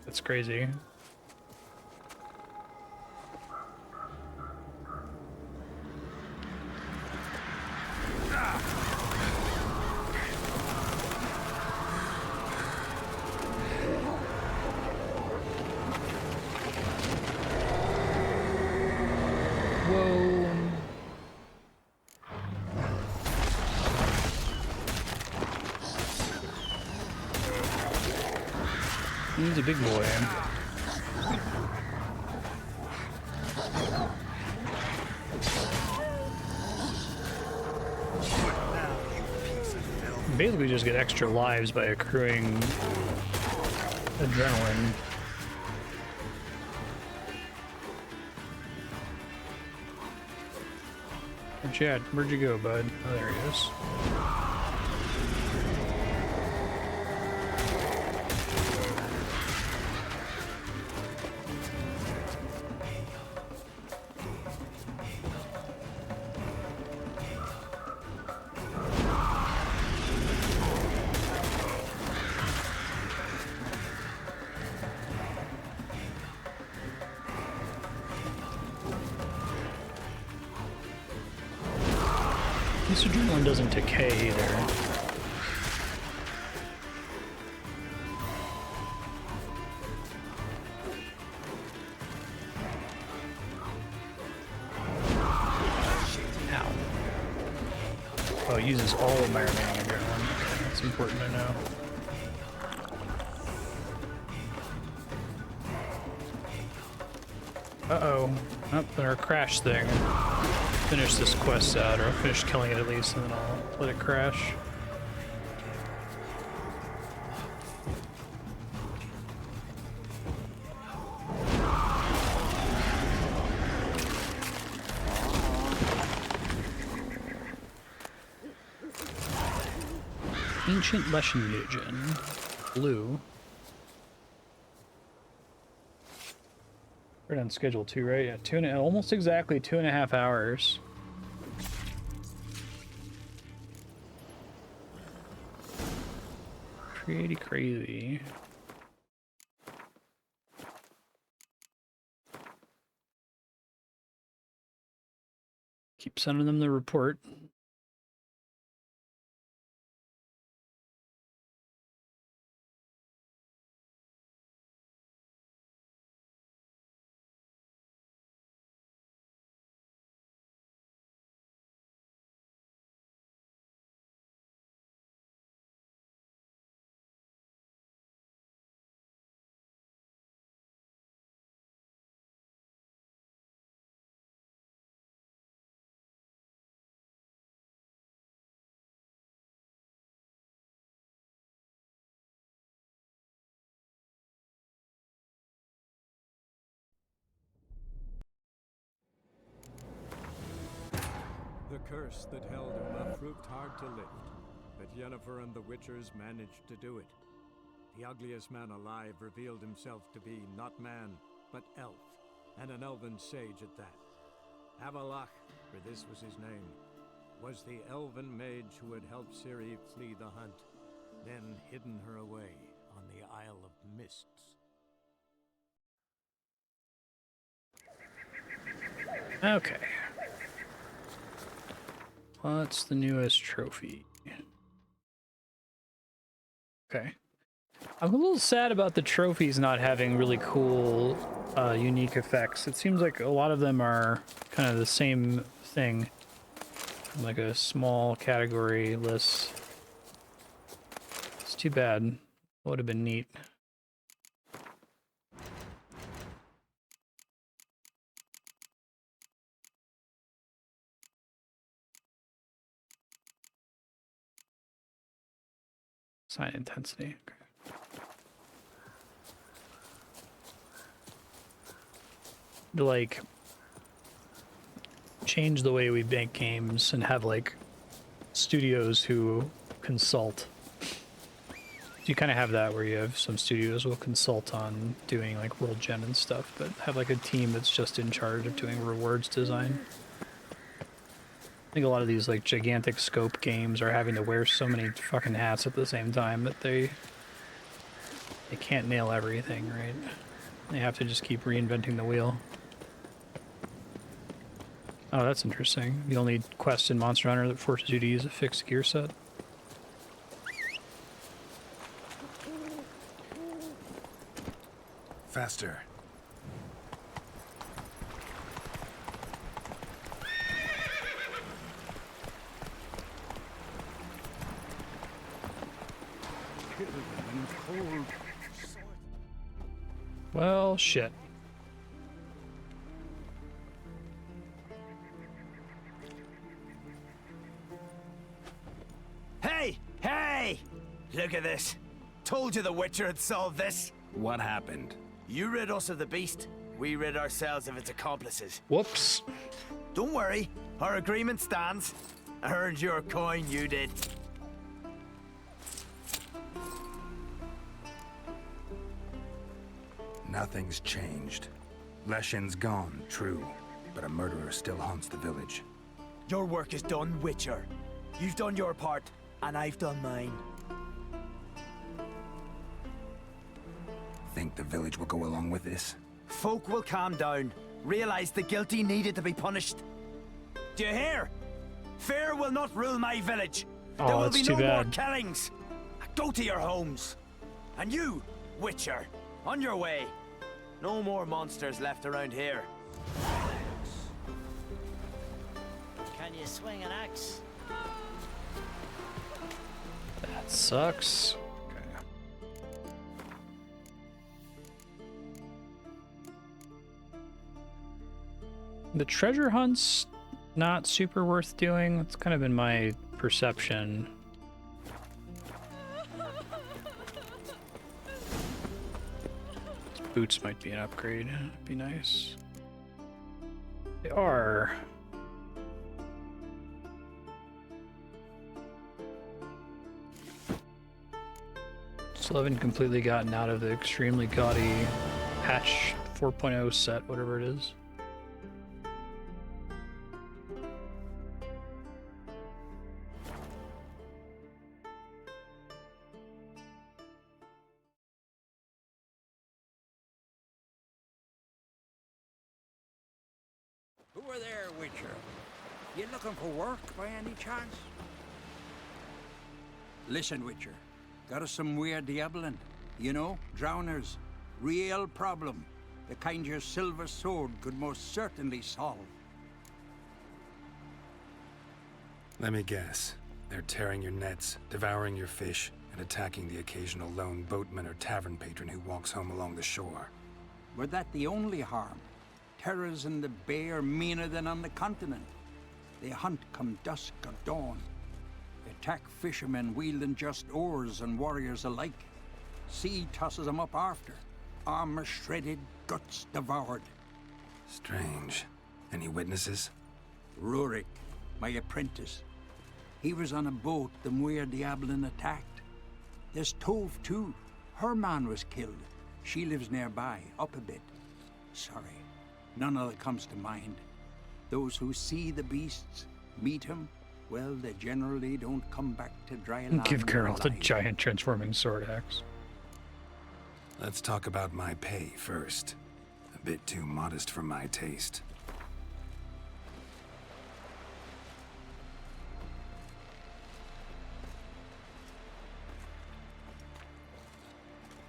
That's crazy. He's a big boy. Basically just get extra lives by accruing adrenaline. Chad, where'd you go, bud? Oh, there he is. This adrenaline doesn't decay either. Ow. Oh, it uses all of my remaining adrenaline. Okay, that's important to know. Uh-oh. Up there, crash thing. Finish this quest out, or I'll finish killing it at least, and then I'll let it crash. Ancient Leshen mutagen. Blue. Right on schedule too, right? Yeah, almost exactly 2.5 hours. Pretty crazy. Keep sending them the report. The curse that held Uma proved hard to lift, but Yennefer and the Witchers managed to do it. The ugliest man alive revealed himself to be not man, but elf, and an elven sage at that. Avalach, for this was his name, was the elven mage who had helped Ciri flee the hunt, then hidden her away on the Isle of Mists. Okay. What's the newest trophy? Okay. I'm a little sad about the trophies not having really cool, unique effects. It seems like a lot of them are kind of the same thing. Like a small category list. It's too bad. Would have been neat. Sign intensity. Okay. To like change the way we make games and have like studios who consult. You kind of have that where you have some studios will consult on doing like world gen and stuff, but have like a team that's just in charge of doing rewards design. I think a lot of these like gigantic scope games are having to wear so many fucking hats at the same time that they can't nail everything, right? They have to just keep reinventing the wheel. Oh, that's interesting. The only quest in Monster Hunter that forces you to use a fixed gear set. Faster. Well, shit. Hey! Hey! Look at this. Told you the Witcher had solved this. What happened? You rid us of the beast. We rid ourselves of its accomplices. Whoops. Don't worry. Our agreement stands. I earned your coin, you did. Nothing's changed. Leshen's gone, true, but a murderer still haunts the village. Your work is done, Witcher. You've done your part, and I've done mine. Think the village will go along with this? Folk will calm down, realize the guilty needed to be punished. Do you hear? Fear will not rule my village. There will be no more killings. Go to your homes. And you, Witcher, on your way. No more monsters left around here. Can you swing an axe? That sucks. The treasure hunt's not super worth doing. It's kind of been my perception. Boots might be an upgrade. It'd be nice. They are. Still haven't completely gotten out of the extremely gaudy patch 4.0 set, whatever it is. Who are there, Witcher? You looking for work by any chance? Listen, Witcher. Got us some weird diabling. You know, drowners. Real problem. The kind your silver sword could most certainly solve. Let me guess. They're tearing your nets, devouring your fish, and attacking the occasional lone boatman or tavern patron who walks home along the shore. Were that the only harm? Terrors in the bay are meaner than on the continent. They hunt come dusk or dawn. Attack fishermen wielding just oars and warriors alike. Sea tosses them up after. Armor shredded, guts devoured. Strange. Any witnesses? Rurik, my apprentice. He was on a boat the Muir Diablin attacked. There's Tove, too. Her man was killed. She lives nearby, up a bit. Sorry, none of that comes to mind. Those who see the beasts, meet him, well, they generally don't come back to dry land. Give Geralt a giant transforming sword axe. Let's talk about my pay first. A bit too modest for my taste.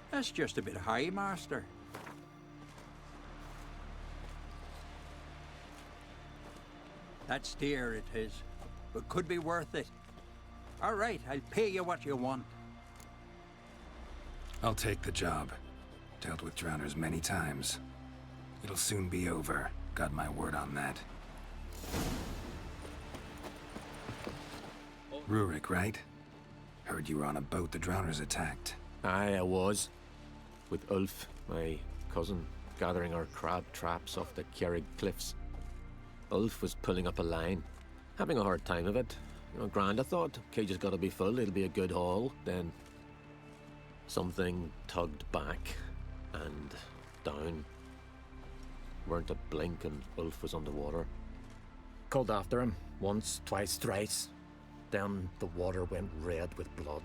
That's just a bit high, Master. That's dear, it is, but could be worth it. All right, I'll pay you what you want. I'll take the job. Dealt with drowners many times. It'll soon be over. Got my word on that. Rurik, right? Heard you were on a boat the drowners attacked. Aye, I was. With Ulf, my cousin, gathering our crab traps off the Kjerrig cliffs. Ulf was pulling up a line, having a hard time of it. You know, grand, I thought. Cage has got to be full, it'll be a good haul. Then something tugged back and down. Weren't a blink and Ulf was underwater. Called after him, once, twice, thrice. Then the water went red with blood.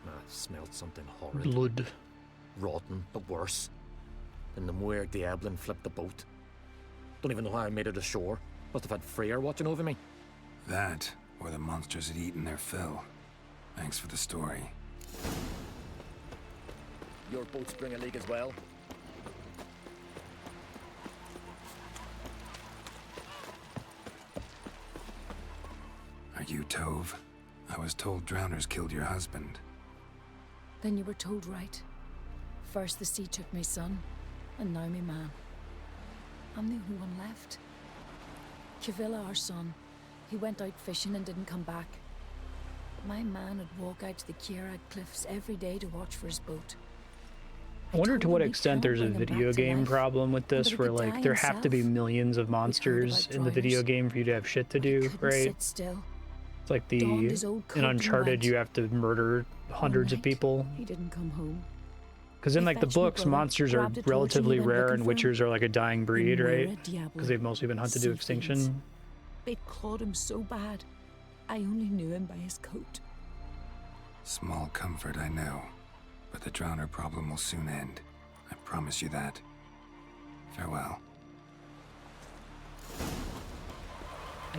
I smelled something horrid. Blood. Rotten, but worse. Then the Muir Diablin flipped the boat. Don't even know how I made it ashore. Must have had Freyr watching over me. That, or the monsters had eaten their fill. Thanks for the story. Your boats bring a leak as well. Are you Tove? I was told drowners killed your husband. Then you were told right. First the sea took my son, and now me man. I'm the only one left. Kavilla, our son, he went out fishing and didn't come back. My man would walk out to the Kjerrig cliffs every day to watch for his boat. I wonder to what extent there's a video game problem with this, where like there have to be millions of monsters in the video game for you to have shit to do, right? It's like in Uncharted, you have to murder hundreds of people. He didn't come home. Because in like the books, monsters are relatively rare, and witchers are like a dying breed, right? Because they've mostly been hunted to extinction. They'd clawed him so bad, I only knew him by his coat. Small comfort, I know. But the drowner problem will soon end. I promise you that. Farewell.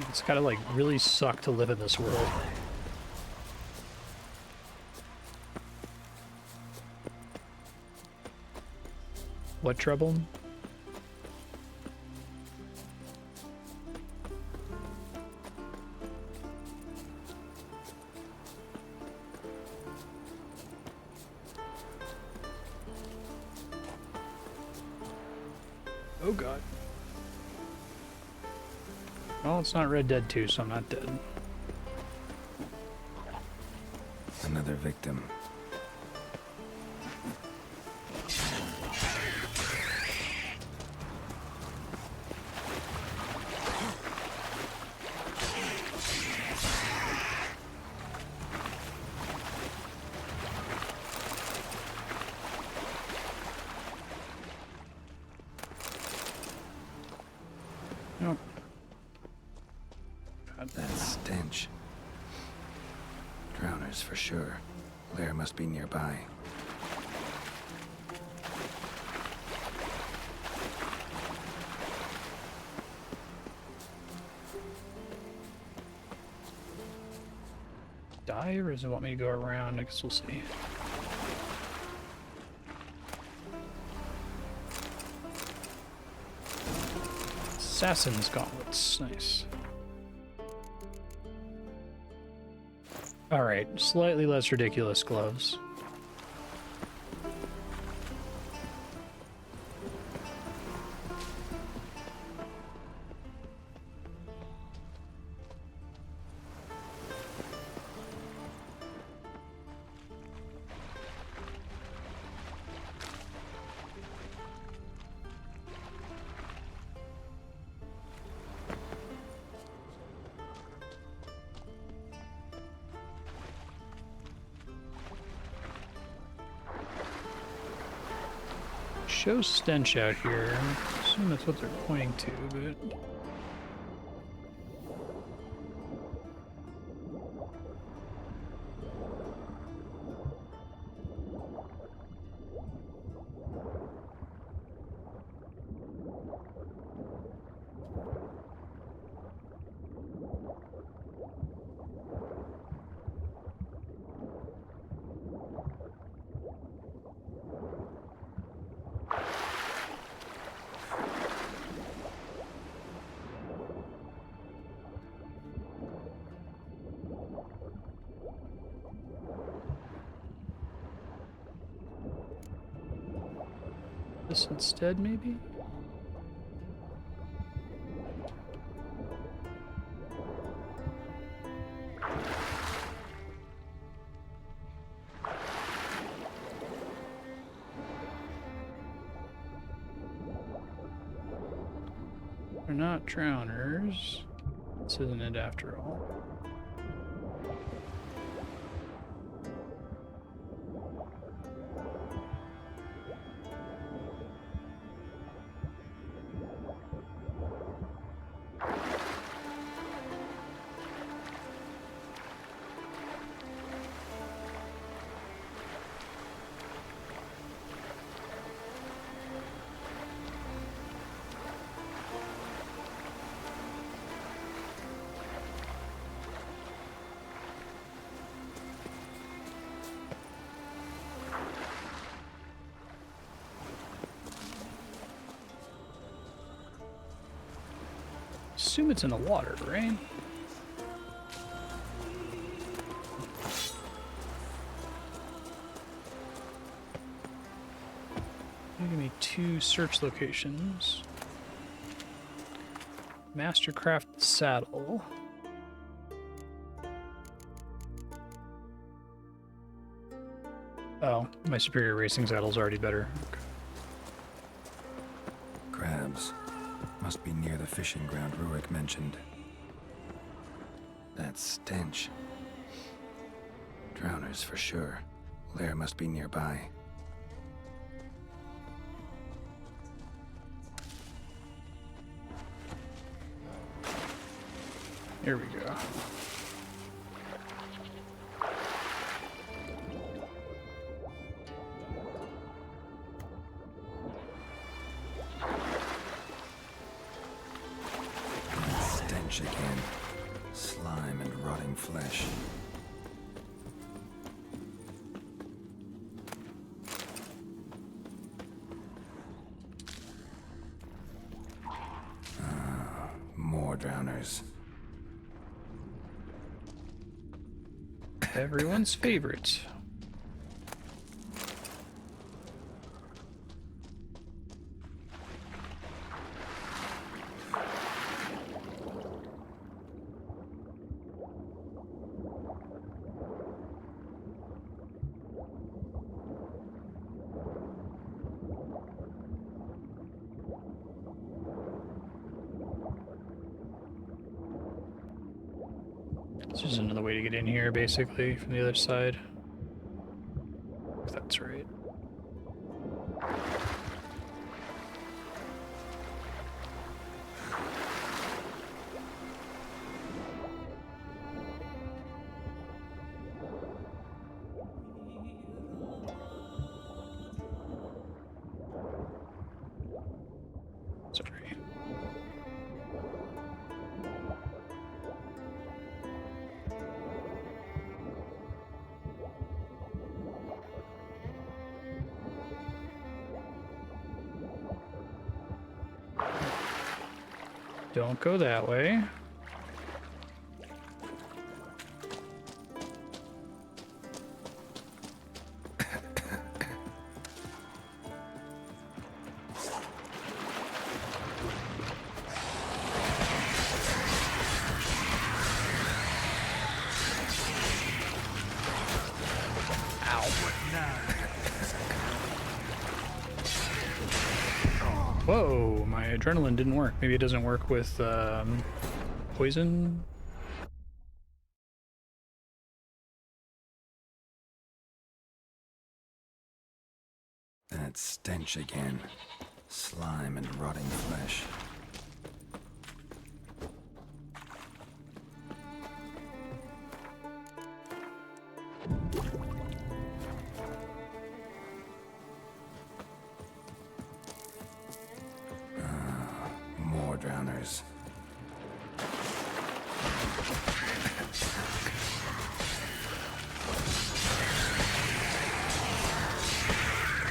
It's gotta like really suck to live in this world. What trouble? Oh god. Well, it's not Red Dead 2, so I'm not dead. Another victim. That stench. Drowners for sure. Lair must be nearby. Die, or does it want me to go around? I guess we'll see. Assassin's gauntlets, nice. Alright, slightly less ridiculous gloves. Shows stench out here. I assume that's what they're pointing to, but... this instead, maybe? They're not drowners. This isn't it after all. Assume it's in the water, right? Give me 2 search locations. Mastercraft saddle. Oh, my superior racing saddle's already better. Okay. Crabs. Must be near the fishing ground Rurik mentioned. That stench. Drowners for sure. Lair must be nearby. Here we go. Again. Slime and rotting flesh. More drowners. Everyone's favorite. There's another way to get in here, basically, from the other side. If that's right. Don't go that way. Whoa, my adrenaline didn't work. Maybe it doesn't work with poison. That stench again. Slime and rotting flesh. More drowners.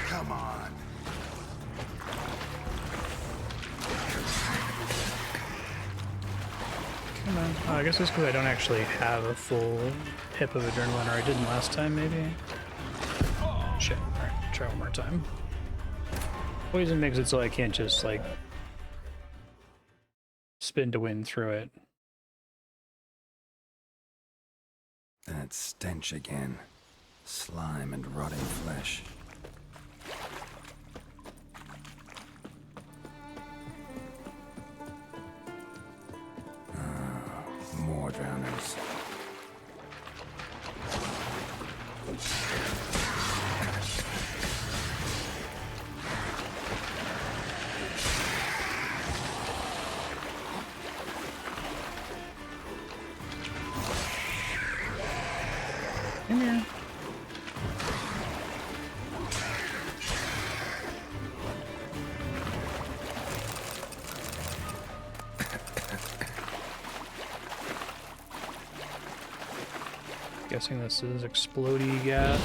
Come on. Come on. Oh, I guess it's because I don't actually have a full hip of adrenaline, or I didn't last time, maybe. Shit. Alright, try one more time. Poison makes it so I can't just, like, spin to win through it. That stench again. Slime and rotting flesh. More drowners. Come here. Guessing this is explodey gas.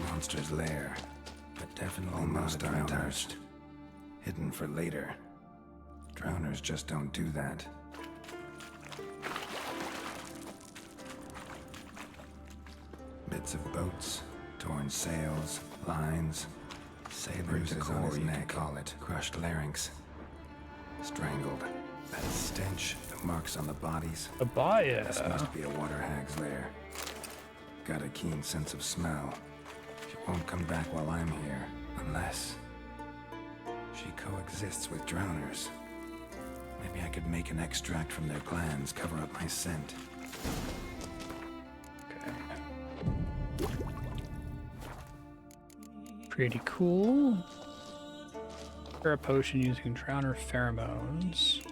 Monster's lair, but definitely almost untouched. Hidden for later. Drowners just don't do that. Bits of boats, torn sails, lines, bruises on his neck, call it, crushed larynx, strangled. That stench, the marks on the bodies. Abaya. This must be a water hag's lair. Got a keen sense of smell. She won't come back while I'm here, unless she coexists with drowners. Maybe I could make an extract from their glands, cover up my scent. Pretty cool. Prepare a potion using drowner pheromones.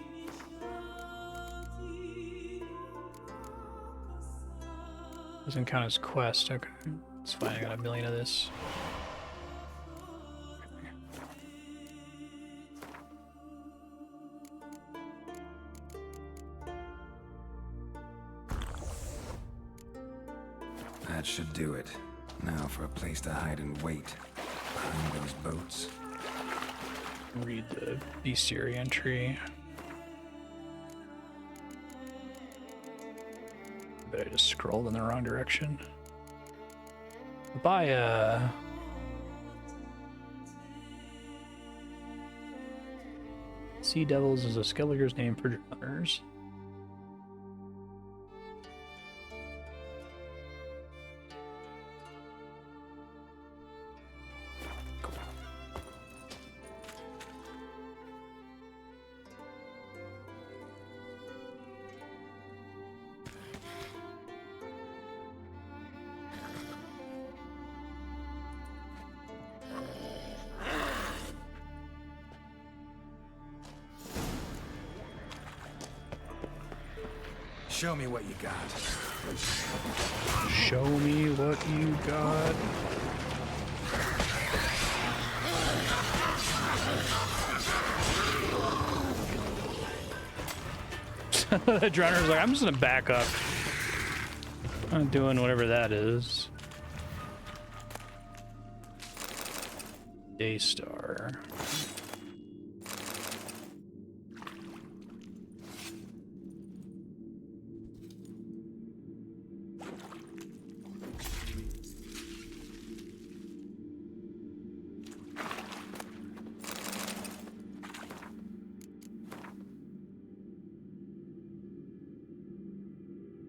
Doesn't count as quest. Okay, it's fine. I got a million of this. That should do it. Now for a place to hide and wait. Behind those boats. Read the bestiary entry. But I just scrolled in the wrong direction. Abaya. Sea Devils is a Skelliger's name for drowners. Show me what you got. Show me what you got. The drowner's like, I'm just gonna back up. I'm doing whatever that is. Daystar.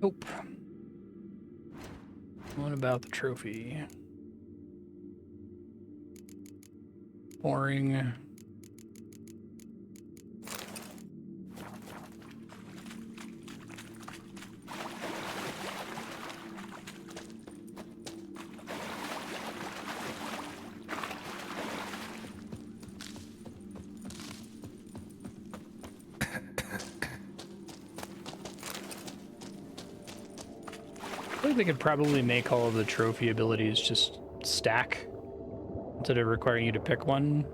Nope. What about the trophy? Boring. I think they could probably make all of the trophy abilities just stack instead of requiring you to pick one.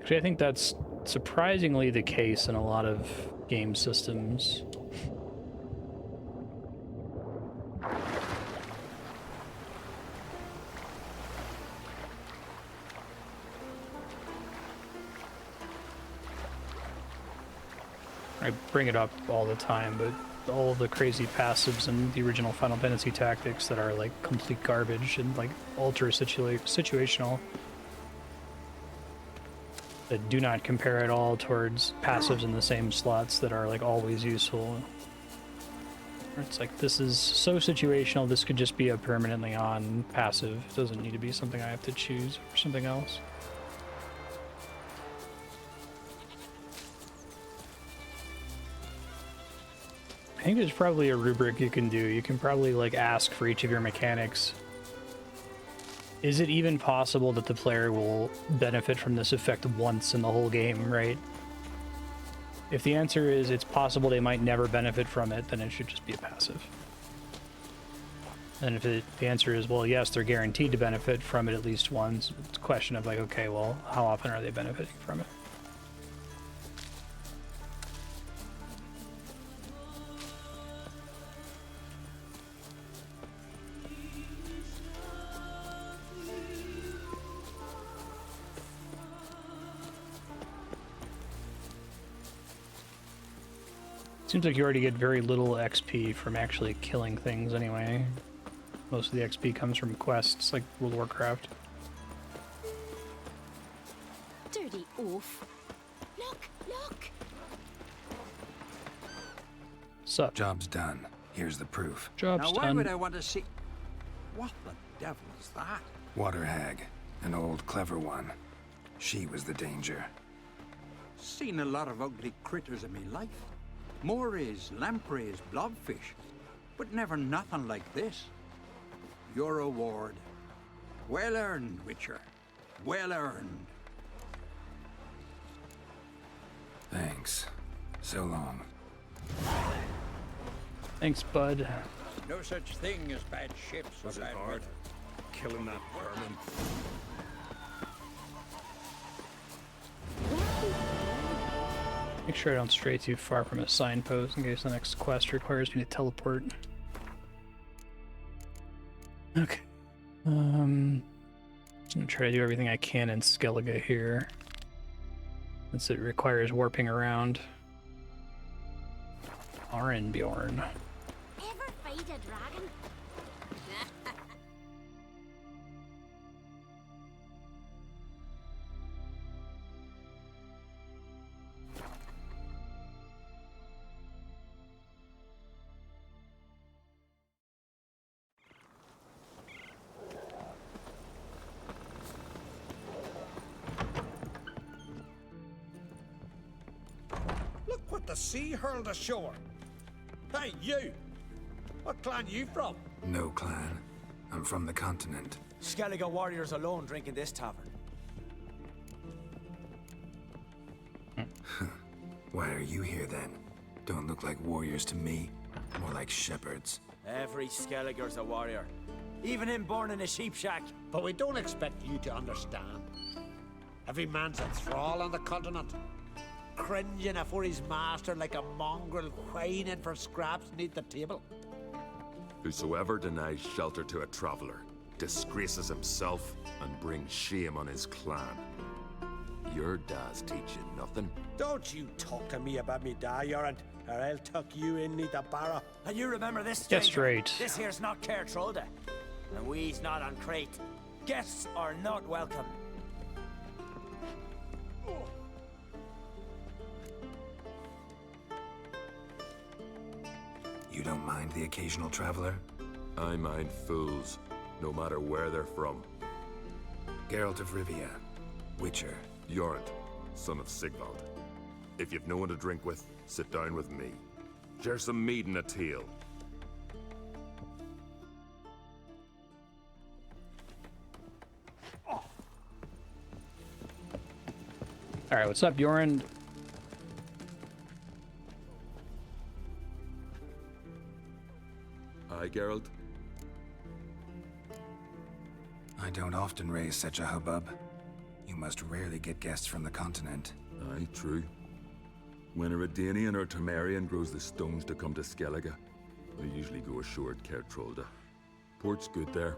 Actually, I think that's surprisingly the case in a lot of game systems. I bring it up all the time, but all of the crazy passives in the original Final Fantasy Tactics that are like complete garbage and like ultra situational that do not compare at all towards passives in the same slots that are like always useful. It's like, this is so situational, this could just be a permanently on passive. It doesn't need to be something I have to choose or something else. I think there's probably a rubric you can do. You can probably like ask for each of your mechanics, is it even possible that the player will benefit from this effect once in the whole game, right? If the answer is it's possible they might never benefit from it, then it should just be a passive. And if the answer is, well, yes, they're guaranteed to benefit from it at least once, it's a question of like, okay, well, how often are they benefiting from it? Seems like you already get very little XP from actually killing things anyway. Most of the XP comes from quests like World of Warcraft. Dirty oaf. Look, look. Sup? Job's done. Here's the proof. Job's now, why done. would I want to see... What the devil is that? Water hag. An old clever one. She was the danger. Seen a lot of ugly critters in me life. Morays, lampreys, blobfish. But never nothing like this. Your reward. Well earned, Witcher. Well earned. Thanks. So long. Thanks, bud. No such thing as bad ships. Was it hard? Killing that vermin. Make sure I don't stray too far from a signpost in case the next quest requires me to teleport. Okay. I'm gonna try to do everything I can in Skellige here, since it requires warping around. Arenbjorn. Ever fight a dragon? Look what the sea hurled ashore. Hey, you! What clan you from? No clan. I'm from the continent. Skellige warriors alone drink in this tavern. Why are you here then? Don't look like warriors to me. More like shepherds. Every Skellige's a warrior. Even him born in a sheep shack. But we don't expect you to understand. Every man's a thrall on the continent, cringing afore his master like a mongrel whining for scraps beneath the table. Whosoever denies shelter to a traveller disgraces himself and brings shame on his clan. Your dad's teaching nothing. Don't you talk to me about me da, Yoran, or I'll tuck you in neath the barrow. And you remember this, Yes, stranger. right. This here's not Cair Trolda, and we's not on Crete. Guests are not welcome. You don't mind the occasional traveler? I mind fools, no matter where they're from. Geralt of Rivia, Witcher. Jorund, son of Sigvald. If you've no one to drink with, sit down with me. Share some mead and a teal. All right, what's up, Bjorn? Aye, Geralt? I don't often raise such a hubbub. You must rarely get guests from the continent. Aye, true. When a Redanian or Temerian grows the stones to come to Skellige, they usually go ashore at Cair Trolda. Port's good there.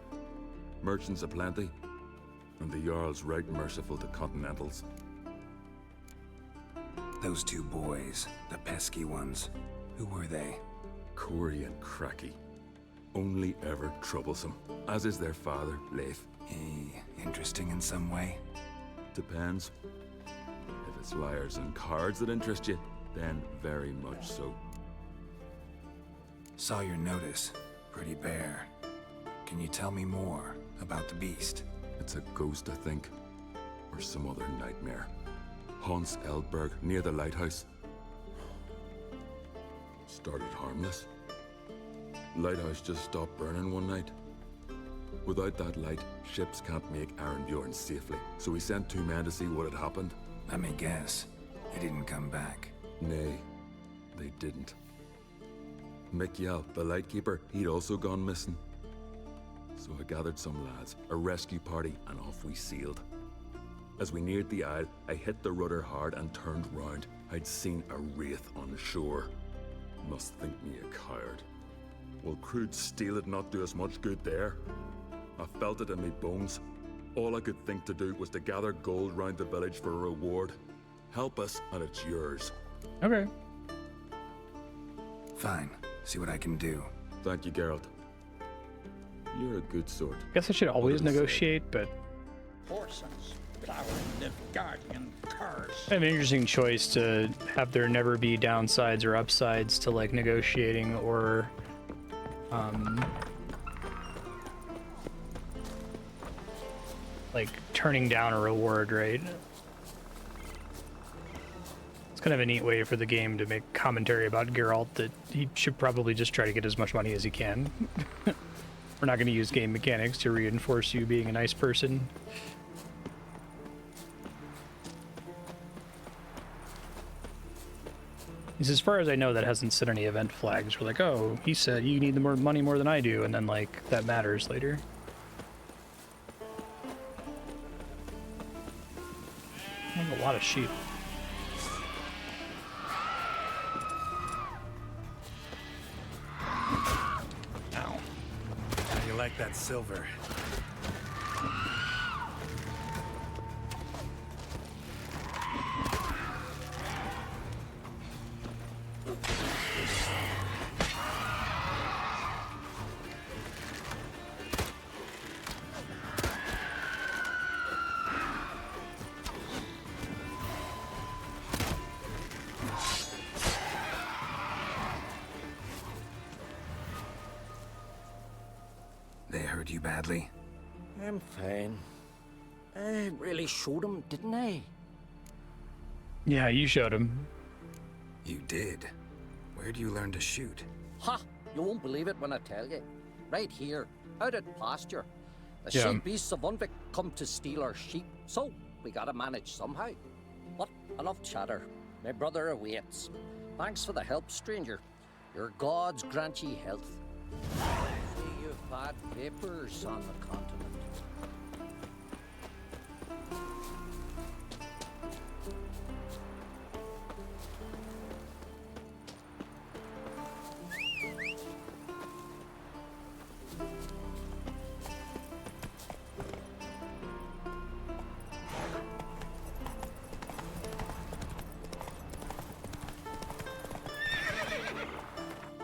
Merchants aplenty. And the Jarl's right merciful to continentals. Those two boys, the pesky ones, who were they? Corey and Cracky. Only ever troublesome, as is their father, Leif. Interesting in some way? Depends. If it's liars and cards that interest you, then very much so. Saw your notice. Pretty bare. Can you tell me more about the beast? It's a ghost, I think. Or some other nightmare. Haunts Eldberg, near the lighthouse. Started harmless. Lighthouse just stopped burning one night. Without that light, ships can't make Arenbjorn safely, so we sent 2 men to see what had happened. Let me guess. They didn't come back. Nay, they didn't. Mikjal, the lightkeeper, he'd also gone missing. So I gathered some lads, a rescue party, and off we sailed. As we neared the isle, I hit the rudder hard and turned round. I'd seen a wraith on shore. Must think me a coward. Will crude steel it not do us much good there? I felt it in me bones. All I could think to do was to gather gold round the village for a reward. Help us, and it's yours. Okay. Fine. See what I can do. Thank you, Geralt. You're a good sort. Guess I should always negotiate, but Horses plowing the guardian curse. I have an interesting choice to have there never be downsides or upsides to like negotiating or like turning down a reward, right? It's kind of a neat way for the game to make commentary about Geralt that he should probably just try to get as much money as he can. We're not going to use game mechanics to reinforce you being a nice person. As far as I know, that hasn't set any event flags. We're like, oh, he said you need the more money more than I do, and then like that matters later. I have a lot of sheep. Ow. How do you like that silver? They hurt you badly? I'm fine. I really showed him, didn't I? Yeah, you showed him. You did? Where do you learn to shoot? Ha! You won't believe it when I tell you. Right here, out at pasture. The Yeah. sheep beasts of Unvik come to steal our sheep, so we gotta manage somehow. But enough chatter. My brother awaits. Thanks for the help, stranger. Your gods grant ye health. See you've bad papers on the continent.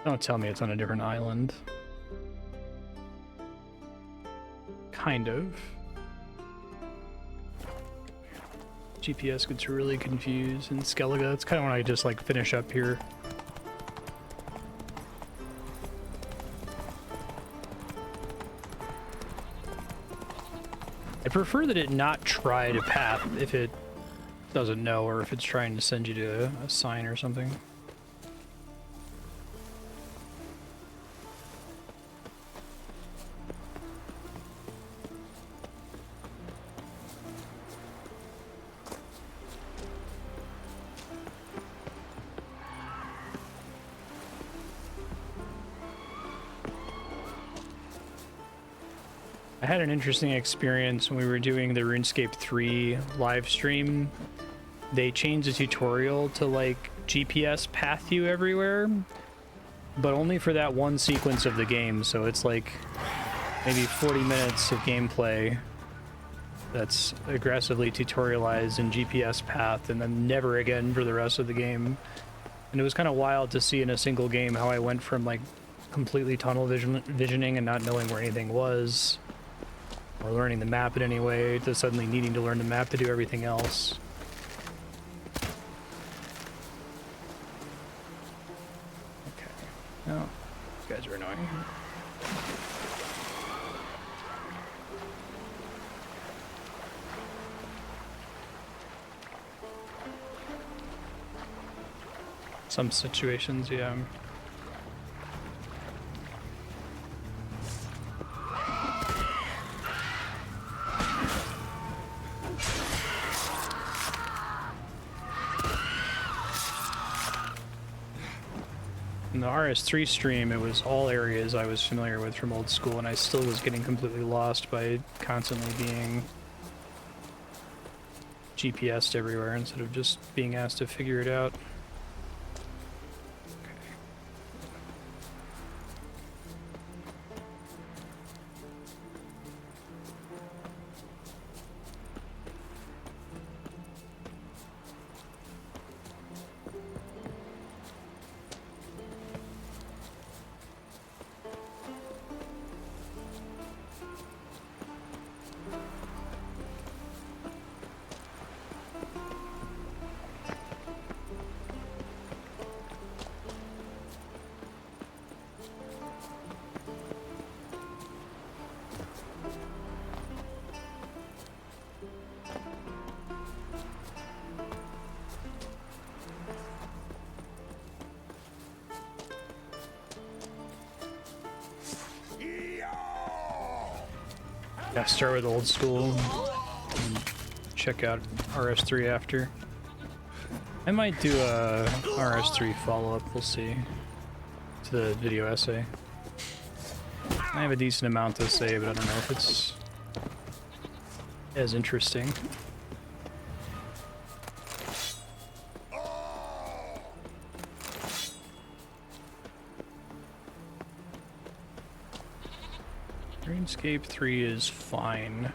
Don't tell me it's on a different island. Kind of. GPS gets really confused, and Skellige, it's kind of when I just like finish up here. I prefer that it not try to path if it doesn't know, or if it's trying to send you to a sign or something. I had an interesting experience when we were doing the RuneScape 3 live stream. They changed the tutorial to like GPS path you everywhere, but only for that one sequence of the game. So it's like maybe 40 minutes of gameplay that's aggressively tutorialized in GPS path, and then never again for the rest of the game. And it was kind of wild to see in a single game how I went from like completely tunnel visioning and not knowing where anything was, or learning the map in any way, to suddenly needing to learn the map to do everything else. Okay. No, these guys are annoying. Some situations, yeah. In the RS3 stream, it was all areas I was familiar with from old school, and I still was getting completely lost by constantly being GPS'd everywhere instead of just being asked to figure it out. Yeah, start with old school and check out RS3 after. I might do a RS3 follow-up, we'll see, to the video essay. I have a decent amount to say, but I don't know if it's as interesting. RuneScape 3 is fine.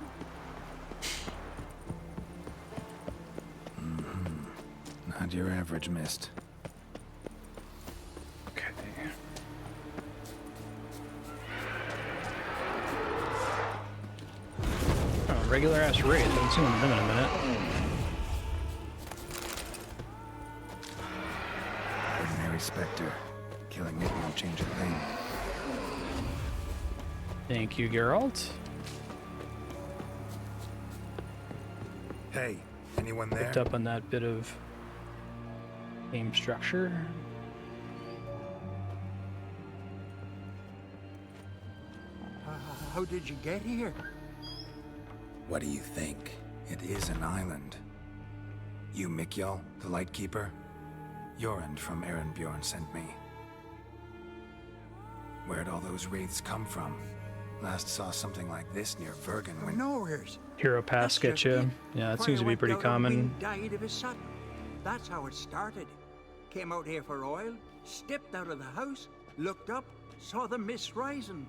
Not your average mist. Okay. Oh, regular ass raid. Haven't seen them in a minute. Ordinary Spectre. Killing it won't change a thing. Thank you, Geralt. Hey, anyone there? Picked up on that bit of game structure. How did you get here? What do you think? It is an island. You, Mikjal, the Lightkeeper? Jorund from Erenbjorn sent me. Where'd all those wraiths come from? Last saw something like this near Vergen when... Nowheres. Hero Pass get you. Yeah, that seems to be pretty common. Died of a sudden. That's how it started. Came out here for oil, stepped out of the house, looked up, saw the mist rising.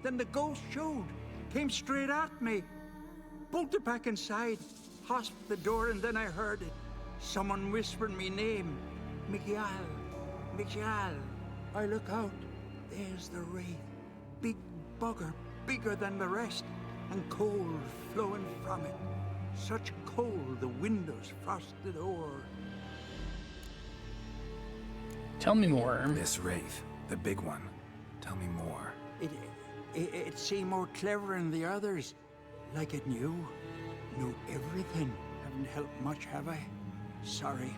Then the ghost showed, came straight at me. Bolted back inside, hosped the door, and then I heard it. Someone whispering me name. Mikjal. Mikjal. I look out. There's the wraith. Big bugger, bigger than the rest, and cold flowing from it. Such cold the windows frosted o'er. Tell me more. This wraith, the big one. Tell me more. It seemed more clever than the others. Like it knew everything. Haven't helped much, have I? Sorry.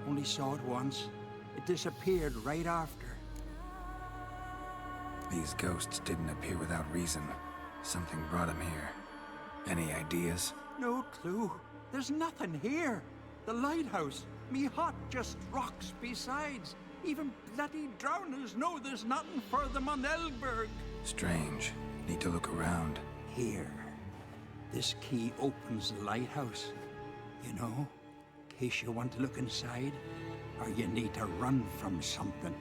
Only saw it once. It disappeared right after. These ghosts didn't appear without reason. Something brought them here. Any ideas? No clue. There's nothing here. The lighthouse. Me hut just rocks besides. Even bloody drowners know there's nothing for them on Elberg. Strange. Need to look around. Here. This key opens the lighthouse. You know, in case you want to look inside, or you need to run from something.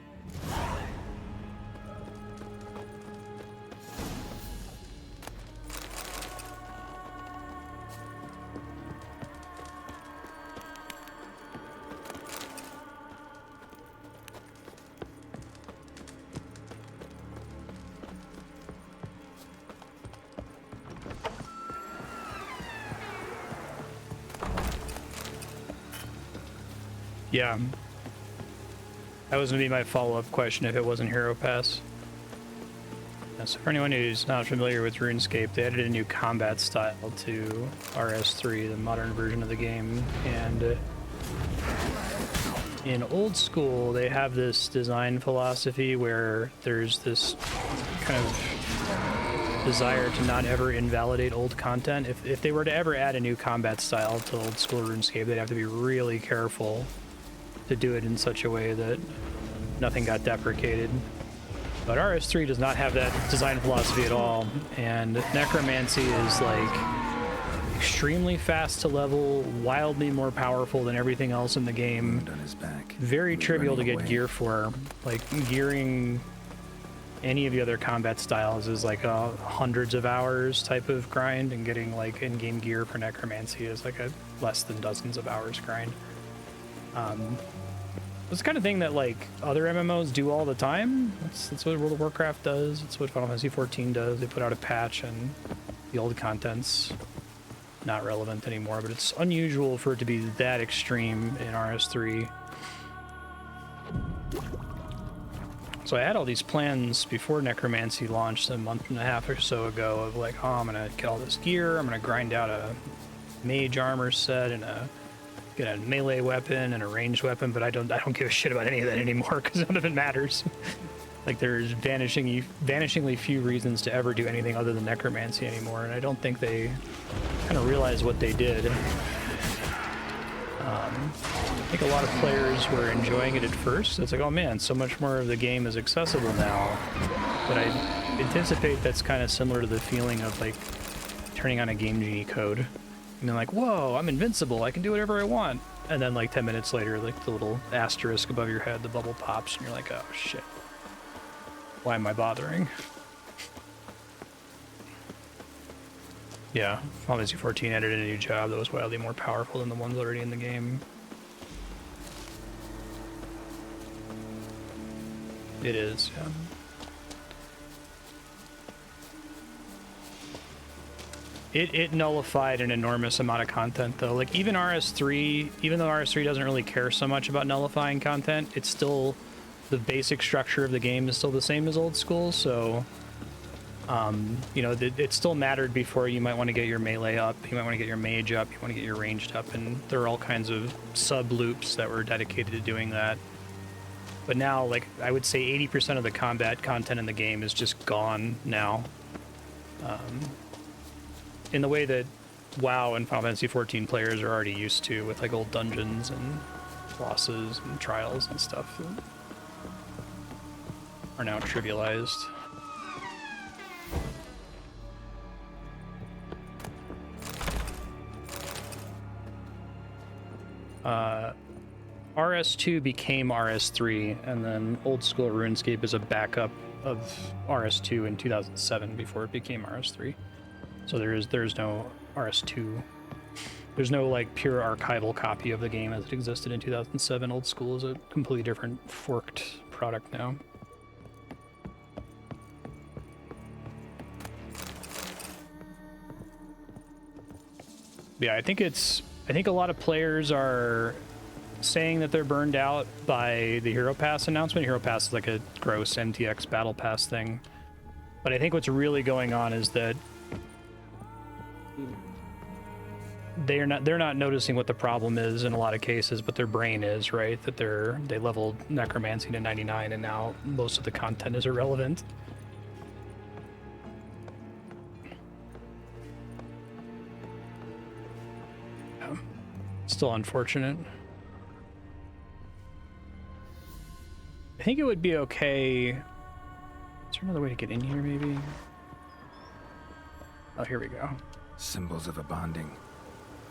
Yeah. That was going to be my follow-up question if it wasn't Hero Pass. Yeah, so for anyone who's not familiar with RuneScape, they added a new combat style to RS3, the modern version of the game, and in old school they have this design philosophy where there's this kind of desire to not ever invalidate old content. If they were to ever add a new combat style to old school RuneScape, they'd have to be really careful to do it in such a way that nothing got deprecated. But RS3 does not have that design philosophy at all, and Necromancy is like extremely fast to level, wildly more powerful than everything else in the game. On his back. Very trivial to get gear for. Like gearing any of the other combat styles is like a hundreds of hours type of grind, and getting like in-game gear for Necromancy is like a less than dozens of hours grind. It's the kind of thing that like other MMOs do all the time. That's what World of Warcraft does. It's what Final Fantasy XIV does. They put out a patch and the old content's not relevant anymore, but it's unusual for it to be that extreme in RS3. So I had all these plans before Necromancy launched a month and a half or so ago of like, oh, I'm gonna get all this gear, I'm gonna grind out a mage armor set and get a melee weapon and a ranged weapon, but I don't give a shit about any of that anymore because none of it matters. Like there's vanishingly few reasons to ever do anything other than Necromancy anymore, and I don't think they kind of realize what they did. I think a lot of players were enjoying it at first. It's like, oh man, so much more of the game is accessible now. But I anticipate that's kind of similar to the feeling of like turning on a Game Genie code. And then like, whoa, I'm invincible, I can do whatever I want. And then like 10 minutes later, like the little asterisk above your head, the bubble pops, and you're like, oh shit. Why am I bothering? Yeah, Final Fantasy XIV added a new job that was wildly more powerful than the ones already in the game. It is, yeah. It nullified an enormous amount of content, though. Like, even RS3, even though RS3 doesn't really care so much about nullifying content, it's still, the basic structure of the game is still the same as old school, so, you know, it still mattered before. You might want to get your melee up, you might want to get your mage up, you want to get your ranged up, and there are all kinds of sub-loops that were dedicated to doing that. But now, like, I would say 80% of the combat content in the game is just gone now. In the way that WoW and Final Fantasy XIV players are already used to, with like old dungeons and bosses and trials and stuff that are now trivialized. RS2 became RS3, and then old school RuneScape is a backup of RS2 in 2007 before it became RS3. So there's no RS2. There's no like pure archival copy of the game as it existed in 2007. Old school is a completely different forked product now. Yeah, I think a lot of players are saying that they're burned out by the Hero Pass announcement. Hero Pass is like a gross MTX Battle Pass thing. But I think what's really going on is that they're not noticing what the problem is in a lot of cases, but their brain is, right? That they leveled necromancy to 99 and now most of the content is irrelevant. Yeah. Still unfortunate. I think it would be okay. Is there another way to get in here, maybe? Oh, here we go. Symbols of a bonding.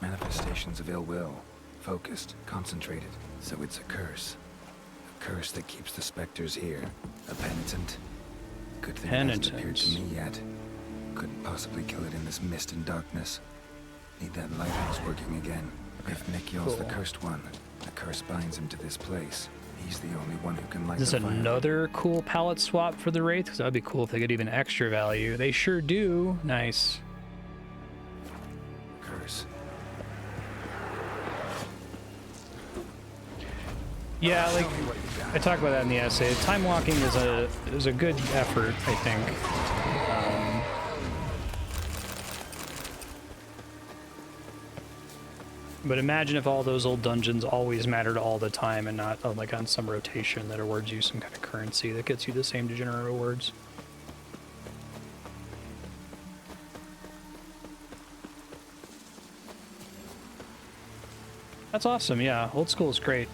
Manifestations of ill will. Focused, concentrated. So it's a curse. A curse that keeps the specters here. A penitent. Good thing it hasn't appeared to me yet. Couldn't possibly kill it in this mist and darkness. Need that lighthouse working again. If Nick yells the cursed one, the curse binds him to this place. He's the only one who can light Is the this fire. another cool palette swap for the Wraith? Because that would be cool if they get even extra value. They sure do. Nice. Curse. Yeah, like I talk about that in the essay. Time walking is a good effort, I think. But imagine if all those old dungeons always mattered all the time and not like on some rotation that awards you some kind of currency that gets you the same degenerate rewards. That's awesome, yeah. Old school is great.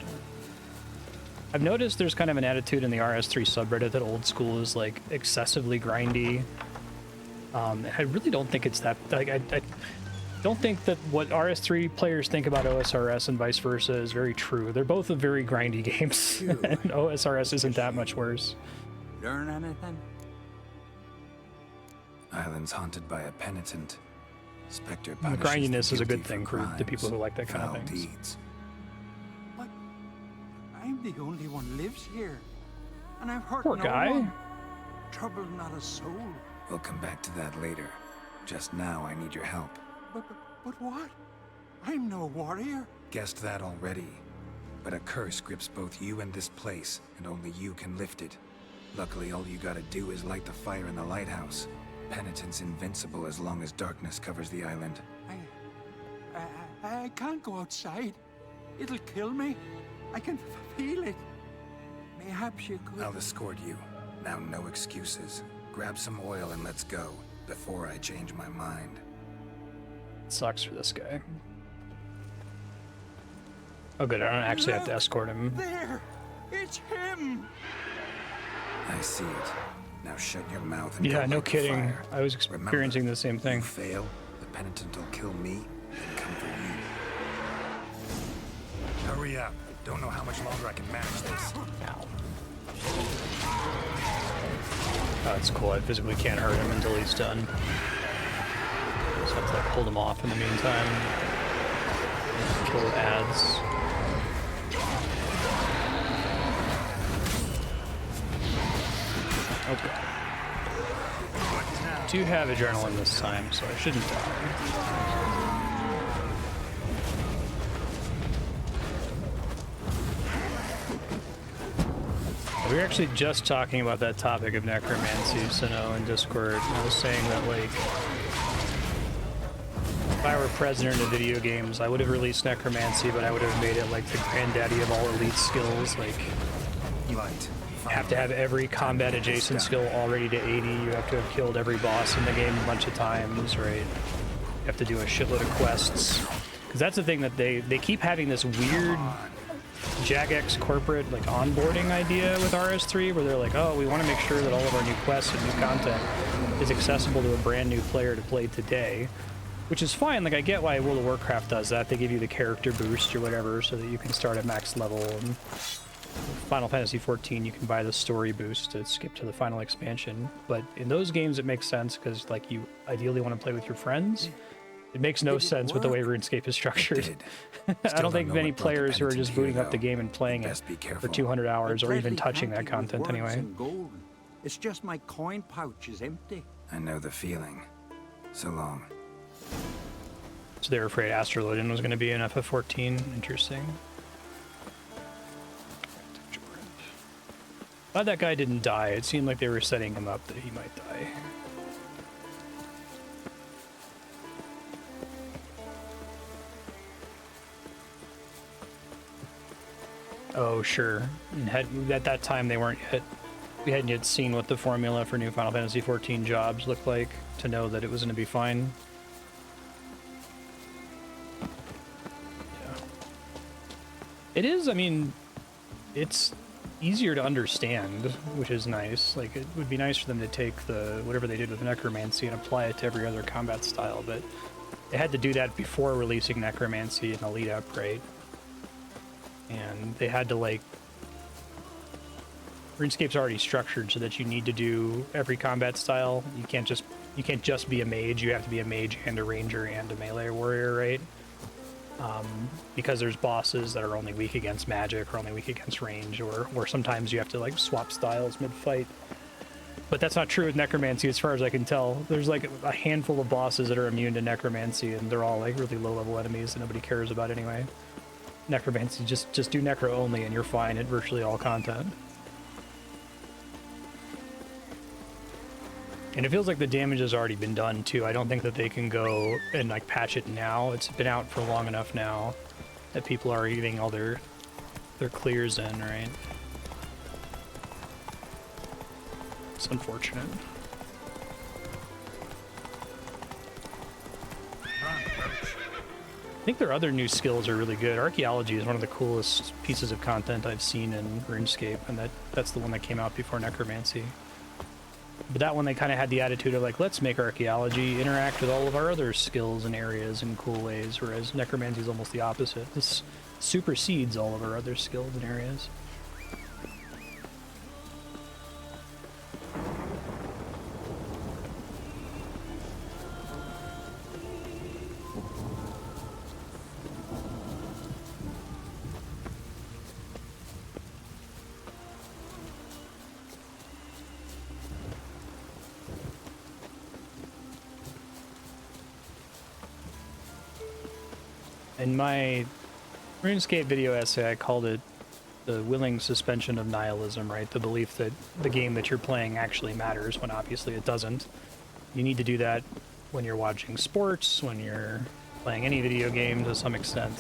I've noticed there's kind of an attitude in the RS3 subreddit that old school is like excessively grindy. I really don't think it's that, like, I don't think that what RS3 players think about OSRS and vice versa is very true. They're both very grindy games, and OSRS isn't that much worse. Learn anything? Islands haunted by a penitent. Spectre The punishes grindiness the is a good guilty thing for the crimes, people who like that kind of foul things. deeds. But I'm the only one lives here. And I've hurt Poor no guy. one. Trouble not a soul. We'll come back to that later. Just now, I need your help. But what? I'm no warrior. Guessed that already. But a curse grips both you and this place, and only you can lift it. Luckily, all you gotta do is light the fire in the lighthouse. Penitent's invincible as long as darkness covers the island. I can't go outside. It'll kill me. I can feel it. Mayhaps you could. I'll escort you. Now, no excuses. Grab some oil and let's go, before I change my mind. Sucks for this guy. Oh good, I don't actually have to escort him. There! It's him! I see it. Now shut your mouth and Yeah, go no light the kidding. fire. I was experiencing the same thing. You fail, the penitent will kill me and come for you. Hurry up. Don't know how much longer I can manage this. Ow. Oh, it's cool. I physically can't hurt him until he's done. Just have to like hold him off in the meantime. Kill ads. Okay. Do have adrenaline this time, so I shouldn't die. We were actually just talking about that topic of necromancy, Sino, in Discord. I was saying that, like, if I were president of video games, I would have released necromancy, but I would have made it like the granddaddy of all elite skills. Like, you have to have every combat adjacent skill already to 80. You have to have killed every boss in the game a bunch of times, right? You have to do a shitload of quests. Because that's the thing that they keep having this weird Jagex corporate like onboarding idea with RS3 where they're like, oh, we want to make sure that all of our new quests and new content is accessible to a brand new player to play today, which is fine. Like, I get why World of Warcraft does that. They give you the character boost or whatever so that you can start at max level. And Final Fantasy XIV, you can buy the story boost to skip to the final expansion. But in those games, it makes sense because, like, you ideally want to play with your friends. It makes no sense with the way RuneScape is structured. I don't think many players who are just booting up the game and playing it for 200 hours or even touching that content anyway. It's just my coin pouch is empty. I know the feeling. So long. So they were afraid Astrolodian was going to be an FF14. Interesting. Glad that guy didn't die. It seemed like they were setting him up that he might die. Oh, sure. And at that time, we hadn't yet seen what the formula for new Final Fantasy XIV jobs looked like to know that it was going to be fine. Yeah. It is, I mean, it's easier to understand, which is nice. Like, it would be nice for them to take whatever they did with Necromancy and apply it to every other combat style, but they had to do that before releasing Necromancy in the lead up, right? And they had to, like, RuneScape's already structured so that you need to do every combat style. You can't just be a mage. You have to be a mage and a ranger and a melee warrior, right? Because there's bosses that are only weak against magic or only weak against range, or sometimes you have to, like, swap styles mid-fight. But that's not true with Necromancy as far as I can tell. There's, like, a handful of bosses that are immune to Necromancy, and they're all, like, really low-level enemies that nobody cares about anyway. Necromancy, just do Necro only and you're fine at virtually all content. And it feels like the damage has already been done too. I don't think that they can go and, like, patch it now. It's been out for long enough now that people are getting all their clears in, right? It's unfortunate. I think their other new skills are really good. Archaeology is one of the coolest pieces of content I've seen in RuneScape, and that's the one that came out before Necromancy. But that one, they kind of had the attitude of, like, let's make Archaeology interact with all of our other skills and areas in cool ways, whereas Necromancy is almost the opposite. This supersedes all of our other skills and areas. In my RuneScape video essay, I called it the willing suspension of nihilism, right? The belief that the game that you're playing actually matters when obviously it doesn't. You need to do that when you're watching sports, when you're playing any video game to some extent.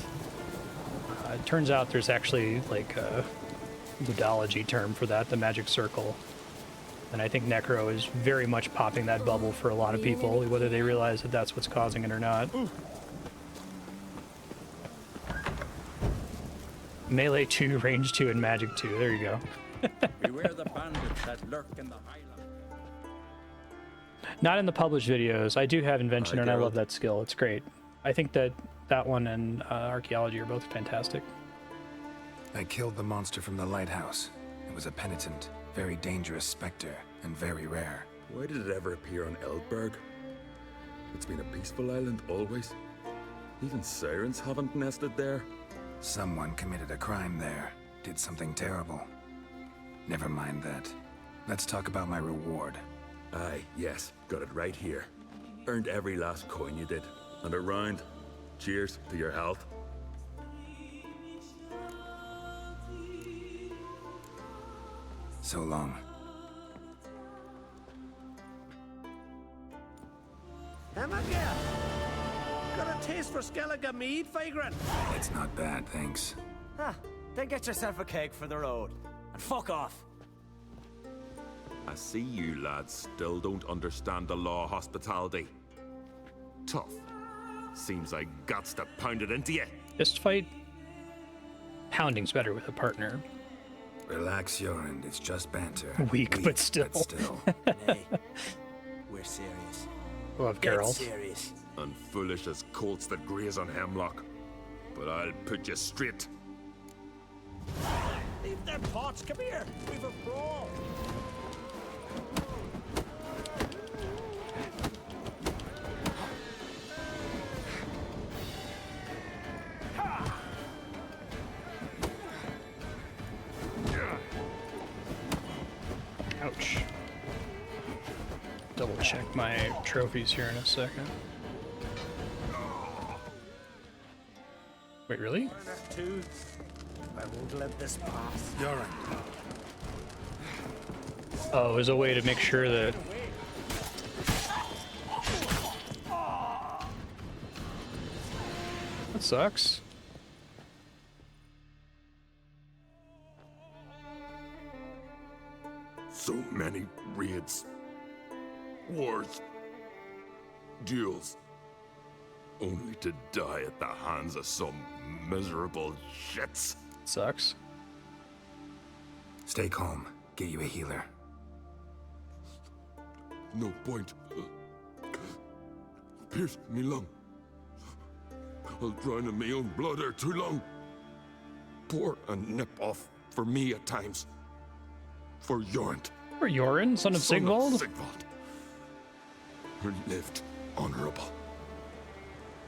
It turns out there's actually, like, a ludology term for that, the magic circle. And I think Necro is very much popping that bubble for a lot of people, whether they realize that that's what's causing it or not. Melee 2, Range 2, and Magic 2. There you go. Beware the bandits that lurk in the highlands. Not in the published videos. I do have Invention, and I love that skill. It's great. I think that one and Archaeology are both fantastic. I killed the monster from the lighthouse. It was a penitent, very dangerous specter, and very rare. Why did it ever appear on Eldberg? It's been a peaceful island always. Even sirens haven't nested there. Someone committed a crime there. Did something terrible. Never mind that. Let's talk about my reward. Aye, yes. Got it right here. Earned every last coin you did. And a round. Cheers to your health. So long. Emma, got a taste for Skellige mead, Vagrant? It's not bad, thanks. Huh. Then get yourself a cake for the road. And fuck off. I see you lads still don't understand the law of hospitality. Tough. Seems like guts to pound it into you. Fist fight? Pounding's better with a partner. Relax, Yorin. It's just banter. Weak, but still. Hey, we're serious. Love Dead Geralt. serious. And foolish as colts that graze on hemlock. But I'll put you straight. Leave their pots, come here. We've a brawl. Ouch. Double check my trophies here in a second. Wait, really? I won't let this pass. You're right. Oh, there's a way to make sure that... That sucks. So many raids, wars, duels, only to die at the hands of some miserable shits. Sucks. Stay calm. Get you a healer. No point. Pierced me lung. I'll drown in my own blood ere too long. Pour a nip off for me at times. For Jorund. For Jorund, son of Sigvald? Who lived honorable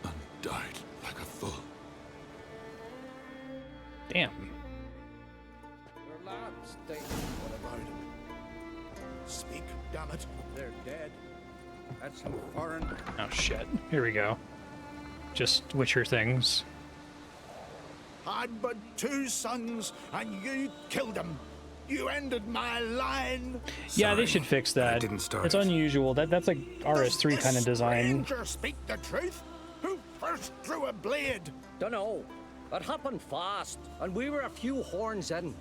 and died like a fool. Damn. Your lads, they... What about him? Speak, damn it. They're dead. That's some foreign... Oh shit. Here we go. Just Witcher things. Had but 2 sons, and you killed them. You ended my line. Yeah, they should fix that. didn't start It's unusual. That's like RS3 kind of design. Stranger speak the truth? Who first drew a blade? Dunno. It happened fast, and we were a few horns in.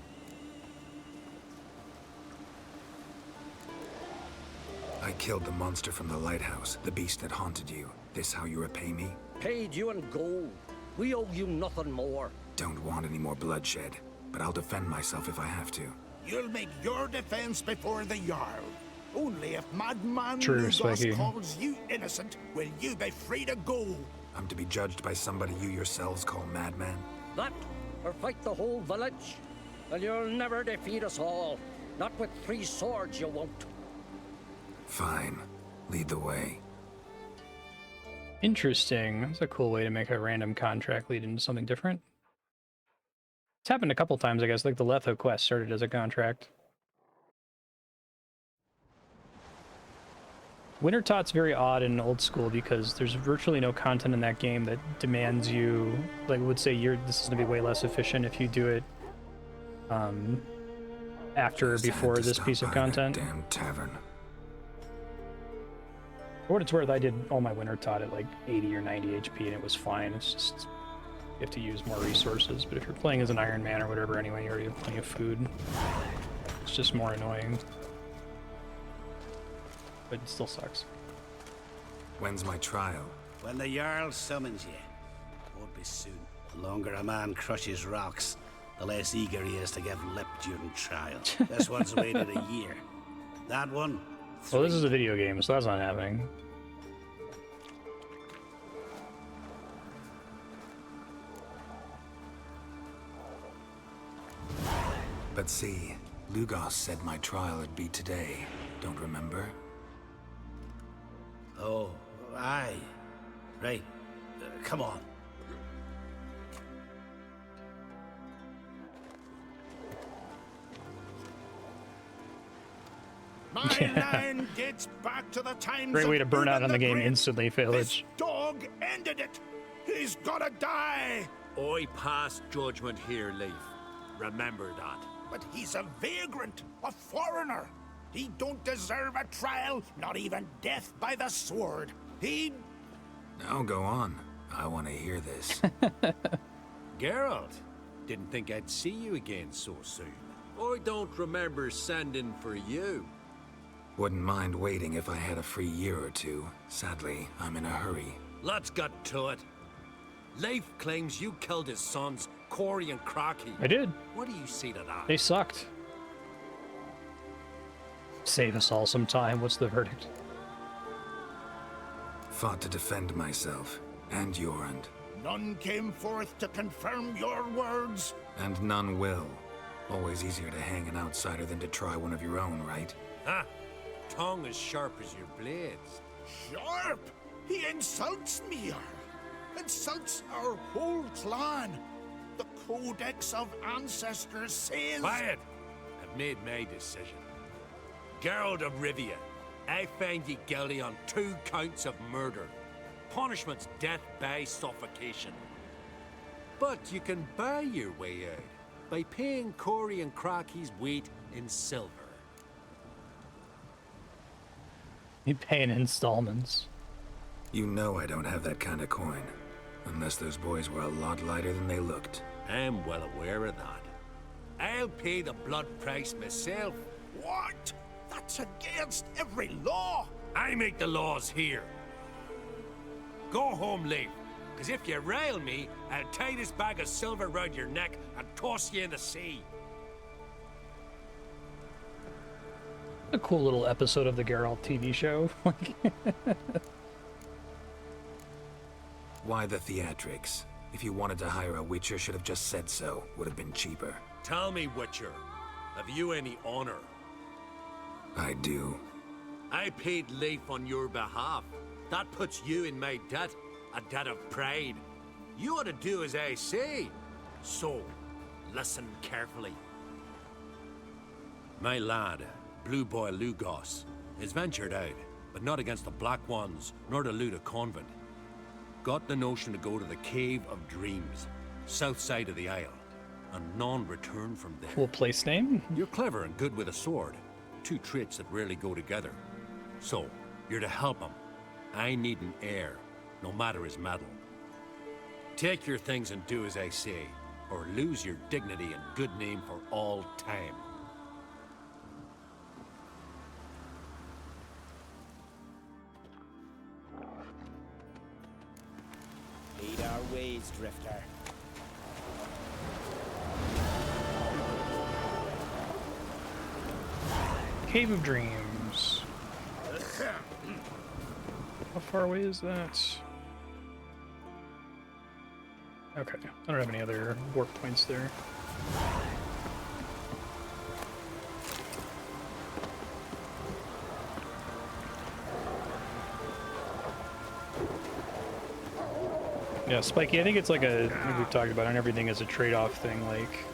I killed the monster from the lighthouse, the beast that haunted you. This how you repay me? Paid you in gold. We owe you nothing more. Don't want any more bloodshed, but I'll defend myself if I have to. You'll make your defense before the Jarl. Only if Madman True, Lugos Spiky. calls you innocent will you be free to go. I'm to be judged by somebody you yourselves call madman? That, or fight the whole village. And you'll never defeat us all. Not with 3 swords, you won't. Fine. Lead the way. Interesting. That's a cool way to make a random contract lead into something different. It's happened a couple times, I guess. Like the Letho quest started as a contract. Wintertot's very odd and old school because there's virtually no content in that game that demands you, like, would say this is going to be way less efficient if you do it after or before this piece of content. Damn tavern. For what it's worth, I did all my Wintertot at like 80 or 90 HP and it was fine. It's just, you have to use more resources. But if you're playing as an Iron Man or whatever anyway, you already have plenty of food. It's just more annoying. But it still sucks. When's my trial? When the Jarl summons you. Won't be soon. The longer a man crushes rocks, the less eager he is to give lip during trial. This one's waited a year. That one... Well, this is a video game, so that's not happening. But see, Lugos said my trial would be today. Don't remember? Oh, aye. Right. Come on. My line dates back to the times Great way to of burn out Uman on the game Great. instantly, This Failage. dog ended it. He's gotta die. I pass judgment here, Leif. Remember that. But he's a vagrant, a foreigner. He don't deserve a trial, not even death by the sword. He... Now go on. I want to hear this. Geralt, didn't think I'd see you again so soon. I don't remember sending for you. Wouldn't mind waiting if I had a free year or two. Sadly, I'm in a hurry. Let's get to it. Leif claims you killed his sons, Corey and Crocky. I did. What do you see to that? They sucked. Save us all some time. What's the verdict? Fought to defend myself, and Jorund. None came forth to confirm your words. And none will. Always easier to hang an outsider than to try one of your own, right? Ha! Tongue as sharp as your blades. Sharp? He insults me, insults our whole clan. The Codex of Ancestors says... Quiet! I've made my decision. Geralt of Rivia, I find you guilty on 2 counts of murder. Punishment's death by suffocation. But you can buy your way out by paying Corey and Crocky's weight in silver. You pay in installments. You know I don't have that kind of coin. Unless those boys were a lot lighter than they looked. I'm well aware of that. I'll pay the blood price myself. What? That's against every law. I make the laws here. Go home, Leif. Because if you rile me, I'll tie this bag of silver round your neck and toss you in the sea. A cool little episode of the Geralt TV show. Why the theatrics? If you wanted to hire a Witcher, should have just said so. Would have been cheaper. Tell me, Witcher, have you any honor? I do. I paid Leif on your behalf. That puts you in my debt, a debt of pride. You ought to do as I say. So, listen carefully. My lad, Blue Boy Lugos, has ventured out, but not against the Black Ones, nor to loot a convent. Got the notion to go to the Cave of Dreams, south side of the Isle, and none return from there. Cool place name. You're clever and good with a sword, two traits that rarely go together. So, you're to help him. I need an heir, no matter his mettle. Take your things and do as I say, or lose your dignity and good name for all time. Lead our ways, Drifter. Cave of Dreams. How far away is that? Okay, I don't have any other warp points there. Yeah, Spiky, I think it's like like we've talked about, and everything is a trade-off thing. Like,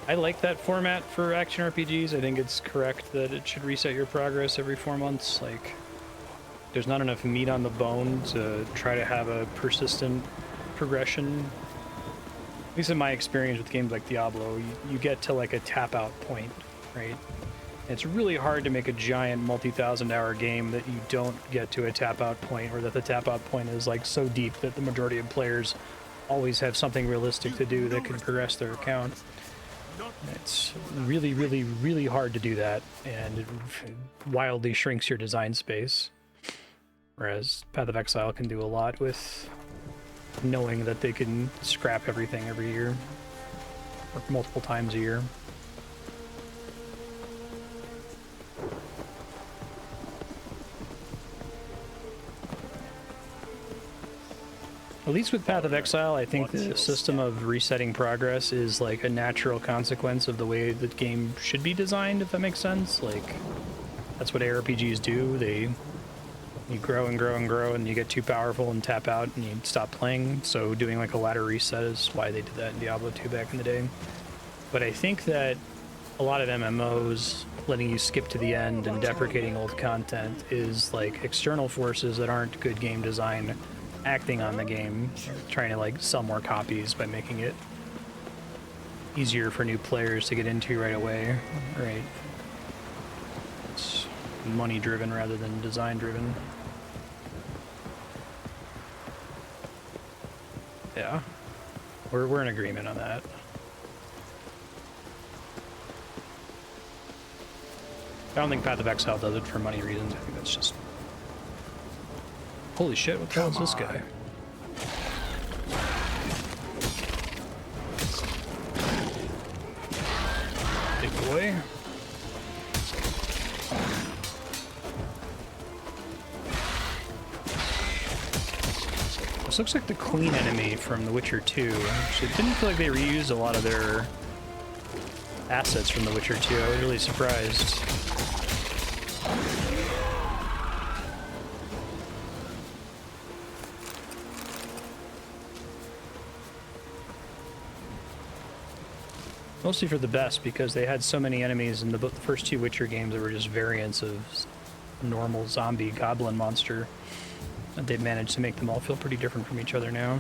I like that format for action RPGs. I think it's correct that it should reset your progress every 4 months. Like, there's not enough meat on the bone to try to have a persistent progression. At least in my experience with games like Diablo, you get to like a tap-out point, right? It's really hard to make a giant multi-thousand-hour game that you don't get to a tap-out point, or that the tap-out point is like so deep that the majority of players always have something realistic to do that can progress their account. It's really, really, really hard to do that, and it wildly shrinks your design space. Whereas Path of Exile can do a lot with knowing that they can scrap everything every year, or multiple times a year. At least with Path of Exile, I think the system of resetting progress is like a natural consequence of the way the game should be designed, if that makes sense. Like, that's what ARPGs do. You grow and grow and grow, and you get too powerful and tap out, and you stop playing. So doing like a ladder reset is why they did that in Diablo 2 back in the day. But I think that a lot of MMOs letting you skip to the end and deprecating old content is like external forces that aren't good game design acting on the game, trying to like sell more copies by making it easier for new players to get into right away, right? It's money driven rather than design driven. Yeah, we're in agreement on that. I don't think Path of Exile does it for money reasons. I think that's just... Holy shit, what the hell is this guy? Big boy. This looks like the Queen enemy from The Witcher 2. Actually, it didn't feel like they reused a lot of their assets from The Witcher 2. I was really surprised. Mostly for the best, because they had so many enemies in the first two Witcher games that were just variants of normal zombie goblin monster. And they've managed to make them all feel pretty different from each other now.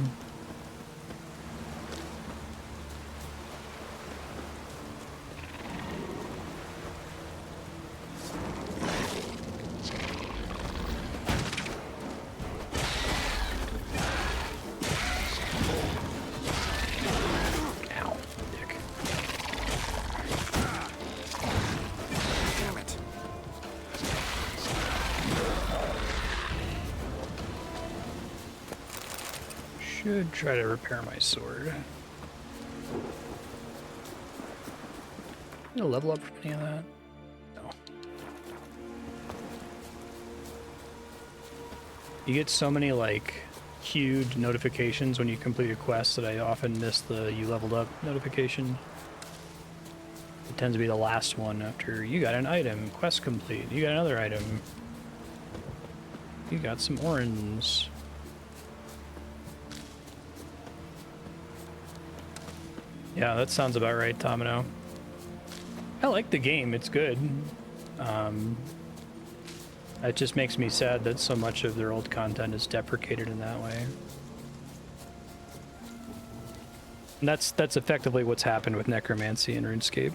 should try to repair my sword. You level up from any of that? No. You get so many like huge notifications when you complete a quest that I often miss the you leveled up notification. It tends to be the last one after you got an item, quest complete, you got another item. You got some orange. Yeah, that sounds about right, Domino. I like the game, it's good. It just makes me sad that so much of their old content is deprecated in that way. And that's effectively what's happened with Necromancy and RuneScape.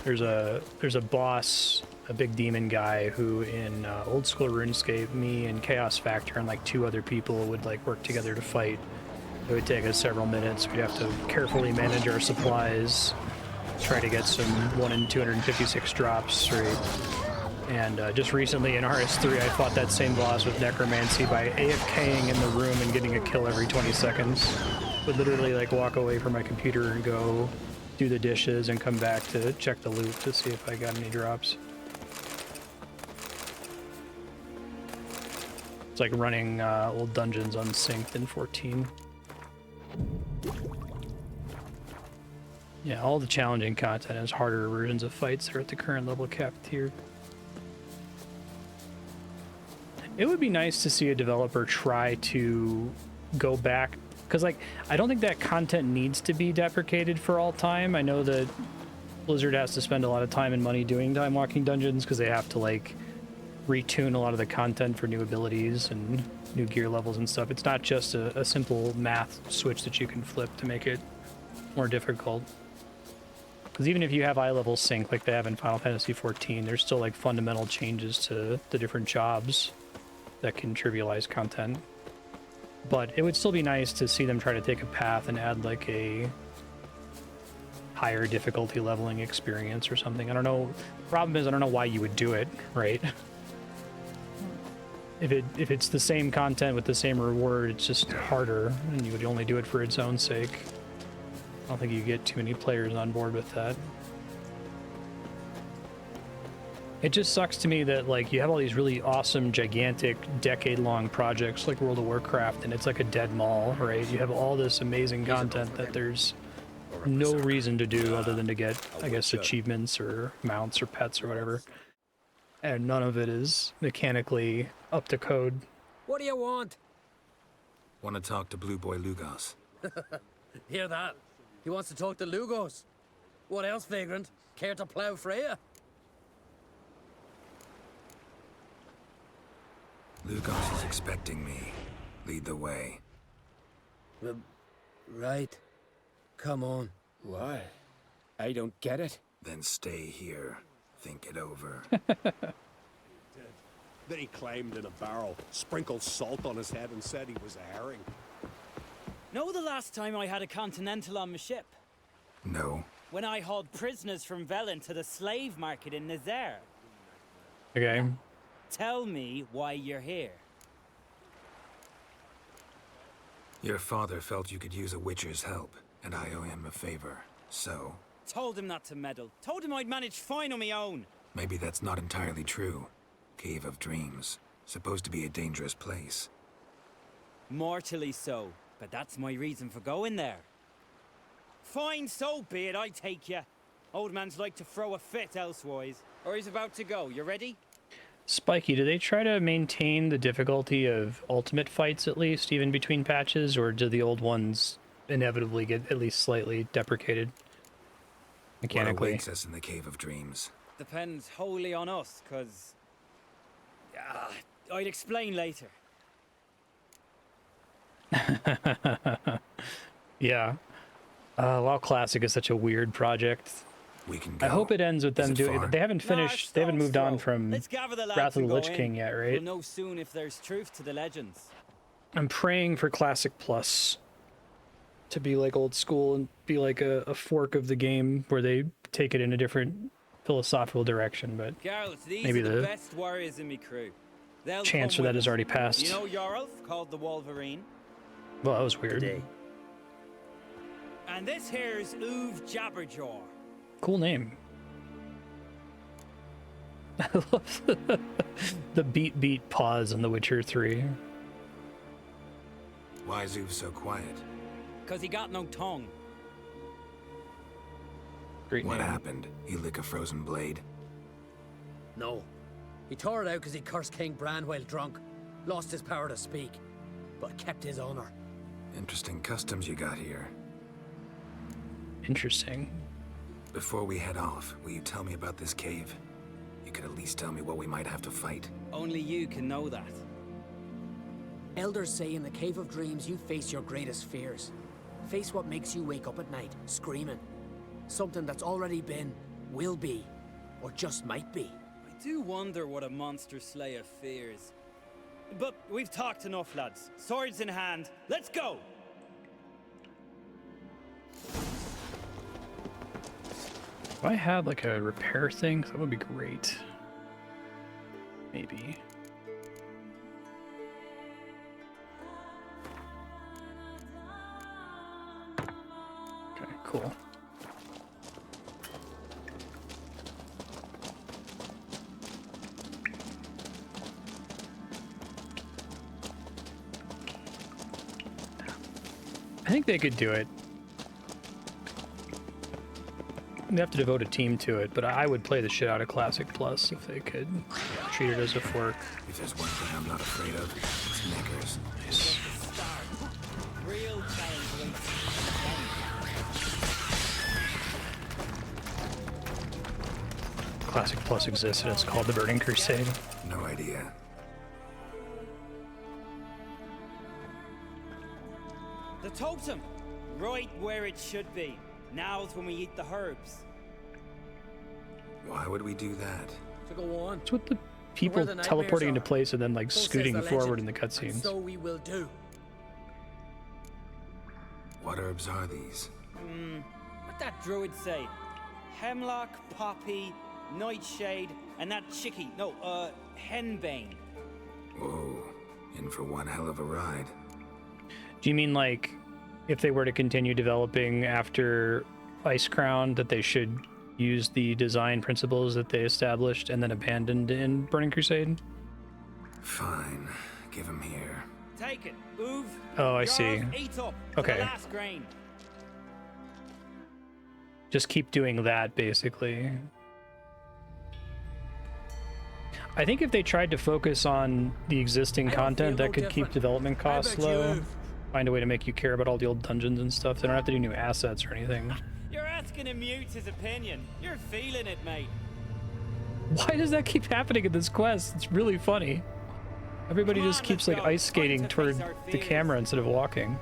There's a boss, a big demon guy who in old school RuneScape, me and Chaos Factor and like 2 other people would like work together to fight. It would take us several minutes. We'd have to carefully manage our supplies, try to get some 1 in 256 drops straight. And just recently in RS3, I fought that same boss with Necromancy by AFKing in the room and getting a kill every 20 seconds. Would literally like walk away from my computer and go do the dishes and come back to check the loot to see if I got any drops. It's like running old dungeons unsynced in 14. Yeah, all the challenging content is harder versions of fights that are at the current level capped tier. It would be nice to see a developer try to go back, because like I don't think that content needs to be deprecated for all time. I know that Blizzard has to spend a lot of time and money doing time walking dungeons because they have to like retune a lot of the content for new abilities and new gear levels and stuff. It's not just a simple math switch that you can flip to make it more difficult. Because even if you have eye level sync like they have in Final Fantasy XIV, there's still like fundamental changes to the different jobs that can trivialize content. But it would still be nice to see them try to take a path and add like a higher difficulty leveling experience or something. I don't know. The problem is I don't know why you would do it, right? If it's the same content with the same reward, it's just harder, and you would only do it for its own sake. I don't think you get too many players on board with that. It just sucks to me that like you have all these really awesome, gigantic, decade-long projects like World of Warcraft, and it's like a dead mall, right? You have all this amazing content that there's no reason to do other than to get, I guess, achievements or mounts or pets or whatever. And none of it is mechanically up to code. What do you want? Want to talk to Blue Boy Lugos. Hear that? He wants to talk to Lugos. What else, Vagrant? Care to plow Freya? Lugos is expecting me. Lead the way. Right. Come on. Why? I don't get it. Then stay here. Think it over. Then he climbed in a barrel, sprinkled salt on his head and said he was a herring. Know the last time I had a Continental on my ship? No. When I hauled prisoners from Velen to the slave market in Nazaire. Okay. Tell me why you're here. Your father felt you could use a Witcher's help, and I owe him a favor, so... Told him not to meddle. Told him I'd manage fine on my own. Maybe that's not entirely true. Cave of Dreams. Supposed to be a dangerous place. Mortally so, but that's my reason for going there. Fine, so be it, I take you. Old man's like to throw a fit elsewise. Or he's about to go, you ready? Spiky, do they try to maintain the difficulty of ultimate fights at least, even between patches, or do the old ones inevitably get at least slightly deprecated mechanically? What awaits us in the Cave of Dreams? Depends wholly on us, cause... I'd explain later. Yeah. WoW Classic is such a weird project. We can go. I hope it ends with them doing... They haven't finished... They haven't moved on from Let's gather the lads Wrath of and the go Lich in. King yet, right? We'll know soon if there's truth to the legends. I'm praying for Classic Plus to be like old school and be like a fork of the game where they take it in a different philosophical direction, but Girls, these maybe are the best warriors in me crew. chance for that has already passed. You know Jarlf, called the Wolverine? Well, that was weird. Today. And this here's Uv Jabberjaw. Cool name. I love the beat pause in The Witcher 3. Why is Uv so quiet? Cause he got no tongue. Great What name. happened? He lick a frozen blade? No. He tore it out because he cursed King Bran while drunk. Lost his power to speak. But kept his honor. Interesting customs you got here. Interesting. Before we head off, will you tell me about this cave? You could at least tell me what we might have to fight. Only you can know that. Elders say in the Cave of Dreams you face your greatest fears. Face what makes you wake up at night, screaming. Something that's already been, will be, or just might be. I do wonder what a monster slayer fears. But we've talked enough, lads. Swords in hand, let's go! If I had like a repair thing, that would be great. Maybe. Okay, cool. I think they could do it. They have to devote a team to it, but I would play the shit out of Classic Plus if they could treat it as a fork. If there's one thing I'm not afraid of, it's knickers. Nice. Real challenge. Classic Plus exists and it's called the Burning Crusade. No idea. The totem! Right where it should be. Now's when we eat the herbs. Why would we do that? To go on. It's with the people teleporting into place and then like scooting forward in the cutscenes. So we will do. What herbs are these? What that druid say? Hemlock, poppy, nightshade, and that chickie. No, henbane. Whoa, in for one hell of a ride. Do you mean like if they were to continue developing after Ice Crown, that they should use the design principles that they established and then abandoned in Burning Crusade? Fine, give him here. Take it, Uv. Oh, I see. Jarl, eat up to Okay. the last grain. Just keep doing that, basically. I think if they tried to focus on the existing content, that could keep development costs low. Find a way to make you care about all the old dungeons and stuff. They don't have to do new assets or anything. You're asking him mute his opinion. You're feeling it, mate. Why does that keep happening in this quest? It's really funny. Everybody just keeps like ice skating toward the camera instead of walking.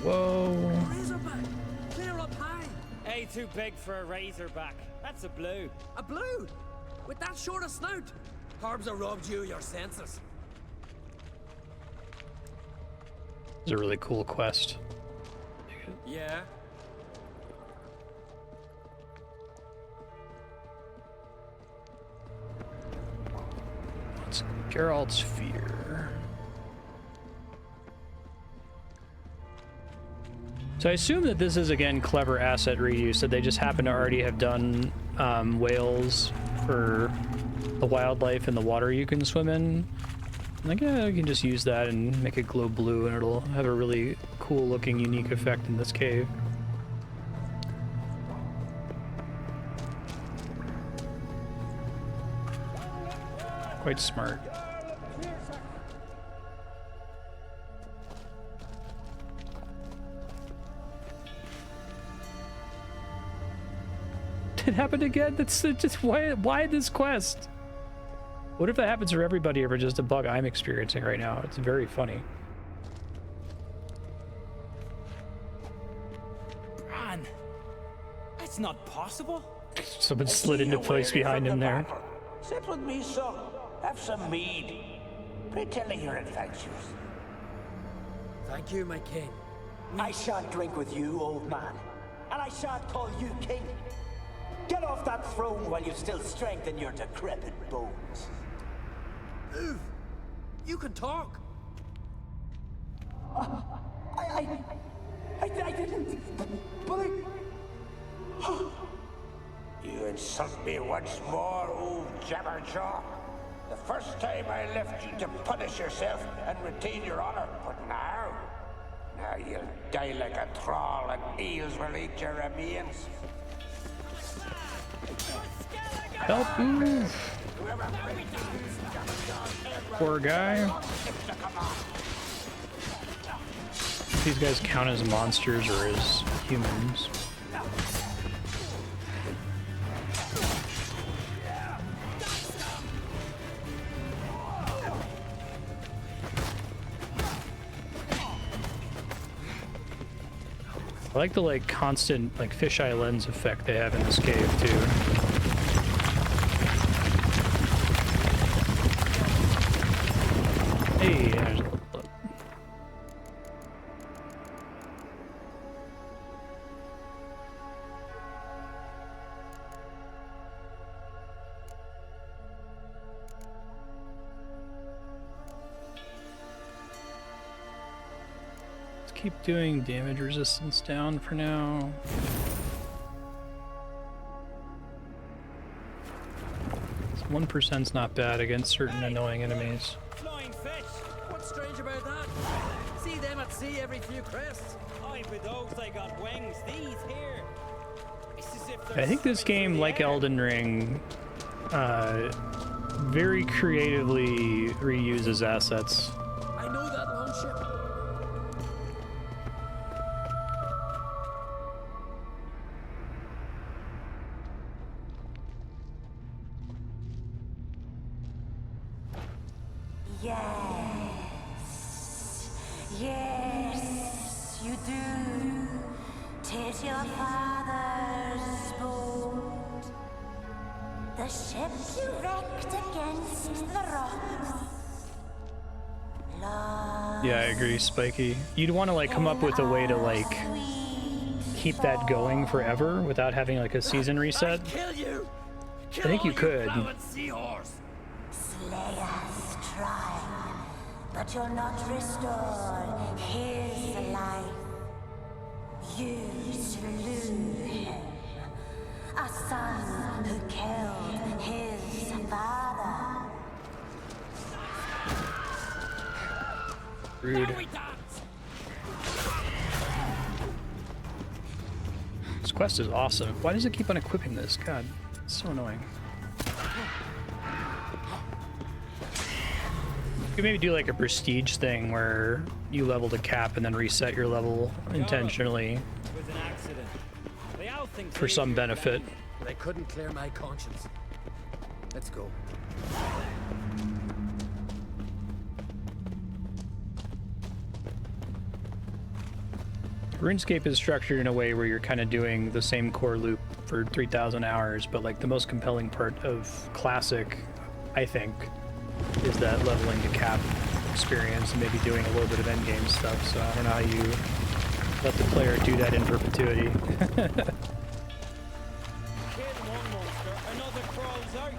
Whoa. Razorback! Clear up high! Hey, too big for a razorback. That's a blue. A blue? With that short a snout? Herbs have robbed you of your senses. It's a really cool quest. Yeah? It's Geralt's Fear. So I assume that this is, again, clever asset reuse, that they just happen to already have done whales for the wildlife in the water you can swim in. Like, yeah, you can just use that and make it glow blue, and it'll have a really cool-looking, unique effect in this cave. Quite smart. It happened again? That's just why this quest? What if that happens for everybody or just a bug I'm experiencing right now? It's very funny. Bran, that's not possible. Someone slid into place behind him there. Sit with me, son. Have some mead. Pray telling your adventures. Thank you, my king. I shan't drink with you, old man. And I shan't call you king. Get off that throne while you've still strength in your decrepit bones. Move! You can talk! I didn't. But I... You insult me once more, old Jabberjaw. The first time I left you to punish yourself and retain your honor, but now you'll die like a thrall and eels will eat your remains. Help move. Poor guy. These guys count as monsters or as humans. I like the constant fisheye lens effect they have in this cave too. Hey, there's a look. Keep doing damage resistance down for now. 1%'s not bad against certain annoying enemies. Flying fish! What's strange about that? See them at sea every few crests. Aye, with those they got wings. These here. It's as if I think this game, like Elden Ring, very creatively reuses assets. I know that long ship. Yes, you do. 'Tis your father's boat. The ship you wrecked against the rocks. Yeah, I agree, Spiky. You'd want to come up with a way to keep that going forever without having a season reset. I think you could. Slay us, try, but you'll not restore his life. You slew him, a son who killed his father. Rude. This quest is awesome. Why does it keep on equipping this? God, it's so annoying. You could maybe do a prestige thing where you level to cap and then reset your level intentionally for some benefit. They couldn't clear my conscience. Let's go. RuneScape is structured in a way where you're kind of doing the same core loop for 3,000 hours, but the most compelling part of Classic, I think, is that leveling to cap experience and maybe doing a little bit of endgame stuff. So I don't know how you let the player do that in perpetuity. Another crawls out.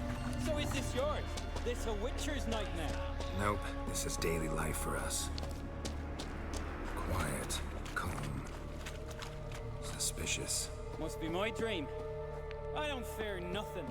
So is this yours? This a Witcher's nightmare? Nope, this is daily life for us. Quiet, calm, suspicious. Must be my dream. I don't fear nothing.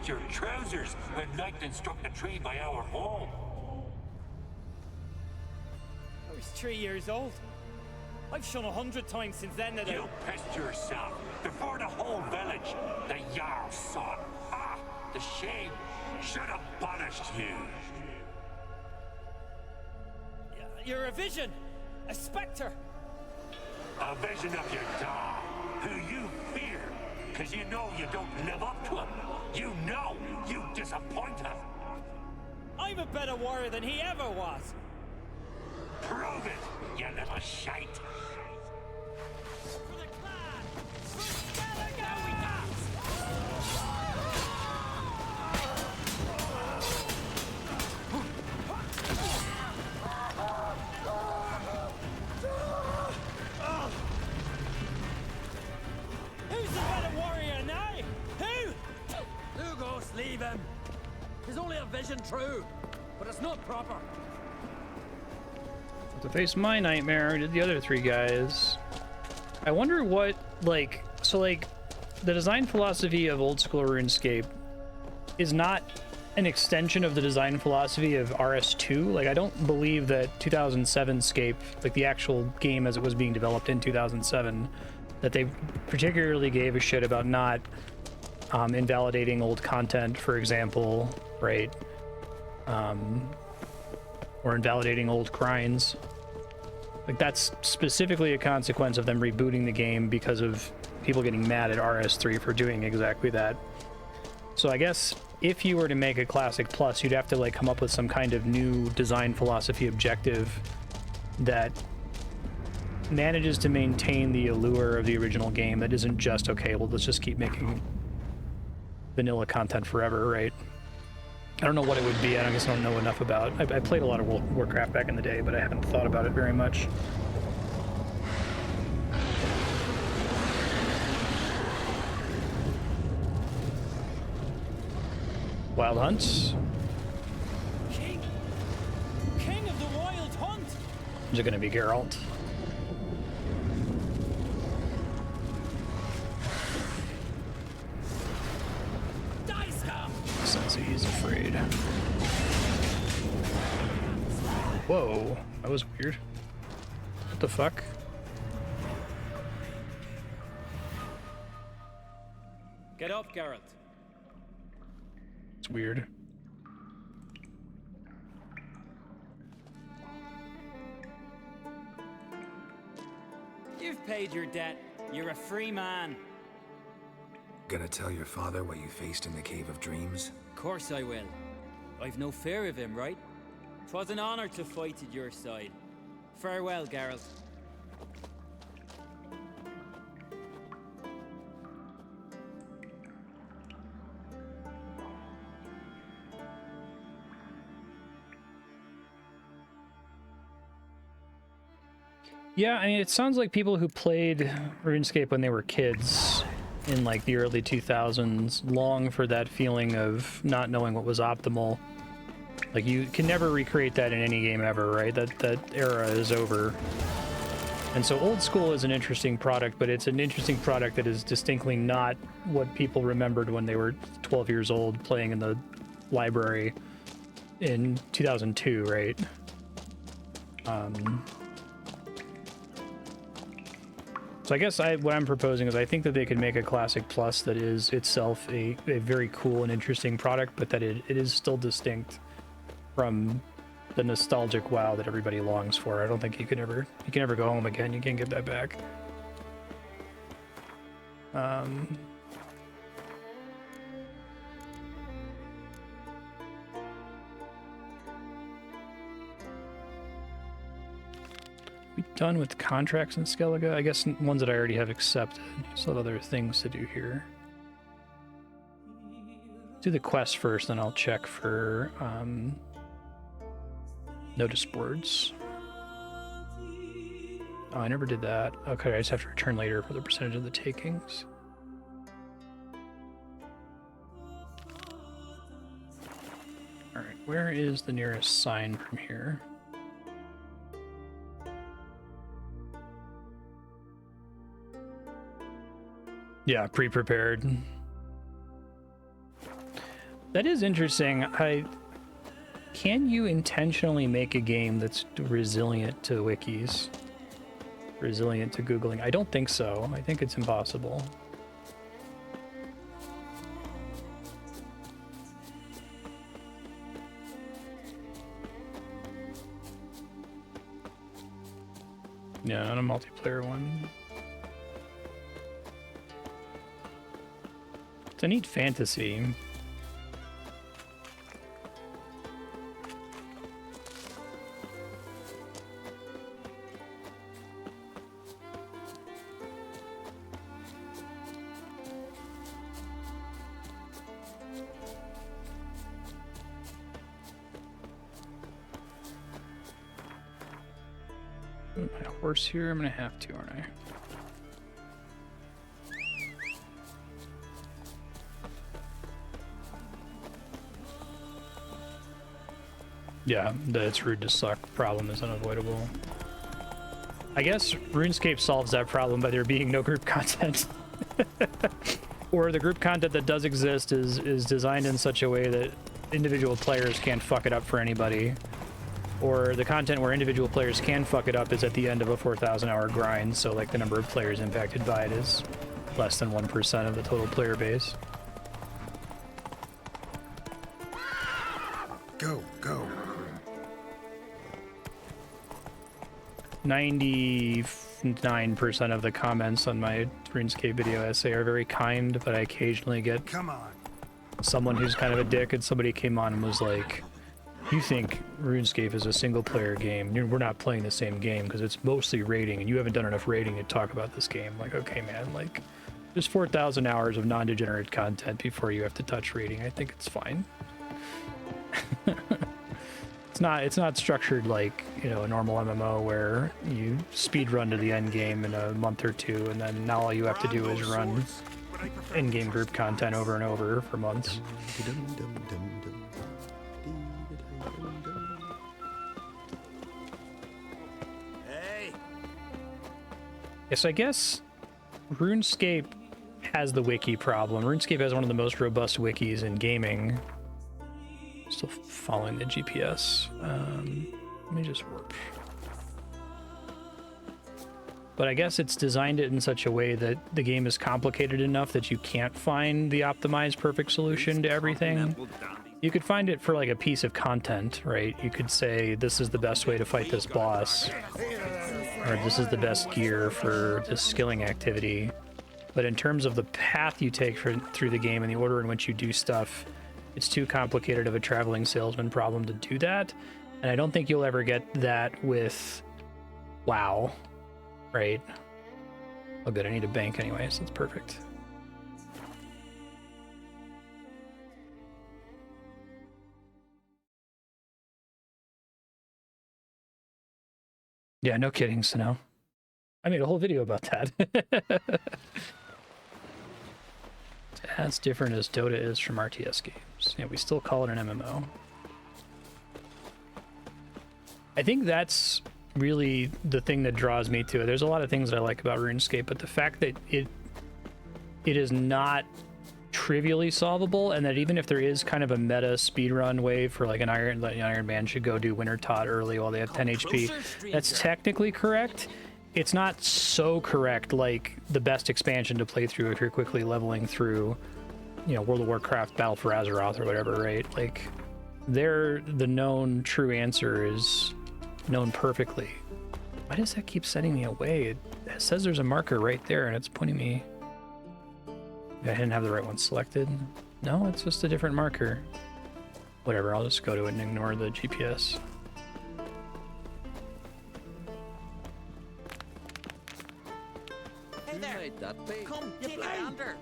Your trousers when lightning struck the tree by our home. I was 3 years old. I've shone 100 times since then that You pissed yourself before the whole village. The Jarl saw it. Ah, the shame should have punished you. You're a vision, a spectre. A vision of your dad, who you fear, because you know you don't live up to him. You know you disappoint him. I'm a better warrior than he ever was. Prove it, you little shite. For the clan! Together we dance! Who's the better warrior now? Who? Lugos, leave him. He's only a vision true, but it's not proper. To face my nightmare, did the other three guys. I wonder what, like, so like, the design philosophy of old school RuneScape is not an extension of the design philosophy of RS2. Like, I don't believe that 2007 Scape, like the actual game as it was being developed in 2007, that they particularly gave a shit about not invalidating old content, for example, right? Or invalidating old grinds. Like, that's specifically a consequence of them rebooting the game because of people getting mad at RS3 for doing exactly that. So I guess if you were to make a Classic Plus, you'd have to like come up with some kind of new design philosophy objective that manages to maintain the allure of the original game, that isn't just, okay, well, let's just keep making vanilla content forever, right? I don't know what it would be. I guess I don't know enough about. I played a lot of World of Warcraft back in the day, but I haven't thought about it very much. Wild hunts. King of the wild hunt. Is it going to be Geralt? Since he's afraid. Whoa, that was weird. What the fuck? Get up, Geralt. It's weird. You've paid your debt. You're a free man. Gonna tell your father what you faced in the Cave of Dreams? Of course I will. I've no fear of him, right? 'Twas an honor to fight at your side. Farewell, Geralt. Yeah, I mean, it sounds like people who played RuneScape when they were kids in like the early 2000s long for that feeling of not knowing what was optimal. Like, you can never recreate that in any game ever, right? That era is over. And so old school is an interesting product, but it's an interesting product that is distinctly not what people remembered when they were 12 years old playing in the library in 2002, right? So I guess what I'm proposing is I think that they could make a Classic Plus that is itself a very cool and interesting product, but that it is still distinct from the nostalgic WoW that everybody longs for. I don't think you can ever go home again. You can't get that back. We done with contracts in Skellige? I guess ones that I already have accepted. Still have other things to do here. Do the quest first, then I'll check for notice boards. Oh, I never did that. Okay, I just have to return later for the percentage of the takings. Alright, where is the nearest sign from here? Yeah, pre-prepared. That is interesting. Can you intentionally make a game that's resilient to wikis? Resilient to Googling? I don't think so. I think it's impossible. Yeah, not a multiplayer one. It's a neat fantasy. my horse here. I'm gonna have to, aren't I? Yeah, the it's rude to suck problem is unavoidable. I guess RuneScape solves that problem by there being no group content. Or the group content that does exist is designed in such a way that individual players can't fuck it up for anybody. Or the content where individual players can fuck it up is at the end of a 4,000-hour grind, so like the number of players impacted by it is less than 1% of the total player base. Go, go. 99% of the comments on my RuneScape video essay are very kind, but I occasionally get someone who's kind of a dick, and somebody came on and was like, you think RuneScape is a single-player game. We're not playing the same game because it's mostly raiding, and you haven't done enough raiding to talk about this game. Like, okay, man, like, there's 4,000 hours of non-degenerate content before you have to touch raiding. I think it's fine. It's not structured like, you know, a normal MMO where you speed run to the end game in a month or two, and then now all you have to do is run in-game group content over and over for months. Yes, I guess RuneScape has the wiki problem. RuneScape has one of the most robust wikis in gaming. Still following the GPS. Let me just warp. But I guess it's designed it in such a way that the game is complicated enough that you can't find the optimized perfect solution to everything. You could find it for like a piece of content, right? You could say this is the best way to fight this boss, or this is the best gear for this skilling activity. But in terms of the path you take through the game and the order in which you do stuff, it's too complicated of a traveling salesman problem to do that. And I don't think you'll ever get that with WoW, right? Oh good, I need a bank anyway, so that's perfect. Yeah, no kidding, Sano. I made a whole video about that. It's as different as Dota is from RTS games. Yeah, we still call it an MMO. I think that's really the thing that draws me to it. There's a lot of things that I like about RuneScape, but the fact that it is not trivially solvable, and that even if there is kind of a meta speedrun way for like an Iron Man should go do Winter Tot early while they have 10 HP, that's technically correct. It's not so correct like the best expansion to play through if you're quickly leveling through, you know, World of Warcraft Battle for Azeroth or whatever, right? Like, the known true answer is known perfectly. Why does that keep sending me away? It says there's a marker right there and it's pointing me. I didn't have the right one selected. No, it's just a different marker. Whatever, I'll just go to it and ignore the GPS. Hey there! Come, take it under!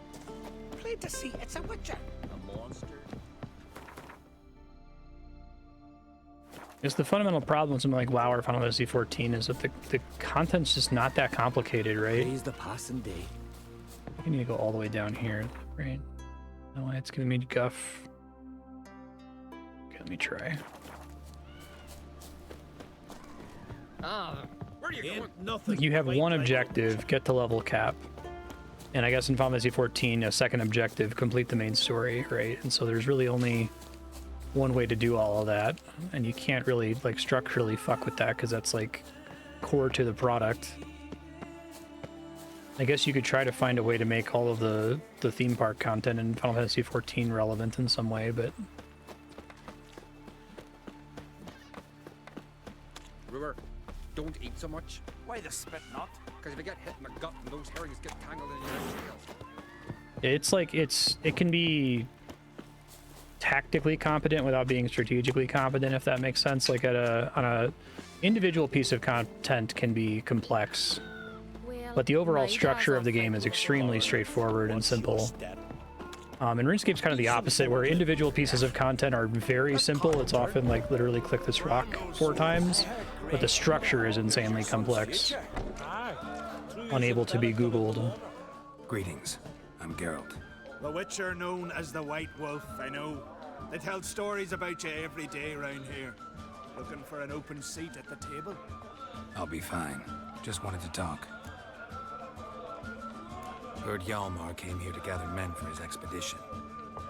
Play to see, it's a witcher! A monster. It's the fundamental problem with something like WoW or Final Fantasy XIV is that the content's just not that complicated, right? Today's the passing day. I need to go all the way down here, right? No, it's giving me guff. Okay, let me try. Where are you going? Nothing. You have one objective, get to level cap. And I guess in Final Fantasy XIV, a second objective, complete the main story, right? And so there's really only one way to do all of that. And you can't really, like, structurally fuck with that because that's, like, core to the product. I guess you could try to find a way to make all of the theme park content in Final Fantasy XIV relevant in some way, but... Brewer, don't eat so much. Why the spit not? Because if you get hit in the gut and those herrings get tangled in your tail. It's like, it can be tactically competent without being strategically competent, if that makes sense. Like on a individual piece of content can be complex. But the overall structure of the game is extremely straightforward and simple. And RuneScape's kind of the opposite, where individual pieces of content are very simple. It's often like literally click this rock 4 times. but the structure is insanely complex. Unable to be Googled. Greetings. I'm Geralt. The Witcher known as the White Wolf, I know. They tell stories about you every day round here. Looking for an open seat at the table? I'll be fine. Just wanted to talk. Heard Hjalmar came here to gather men for his expedition.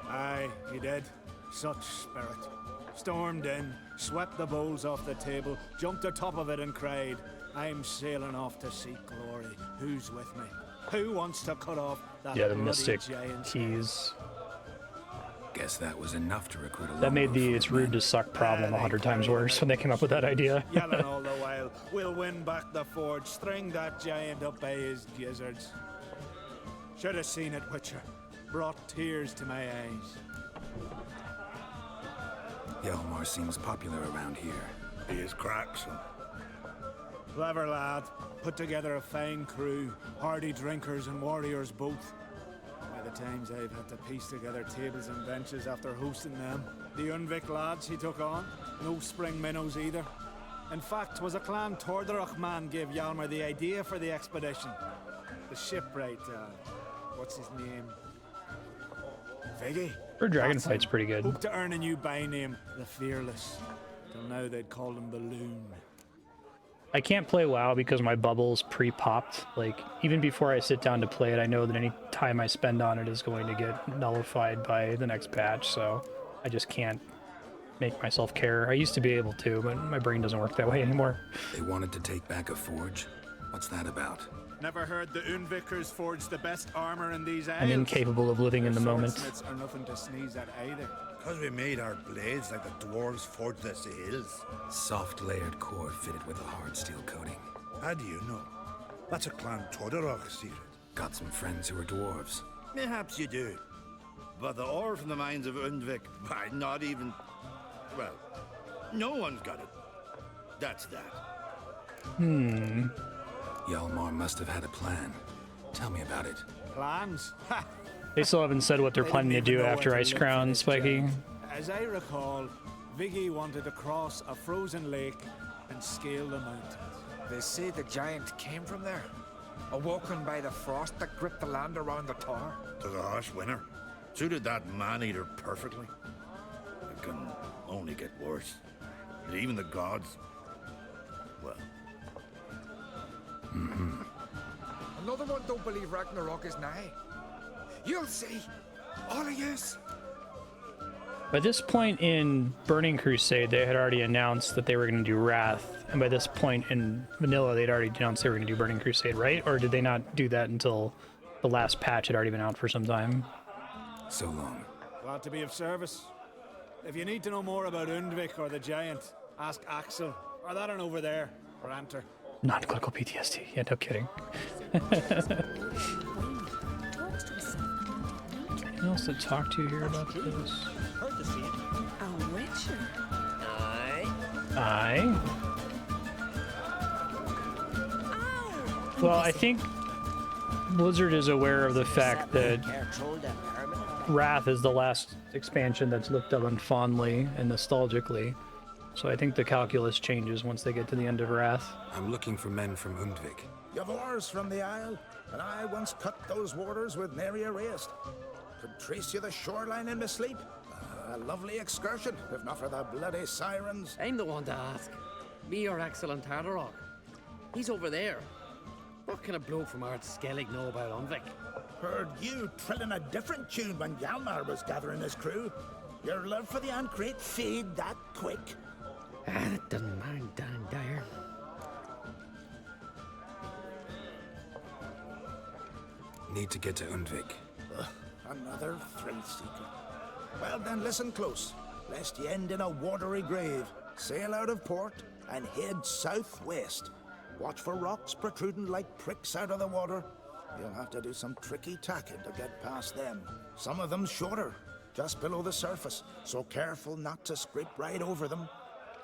Aye, he did. Such spirit. Stormed in, swept the bowls off the table, jumped atop of it and cried, "I'm sailing off to seek glory. Who's with me? Who wants to cut off that Yeah, the bloody mystic giant's keys. Guess that was enough to recruit a That made the longbow "it's for rude men. to suck" problem 100 times worse when they came up with that idea. Yelling all the while, "We'll win back the forge, string that giant up by his gizzards." Should have seen it, Witcher. Brought tears to my eyes. Hjalmar seems popular around here. He is cracksome. Clever lad. Put together a fine crew. Hardy drinkers and warriors both. By the times I've had to piece together tables and benches after hosting them. The Unvik lads he took on. No spring minnows either. In fact, was a Clan Tordarach man gave Hjalmar the idea for the expedition. The shipwright, what's his name? Viggy. Her dragonflight's pretty good. Hoped to earn a new by-name, the Fearless. Till now they'd called him the Loon. I can't play WoW because my bubble's pre-popped. Like, even before I sit down to play it, I know that any time I spend on it is going to get nullified by the next patch, so I just can't make myself care. I used to be able to, but my brain doesn't work that way anymore. They wanted to take back a forge? What's that about? Never heard the Unvikers forge the best armor in these isles? I'm incapable of living in the moment. Swordsmiths are nothing to sneeze at either. Because we made our blades like the dwarves forged their sails. Soft layered core fitted with a hard steel coating. How do you know? That's a Clan Tordarach secret. Got some friends who are dwarves. Perhaps you do. But the ore from the mines of Undvik, why, not even... Well, no one's got it. That's that. Hjalmar must have had a plan. Tell me about it. Plans? Ha! They still haven't said what they're planning to do after Ice Crown, Spiky. As I recall, Viggy wanted to cross a frozen lake and scale the mountains. They say the giant came from there, awoken by the frost that gripped the land around the tower. To the harsh winter. Suited that man-eater perfectly. It can only get worse. And even the gods... Well... Another one don't believe Ragnarok is nigh. You'll see, all of yous. By this point in Burning Crusade, they had already announced that they were going to do Wrath, and by this point in Vanilla, they'd already announced they were going to do Burning Crusade, right? Or did they not do that until the last patch had already been out for some time? So long. Glad to be of service. If you need to know more about Undvik or the giant, ask Axel, or that one over there, or Anter. Non-clinical PTSD. Yeah, no kidding. Anything else to talk to here about this? A witcher. Aye. Well, I think Blizzard is aware of the fact that Wrath is the last expansion that's looked on fondly and nostalgically. So I think the calculus changes once they get to the end of Wrath. I'm looking for men from Undvik. You've oars from the Isle, and I once cut those waters with nary a rest. Could trace you the shoreline in my sleep. A lovely excursion, if not for the bloody sirens. I'm the one to ask. Me or Axel and Tardarok. He's over there. What can a bloke from Ard Skellig know about Undvik? Heard you trilling a different tune when Hjalmar was gathering his crew. Your love for the Ancrate fade that quick. That doesn't mind Dan Dyer. Need to get to Undvik. Another thrill seeker. Well then, listen close, lest you end in a watery grave. Sail out of port and head southwest. Watch for rocks protruding like pricks out of the water. You'll have to do some tricky tacking to get past them. Some of them shorter, just below the surface, so careful not to scrape right over them.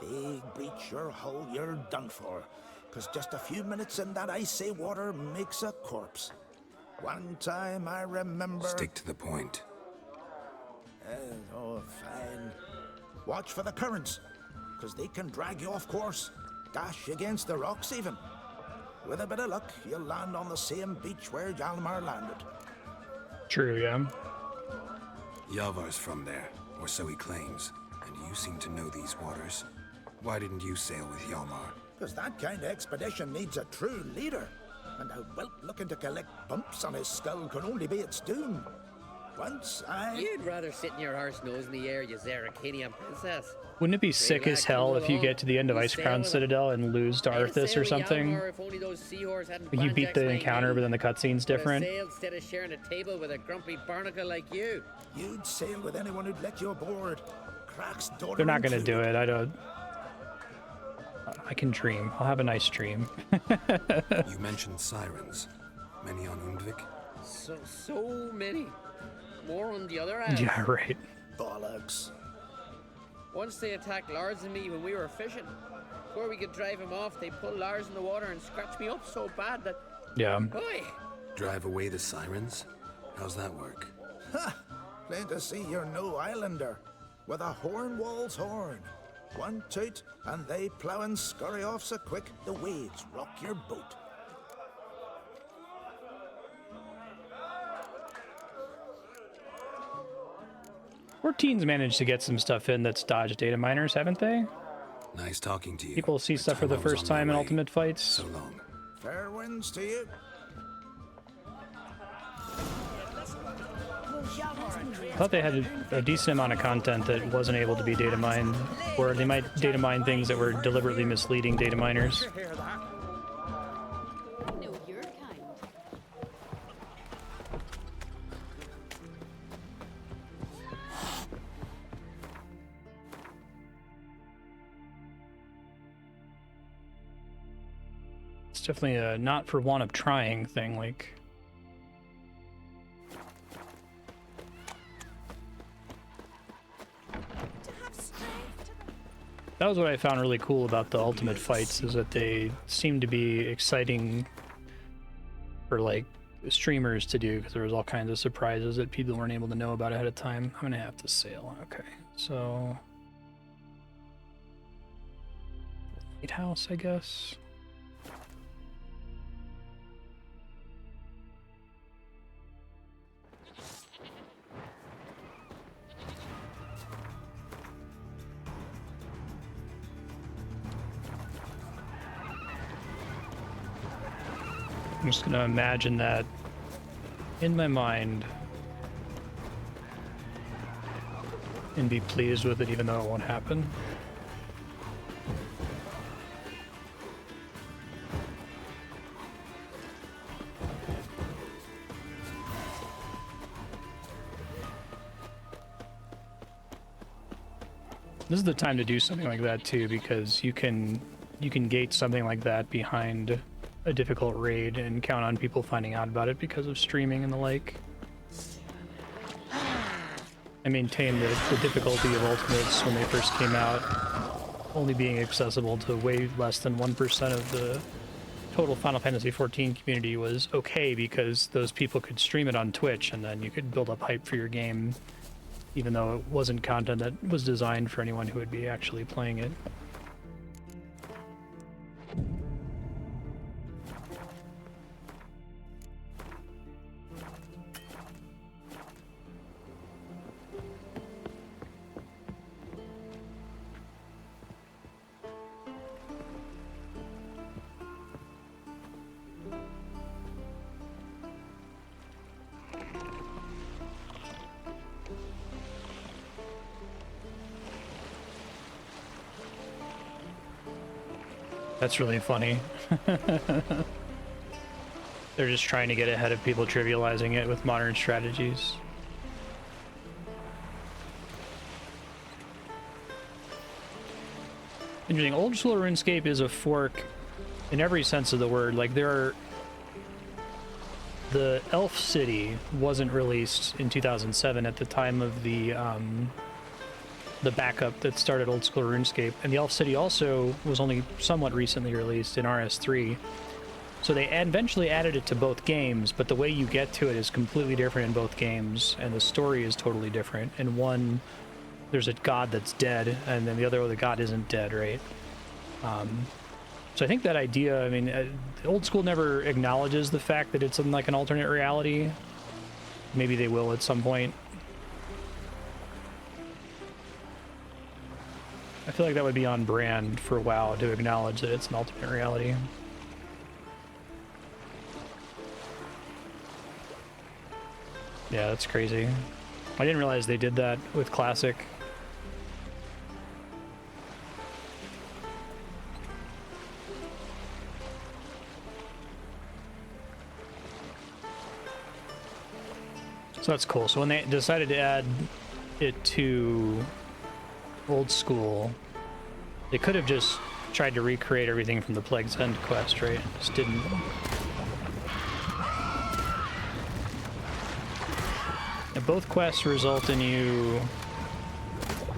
They breach your hull, you're done for. 'Cause just a few minutes in that icy water makes a corpse. One time I remember... Stick to the point. Oh, fine. Watch for the currents, 'cause they can drag you off course. dash against the rocks even. With a bit of luck, you'll land on the same beach where Hjalmar landed. True, yeah. Yavar's from there, or so he claims. And you seem to know these waters. Why didn't you sail with Hjalmar? Because that kind of expedition needs a true leader. And a whelp looking to collect bumps on his skull could only be its doom. Once You'd rather sit in your arse nose in the air, you Zaracanian princess. Wouldn't it be sick as hell if you get to the end of Ice Crown Citadel and lose to Arthas or something? Like you beat the encounter, but then the cutscene's different. Instead of sharing a table with a grumpy barnacle like you. You'd sail with anyone who'd let you aboard. Cracks, they're not gonna do it. I can dream. I'll have a nice dream. You mentioned sirens. Many on Undvik? So many. More on the other end. Yeah, right. Bollocks. Once they attacked Lars and me when we were fishing. Before we could drive him off, they pulled Lars in the water and scratched me up so bad that... Yeah. Boy. Drive away the sirens? How's that work? Ha! Plain to see you're no islander. With a horn wall's horn. One toot, and they plough and scurry off so quick, the waves rock your boat. Teens managed to get some stuff in that's dodged data miners, haven't they? Nice talking to you. People see stuff for the first time in Ultimate Fights. So long. Fair winds to you. I thought they had a decent amount of content that wasn't able to be data mined, or they might data mine things that were deliberately misleading data miners. It's definitely a not for want of trying thing, like. That was what I found really cool about the Ultimate Fights, is that they seem to be exciting for like streamers to do, because there was all kinds of surprises that people weren't able to know about ahead of time. I'm gonna have to sail. Okay, so lighthouse, I guess. I'm just gonna imagine that in my mind and be pleased with it, even though it won't happen. This is the time to do something like that too, because you can gate something like that behind a difficult raid and count on people finding out about it because of streaming and the like. I maintain the difficulty of Ultimates when they first came out only being accessible to way less than 1% of the total Final Fantasy XIV community was okay, because those people could stream it on Twitch and then you could build up hype for your game, even though it wasn't content that was designed for anyone who would be actually playing it. That's really funny. They're just trying to get ahead of people trivializing it with modern strategies. Interesting. Old school RuneScape is a fork in every sense of the word. Like, the Elf City wasn't released in 2007 at the time of the backup that started old school RuneScape, and the Elf City also was only somewhat recently released in RS3. So they eventually added it to both games, but the way you get to it is completely different in both games, and the story is totally different. In one, there's a god that's dead, and then the other, the god isn't dead, right? So I think that idea, I mean, the old school never acknowledges the fact that it's in like an alternate reality. Maybe they will at some point. I feel like that would be on brand for WoW to acknowledge that it's an alternate reality. Yeah, that's crazy. I didn't realize they did that with Classic. So that's cool. So when they decided to add it to old school, they could have just tried to recreate everything from the Plague's End quest, right? Just didn't. And both quests result in you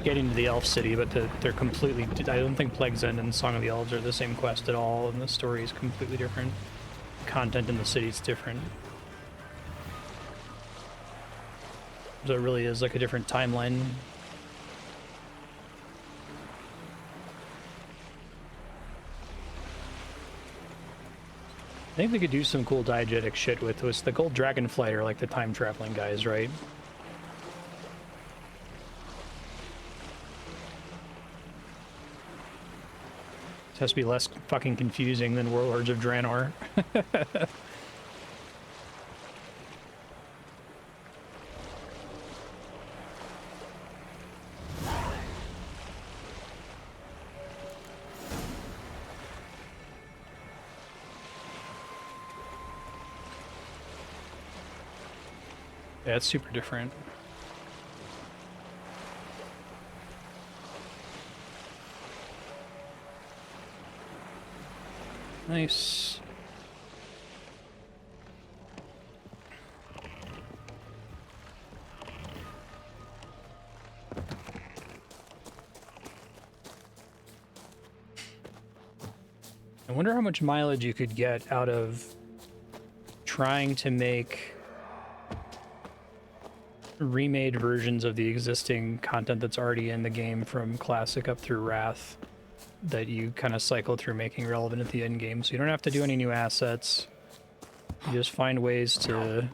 getting to the Elf City, but they're completely... I don't think Plague's End and Song of the Elves are the same quest at all, and the story is completely different. Content in the city is different. So it really is like a different timeline. I think they could do some cool diegetic shit with this. The Gold Dragonflight are like the time traveling guys, right? This has to be less fucking confusing than Warlords of Draenor. Yeah, it's super different. Nice. I wonder how much mileage you could get out of trying to make remade versions of the existing content that's already in the game from Classic up through Wrath that you kind of cycle through making relevant at the end game. So you don't have to do any new assets. You just find ways to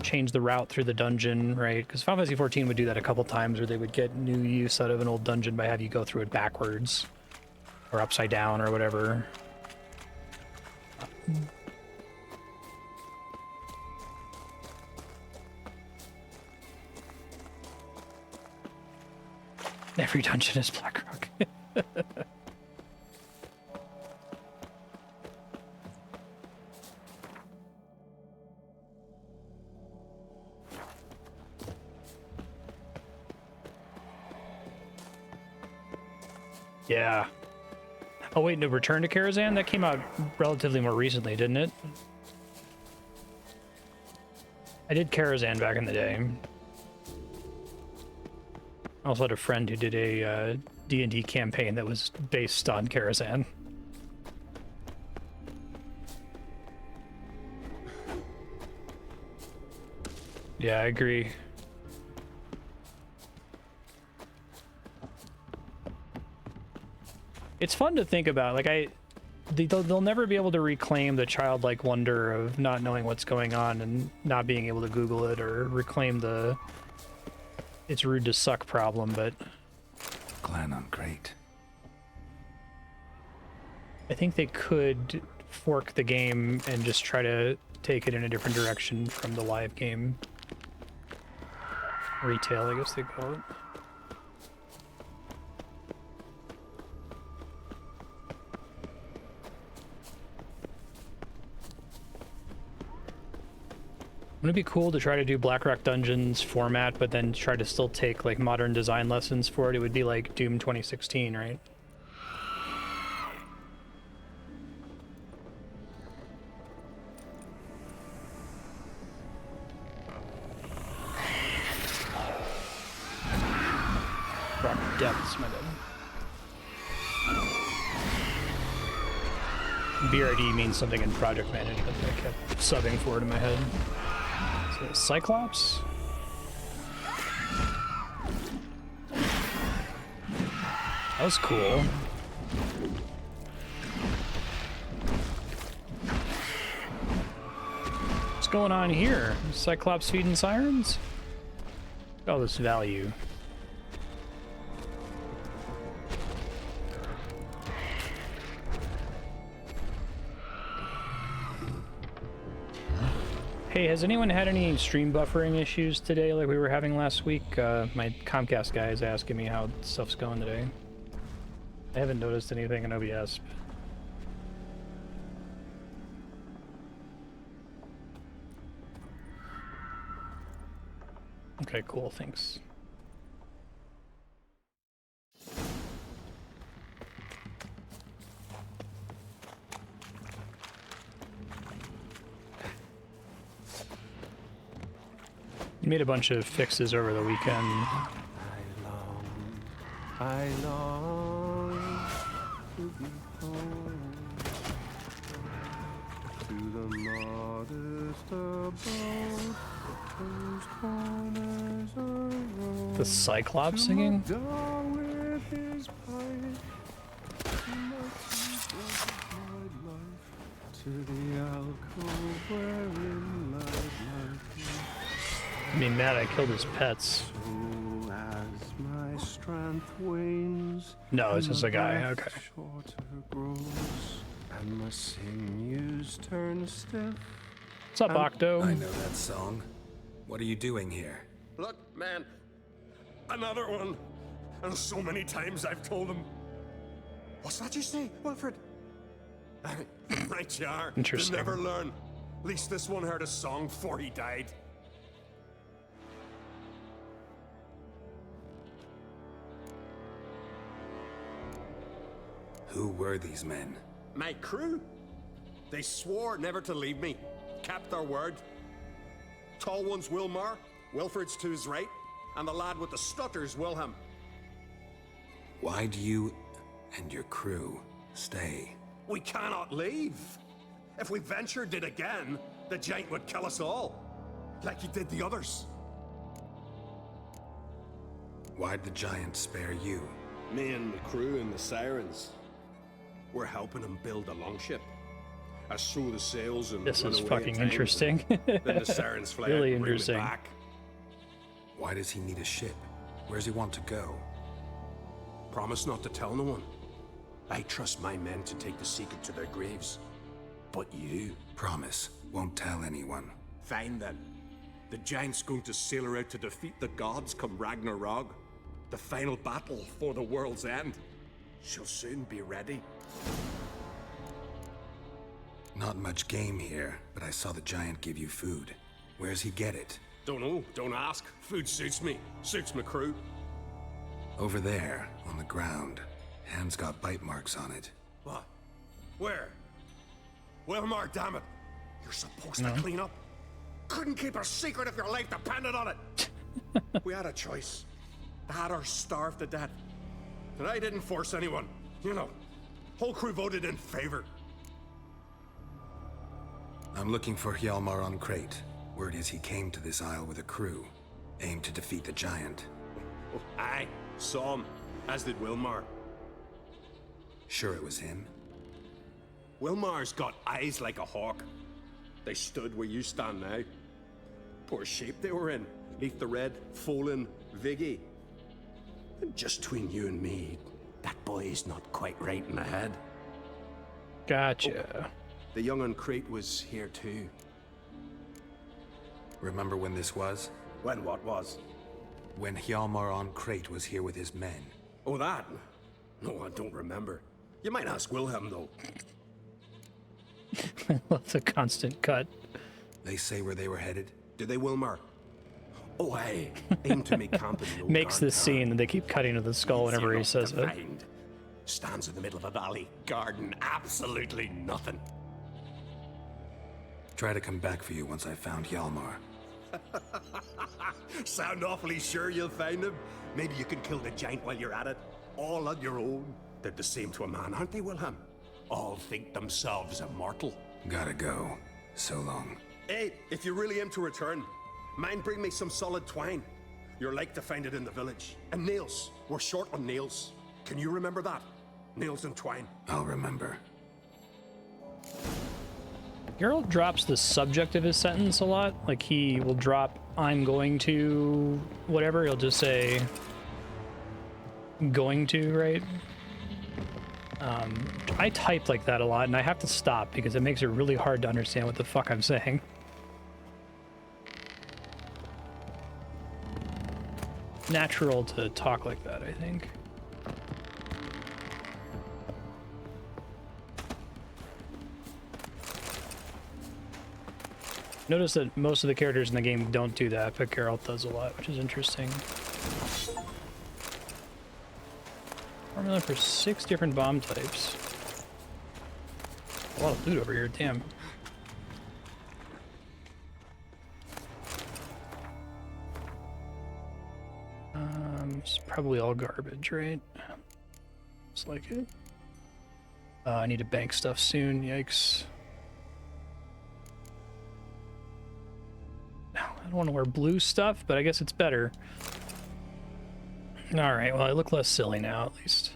change the route through the dungeon, right? Because Final Fantasy XIV would do that a couple times, where they would get new use out of an old dungeon by having you go through it backwards or upside down or whatever. Every dungeon is Blackrock. Yeah. Oh wait, no, Return to Karazhan? That came out relatively more recently, didn't it? I did Karazhan back in the day. I also had a friend who did a D&D campaign that was based on Karazhan. Yeah, I agree. It's fun to think about. Like, they'll never be able to reclaim the childlike wonder of not knowing what's going on and not being able to Google it, or reclaim the it's rude to suck problem, but Glennon, great. I think they could fork the game and just try to take it in a different direction from the live game. Retail, I guess they call it. Wouldn't it be cool to try to do Blackrock Dungeons format, but then try to still take like modern design lessons for it? It would be like Doom 2016, right? Rock Depths, my bad. BRD means something in project management that I kept subbing for it in my head. So, Cyclops? That was cool. What's going on here? Cyclops feeding sirens? All this value. Hey, has anyone had any stream buffering issues today like we were having last week? My Comcast guy is asking me how stuff's going today. I haven't noticed anything in OBS. Okay, cool, thanks. You made a bunch of fixes over the weekend. I long to be home, to the modest abode, whose corners are rolled, The Cyclops singing? to dawn with his pipe, to the alcove wherein lies life. I mean, Matt, I killed his pets. So as my strength wanes, No, it's just a guy. Okay. shorter grows, and my sinews turn stiff. What's up, Octo? I know that song. What are you doing here? Look, man. Another one. And so many times I've told him. What's that you say, Wilfred? Right you are. Interesting. You'll never learn. At least this one heard a song before he died. Who were these men? My crew. They swore never to leave me. Kept their word. Tall one's Wilmar. Wilfred's to his right. And the lad with the stutter's Wilhelm. Why do you and your crew stay? We cannot leave. If we ventured it again, the giant would kill us all. Like he did the others. Why'd the giant spare you? Me and the crew and the sirens. We're helping him build a longship. I sew the sails and This run is away fucking at times, interesting. and then the sirens fly Really out and bring me interesting. back. Why does he need a ship? Where's he want to go? Promise not to tell no one. I trust my men to take the secret to their graves. But you... Promise, won't tell anyone. Fine then. The giant's going to sail her out to defeat the gods come Ragnarok. The final battle for the world's end. She'll soon be ready. Not much game here, but I saw the giant give you food. Where's he get it? Don't know, don't ask. Food suits me. Suits my crew. Over there, on the ground. Hand's got bite marks on it. What? Where? Wilmar, damn it. You're supposed to clean up. Couldn't keep a secret if your life depended on it. We had a choice. That or starve to death. And I didn't force anyone. You know, whole crew voted in favor. I'm looking for Hjalmar on Crate. Word is he came to this isle with a crew. Aimed to defeat the giant. Oh, aye, saw him. As did Wilmar. Sure it was him? Wilmar's got eyes like a hawk. They stood where you stand now. Poor shape they were in. Neath the red, Folin, Viggy. And just between you and me, that boy's not quite right in the head. Gotcha. Oh, the young on Crate was here too. Remember when this was? When what was? When Hjalmar on Crate was here with his men. Oh, that? No, I don't remember. You might ask Wilhelm, though. I love the constant cut. They say where they were headed? Did they, Wilmar? Oh, aye. Aim to make camp in the old Makes this Garden scene, and they keep cutting to the skull whenever he says it. Find. Stands in the middle of a valley. Garden, absolutely nothing. Try to come back for you once I found Hjalmar. Sound awfully sure you'll find him? Maybe you can kill the giant while you're at it. All on your own. They're the same to a man, aren't they, Wilhelm? All think themselves immortal. Gotta go. So long. Hey, if you really aim to return, mind bring me some solid twine. You're like to find it in the village. And nails. We're short on nails. Can you remember that? Nails and twine. I'll remember. Geralt drops the subject of his sentence a lot. Like, he will drop, I'm going to whatever. He'll just say, going to, right? I type like that a lot, and I have to stop because it makes it really hard to understand what the fuck I'm saying. Natural to talk like that, I think. Notice that most of the characters in the game don't do that, but Geralt does a lot, which is interesting. Formula for 6 different bomb types. A lot of loot over here, damn. It's probably all garbage, right? Looks like it. I need to bank stuff soon, yikes. I don't want to wear blue stuff, but I guess it's better. Alright, well, I look less silly now, at least.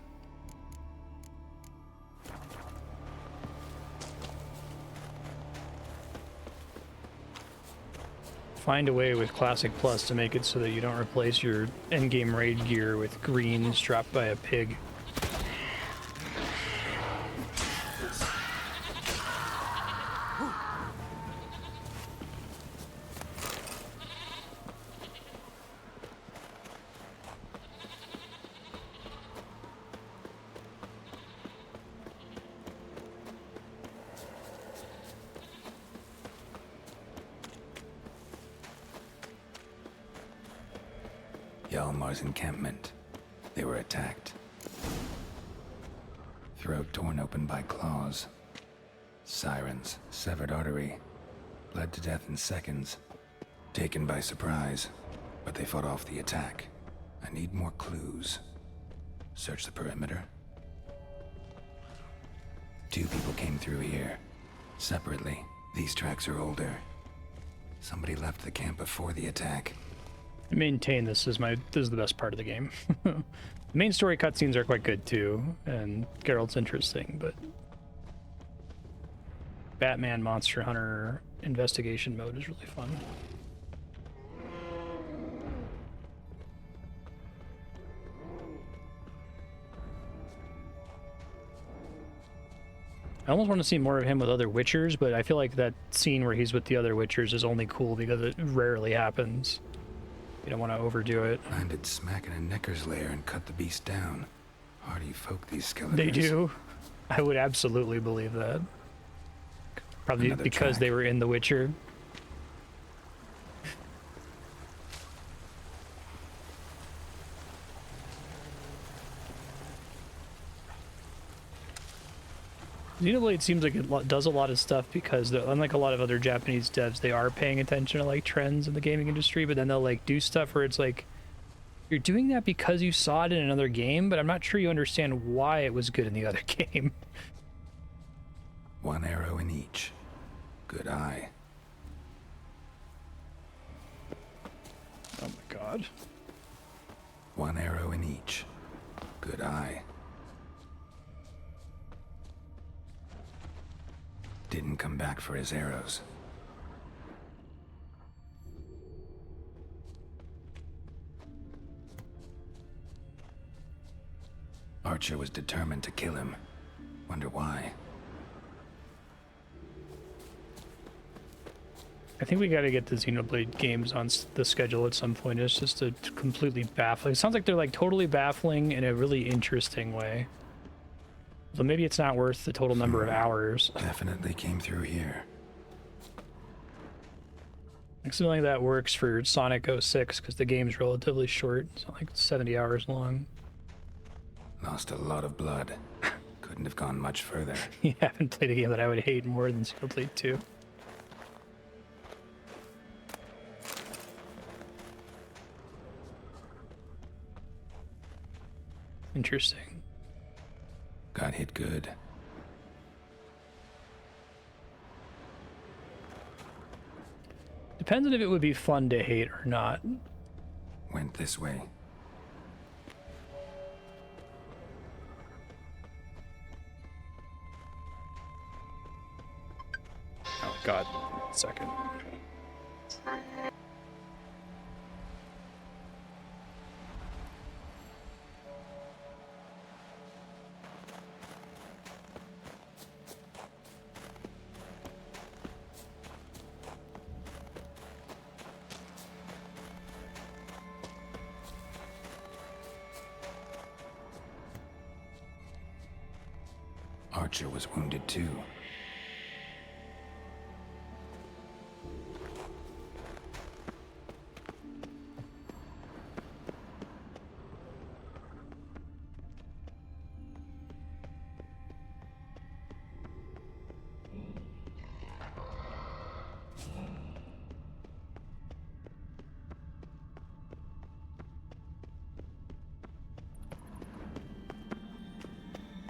Find a way with Classic Plus to make it so that you don't replace your endgame raid gear with greens dropped by a pig. Yalmar's encampment. They were attacked. Throat torn open by claws. Sirens, severed artery. Bled to death in seconds. Taken by surprise, but they fought off the attack. I need more clues. Search the perimeter. 2 people came through here. Separately. These tracks are older. Somebody left the camp before the attack. I maintain this is the best part of the game. The main story cutscenes are quite good too, and Geralt's interesting, but Batman Monster Hunter investigation mode is really fun. I almost want to see more of him with other Witchers, but I feel like that scene where he's with the other Witchers is only cool because it rarely happens. You don't want to overdo it. Landed smack in a Necker's lair and cut the beast down. Hardy folk, these skeletons. They do. I would absolutely believe that. Probably Another because track. they were in The Witcher. Xenoblade seems like it does a lot of stuff because unlike a lot of other Japanese devs, they are paying attention to like trends in the gaming industry, but then they'll like do stuff where it's like, you're doing that because you saw it in another game, but I'm not sure you understand why it was good in the other game. 1 arrow in each. Good eye. Oh my god. 1 arrow in each. Good eye. Didn't come back for his arrows. Archer was determined to kill him. Wonder why. I think we got to get the Xenoblade games on the schedule at some point. It's just a completely baffling. It sounds like they're like totally baffling in a really interesting way. So maybe it's not worth the total number of hours. Definitely came through here. Like something like that works for Sonic 06 because the game's relatively short. It's not like 70 hours long. Lost a lot of blood. Couldn't have gone much further. You haven't played a game that I would hate more than Xenoblade 2. Interesting. Got hit good. Depends on if it would be fun to hate or not. Went this way. Oh. God, second. Archer was wounded too.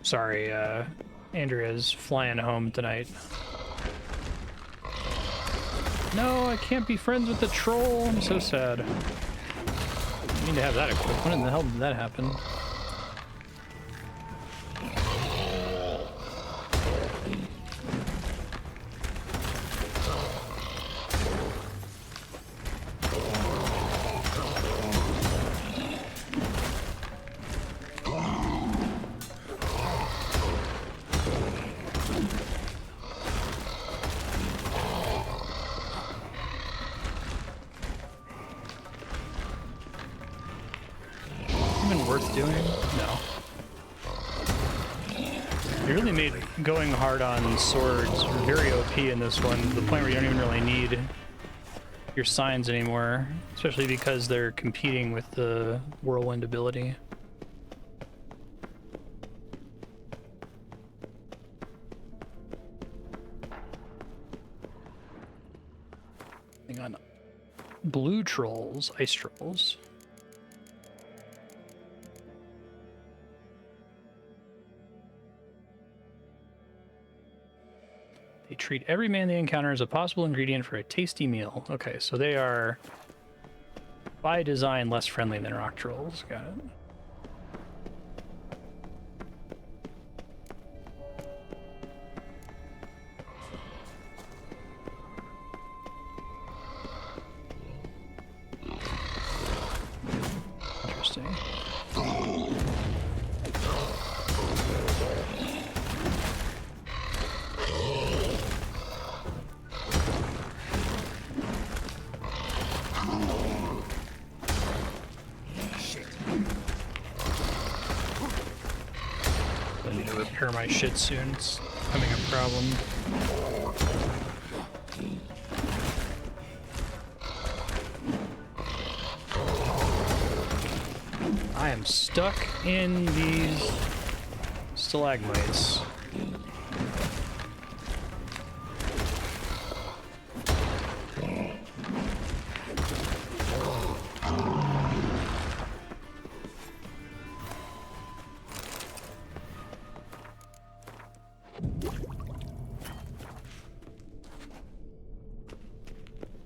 Sorry, Andrea's flying home tonight. No, I can't be friends with the troll. I'm so sad. I need to have that equipped. When in the hell did that happen? Going hard on swords, very OP in this one, to the point where you don't even really need your signs anymore, especially because they're competing with the whirlwind ability. Hang on. Blue trolls, ice trolls. They treat every man they encounter as a possible ingredient for a tasty meal. Okay, so they are, by design, less friendly than rock trolls. Got it. Interesting. My shit soon. It's becoming a problem. I am stuck in these stalagmites.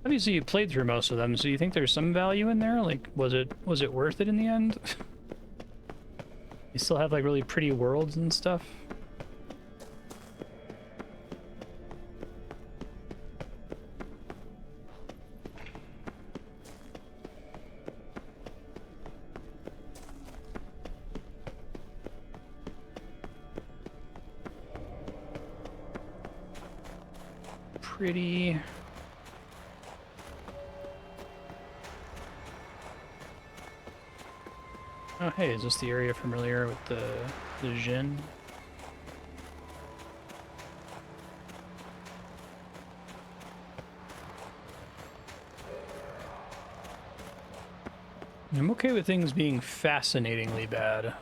Obviously you played through most of them, so you think there's some value in there? Like, was it worth it in the end? You still have like really pretty worlds and stuff? Pretty. Oh hey, is this the area familiar with the Leshen? I'm okay with things being fascinatingly bad.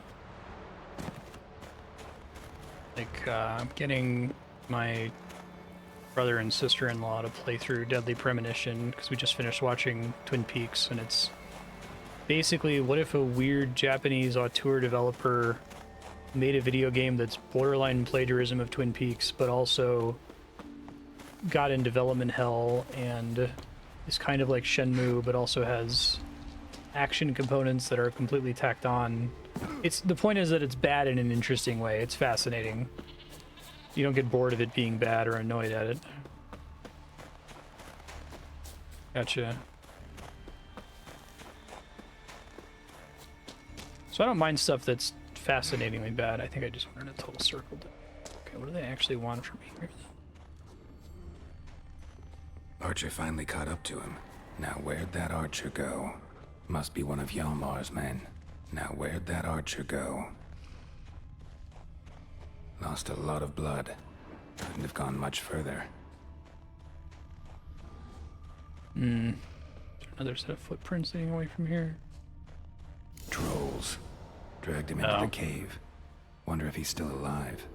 Like, getting my brother and sister-in-law to play through Deadly Premonition, because we just finished watching Twin Peaks, and it's basically, what if a weird Japanese auteur developer made a video game that's borderline plagiarism of Twin Peaks, but also got in development hell and is kind of like Shenmue, but also has action components that are completely tacked on. The point is that it's bad in an interesting way. It's fascinating. You don't get bored of it being bad or annoyed at it. Gotcha. So I don't mind stuff that's fascinatingly bad. I think I just wanted a total circle. Okay, what do they actually want from me here? Archer finally caught up to him. Now where'd that archer go? Must be one of Yalmar's men. Now where'd that archer go? Lost a lot of blood. Couldn't have gone much further. Another set of footprints leading away from here. Trolls. Dragged him into the cave. Wonder if he's still alive.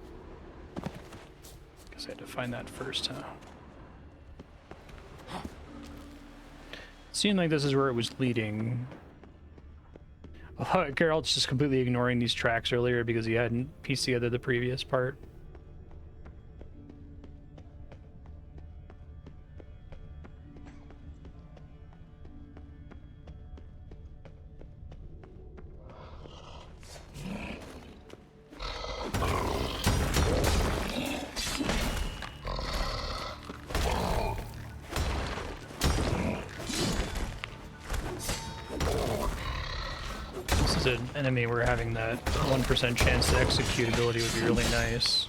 Guess I had to find that first, huh? Seemed like this is where it was leading. Geralt's just completely ignoring these tracks earlier because he hadn't pieced together the previous part. An enemy where having that 1% chance to execute ability would be really nice.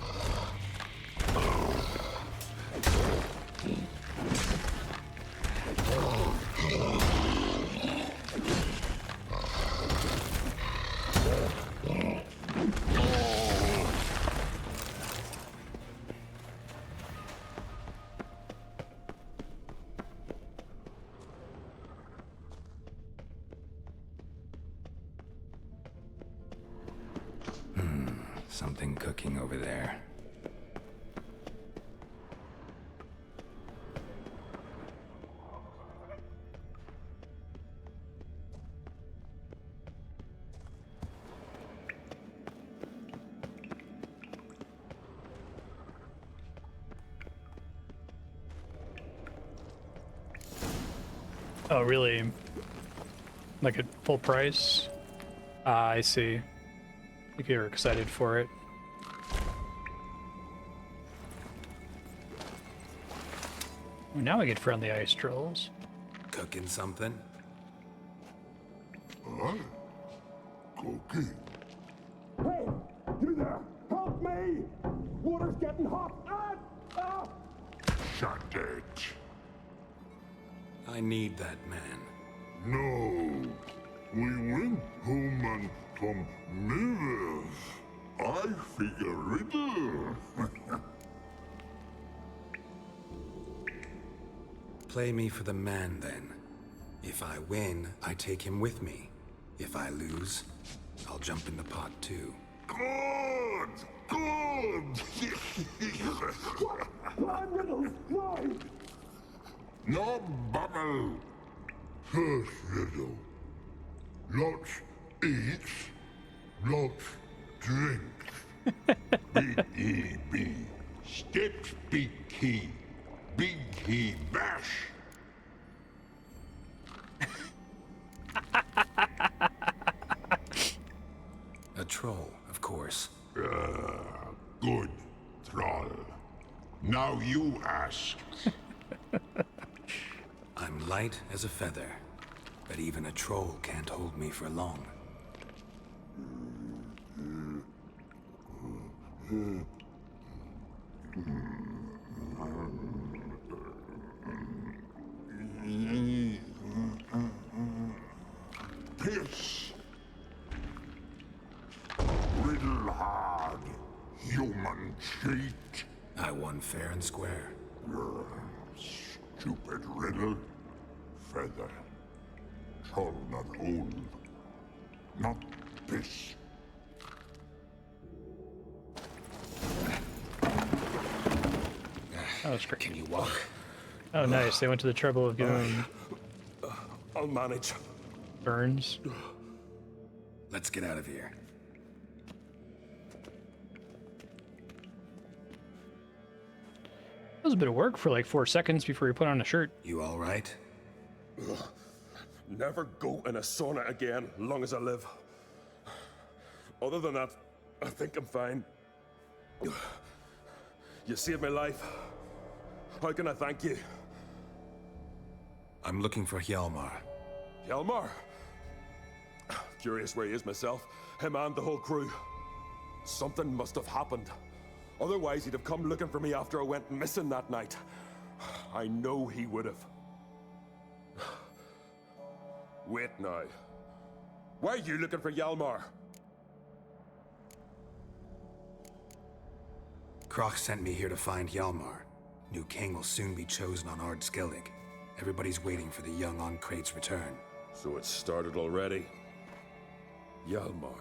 Something cooking over there. Oh, really? Like at full price? Ah, I see. I think you're excited for it. Well, now we get friendly ice trolls. Cooking something? Cooking. Hey, you there! Help me! Water's getting hot! Shut it. I need that man. No. We went home and some mirrors. I figure riddle. Play me for the man, then. If I win, I take him with me. If I lose, I'll jump in the pot, too. Good! Good! Plan riddles, no! No bubble! First riddle. Lots eats, lots drinks. B-E-B. Steps big key. Big key bash. A troll, of course. Good, troll. Now you ask. I'm light as a feather, but even a troll can't hold me for long. Piss. Riddle hard, human cheat. I won fair and square. Stupid riddle. Feather. Troll not old. Not piss. That was great. Can you walk? Oh, nice. They went to the trouble of giving I'll manage. burns. Let's get out of here. That was a bit of work for like 4 seconds before you put on a shirt. You all right? Never go in a sauna again, long as I live. Other than that, I think I'm fine. You saved my life. How can I thank you? I'm looking for Hjalmar. Hjalmar? Curious where he is myself. Him and the whole crew. Something must have happened. Otherwise, he'd have come looking for me after I went missing that night. I know he would have. Wait now. Why are you looking for Hjalmar? Kroch sent me here to find Hjalmar. New king will soon be chosen on Ard Skellig. Everybody's waiting for the young Ancrate's return. So it's started already. Hjalmar,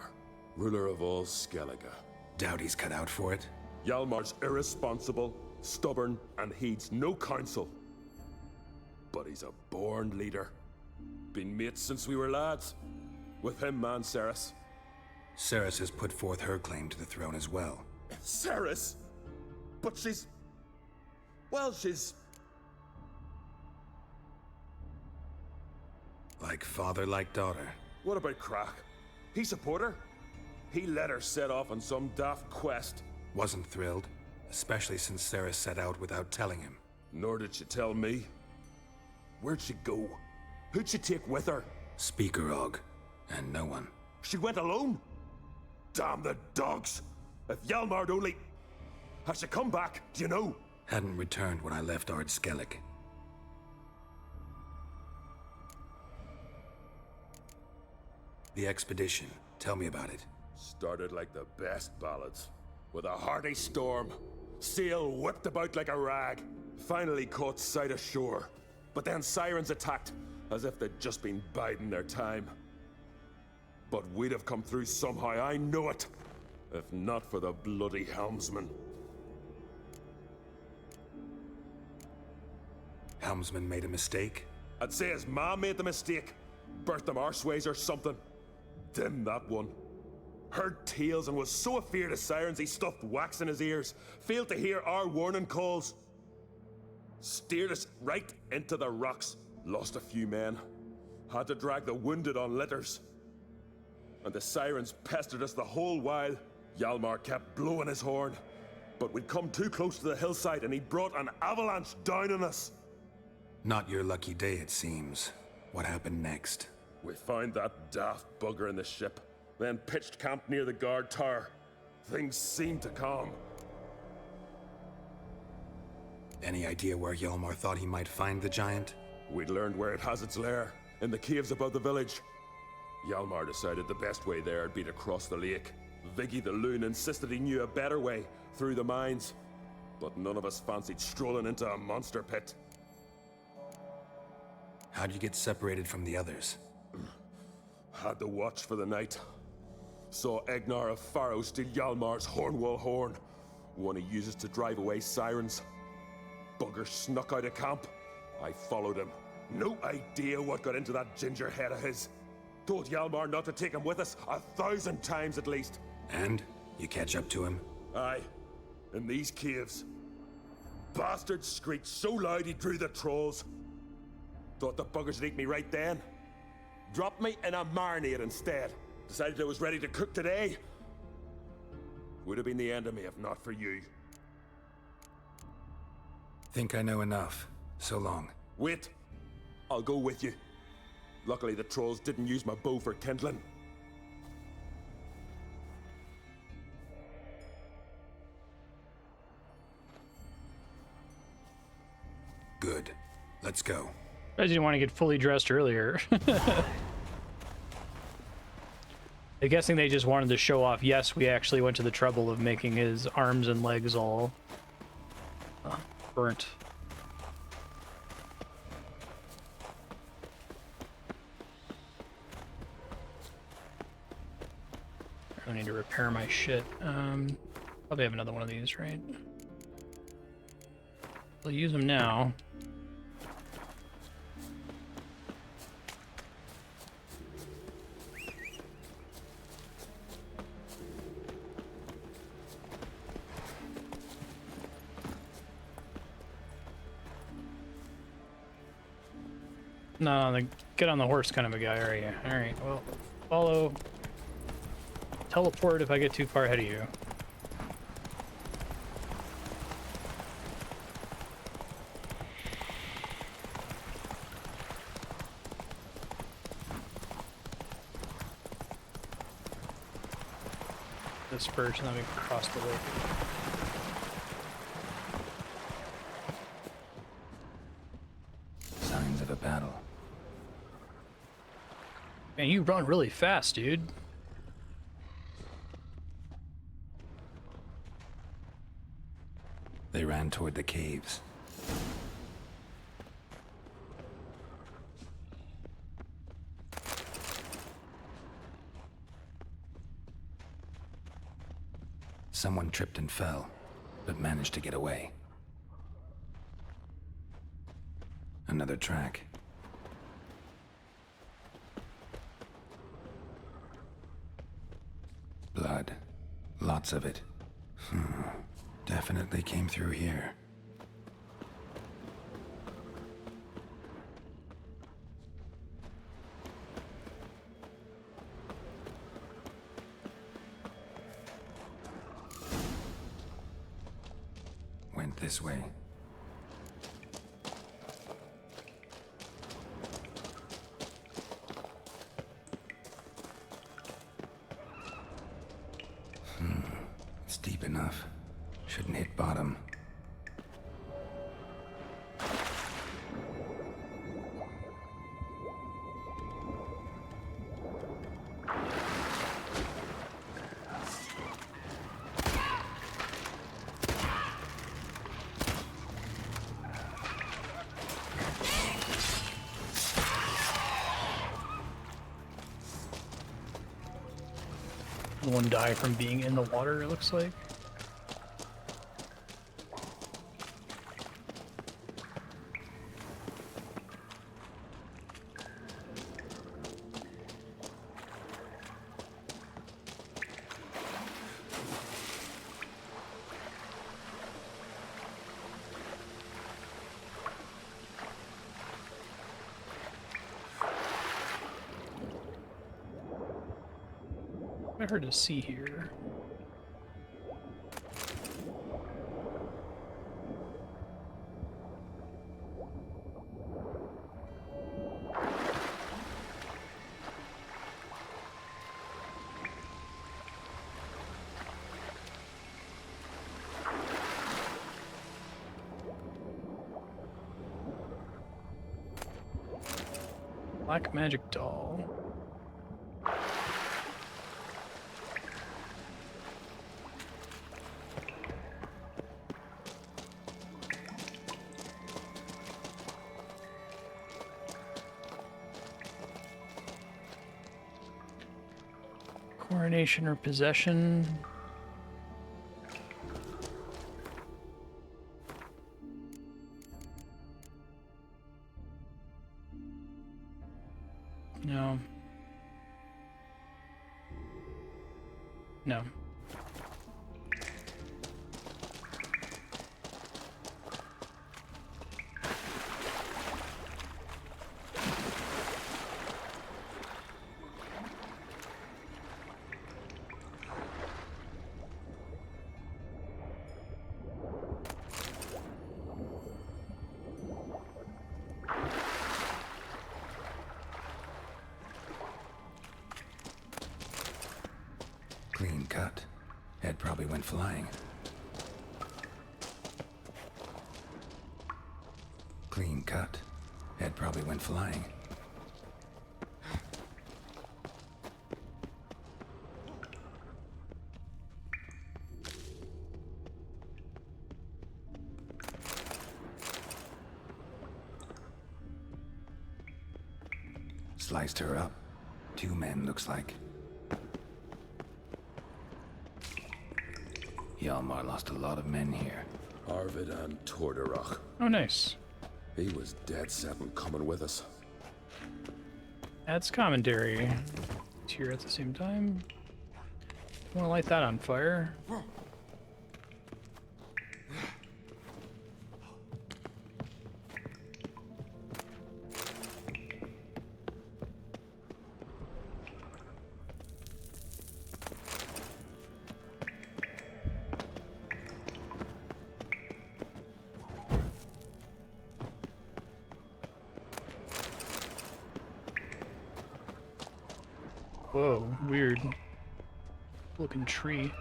ruler of all Skellige. Doubt he's cut out for it. Hjalmar's irresponsible, stubborn, and heeds no counsel. But he's a born leader. Been mates since we were lads. With him and Ceres. Ceres has put forth her claim to the throne as well. Ceres? But she's... well, she's... like father, like daughter. What about Kroch? He support her? He let her set off on some daft quest. Wasn't thrilled, especially since Ceres set out without telling him. Nor did she tell me. Where'd she go? Who'd she take with her? Speakerog, and no one. She went alone? Damn the dogs! If Hjalmar'd only... Has she come back? Do you know? Hadn't returned when I left Ard Skellig. The expedition. Tell me about it. Started like the best ballads. With a hearty storm. Sail whipped about like a rag. Finally caught sight of shore. But then sirens attacked, as if they'd just been biding their time. But we'd have come through somehow, I know it. If not for the bloody helmsman. Helmsman made a mistake? I'd say his ma made the mistake. Birthed him arseways or something. Dim that one. Heard tales and was so afeard of sirens he stuffed wax in his ears. Failed to hear our warning calls. Steered us right into the rocks. Lost a few men. Had to drag the wounded on litters. And the sirens pestered us the whole while. Hjalmar kept blowing his horn. But we'd come too close to the hillside and he brought an avalanche down on us. Not your lucky day, it seems. What happened next? We found that daft bugger in the ship, then pitched camp near the guard tower. Things seemed to calm. Any idea where Hjalmar thought he might find the giant? We'd learned where it has its lair, in the caves above the village. Hjalmar decided the best way there would be to cross the lake. Viggy the loon insisted he knew a better way, through the mines. But none of us fancied strolling into a monster pit. How'd you get separated from the others? Had to watch for the night. Saw Egnar of Faro steal Hjalmar's Hornwall horn, one he uses to drive away sirens. Bugger snuck out of camp. I followed him. No idea what got into that ginger head of his. Told Hjalmar not to take him with us 1,000 times at least. And? You catch up to him? Aye. In these caves. Bastard screeched so loud he drew the trolls. Thought the buggers would eat me right then. Dropped me in a marinade instead. Decided I was ready to cook today. Would have been the end of me if not for you. Think I know enough. So long. Wait. I'll go with you. Luckily the trolls didn't use my bow for kindling. Good. Let's go. I didn't want to get fully dressed earlier. I'm guessing they just wanted to show off. Yes, we actually went to the trouble of making his arms and legs all burnt. I need to repair my shit. Probably have another one of these, right? I'll use them now. No, the get on the horse kind of a guy, are you? Alright, well, follow. Teleport if I get too far ahead of you. This birch, and then we cross the lake. Signs of a battle. Man, you run really fast, dude. They ran toward the caves. Someone tripped and fell, but managed to get away. Another track. Blood. Lots of it. Definitely came through here. Went this way. It's deep enough. Shouldn't hit bottom. One died from being in the water, it looks like. I heard a sea here. Black magic doll. Coronation or possession. No. No. Clean cut. Head probably went flying. Clean cut. Head probably went flying. Sliced her up. 2 men, looks like. Hjalmar lost a lot of men here. Arvid and Torderach. Oh, nice. He was dead set on coming with us. Adds commentary. It's here at the same time. Want to light that on fire? Whoa, weird. looking tree.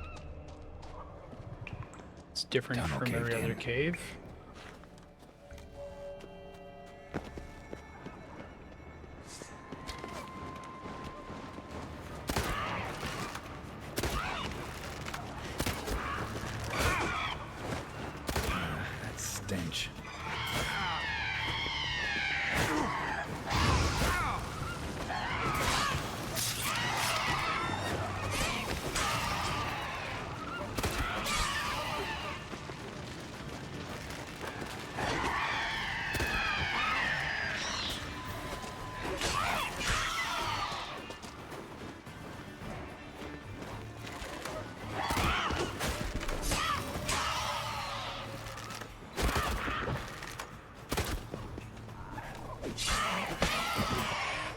It's different Tunnel from every caved other in. cave. That stench.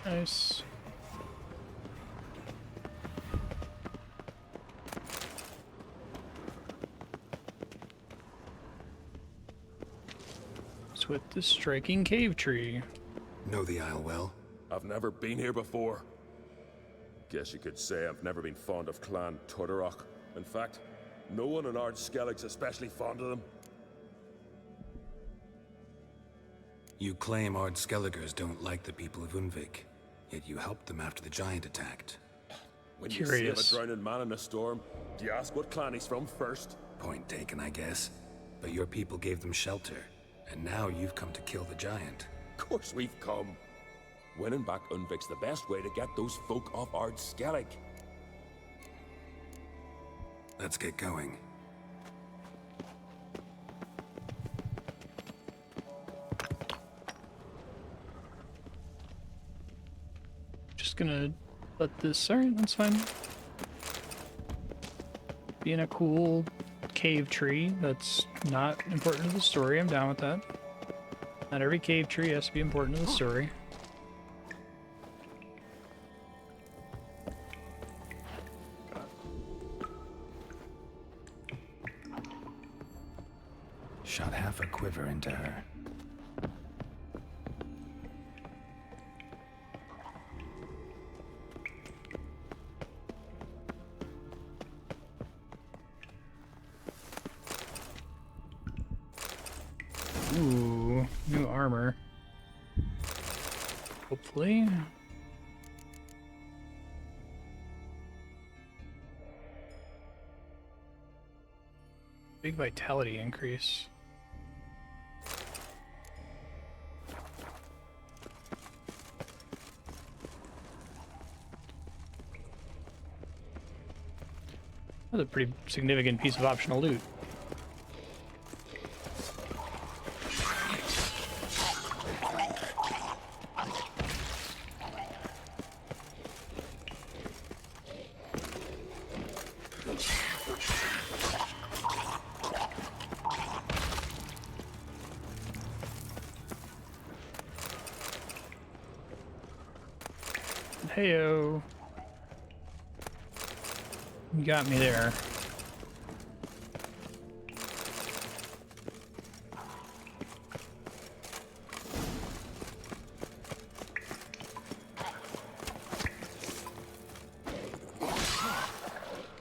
Nice. It's with the striking cave tree. Know the Isle well? I've never been here before. Guess you could say I've never been fond of Clan Tutterok. In fact, no one in Ard Skellig's especially fond of them. You claim Ard Skelligers don't like the people of Unvik, yet you helped them after the giant attacked. When you Curious. save a drowning man in a storm, do you ask what clan he's from first? Point taken, I guess. But your people gave them shelter, and now you've come to kill the giant. Of course we've come. Winning back Unvik's the best way to get those folk off Ard Skellig. Let's get going. Just gonna let this. Alright, that's fine. Being a cool cave tree that's not important to the story, I'm down with that. Not every cave tree has to be important to the story. Shot half a quiver into her. Ooh, new armor. Hopefully. Big vitality increase. That's a pretty significant piece of optional loot. Heyo. You got me there.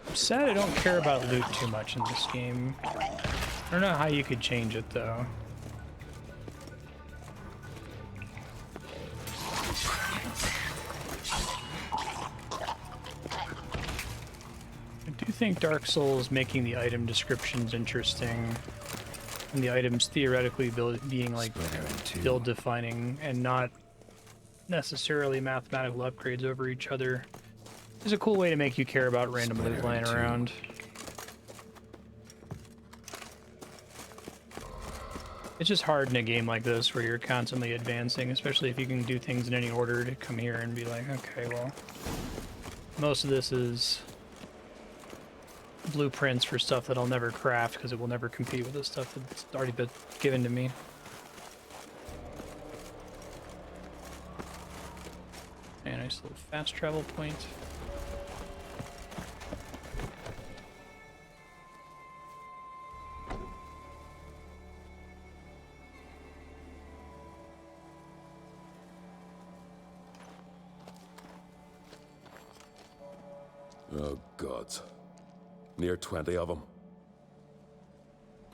I'm sad I don't care about loot too much in this game. I don't know how you could change it though. I do think Dark Souls making the item descriptions interesting, and the items theoretically being like build defining and not necessarily mathematical upgrades over each other is a cool way to make you care about random loot lying around. It's just hard in a game like this where you're constantly advancing, especially if you can do things in any order, to come here and be like, okay, well, most of this is blueprints for stuff that I'll never craft because it will never compete with the stuff that's already been given to me. And a nice little fast travel point. Oh, gods. Near 20 of them.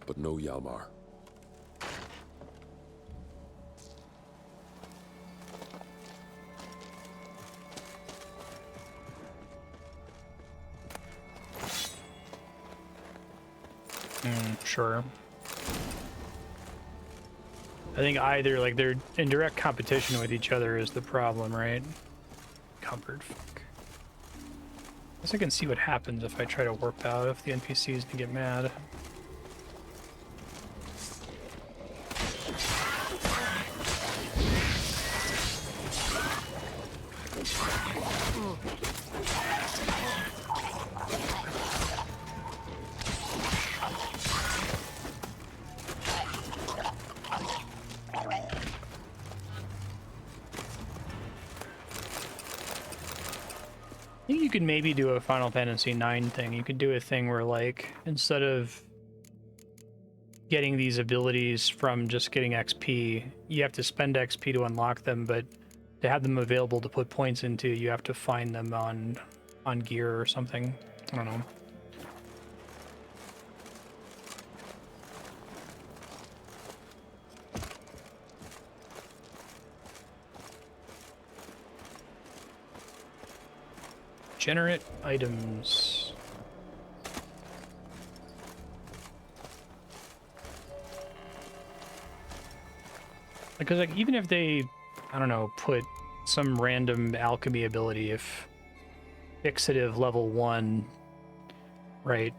But no Yalmar. Sure. I think either, like, they're in direct competition with each other is the problem, right? Cupboard, fuck. I guess I can see what happens if I try to warp out if the NPCs get mad. I think you could maybe do a Final Fantasy IX thing. You could do a thing where, like, instead of getting these abilities from just getting XP, you have to spend XP to unlock them, but to have them available to put points into, you have to find them on gear or something. I don't know. Generate items. Because, like, even if they, I don't know, put some random alchemy ability, if fixative level 1, right,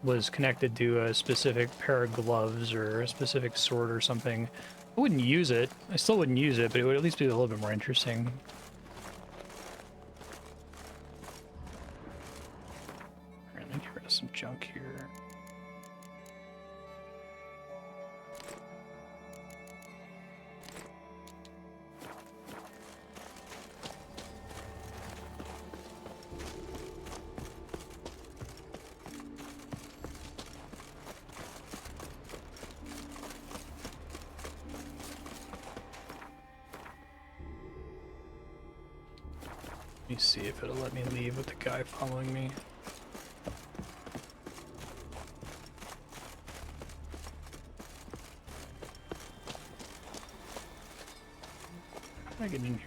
was connected to a specific pair of gloves or a specific sword or something, I wouldn't use it. I still wouldn't use it, but it would at least be a little bit more interesting. Alright, let me get rid of some junk here. Let me see if it'll let me leave with the guy following me. How do I get in here?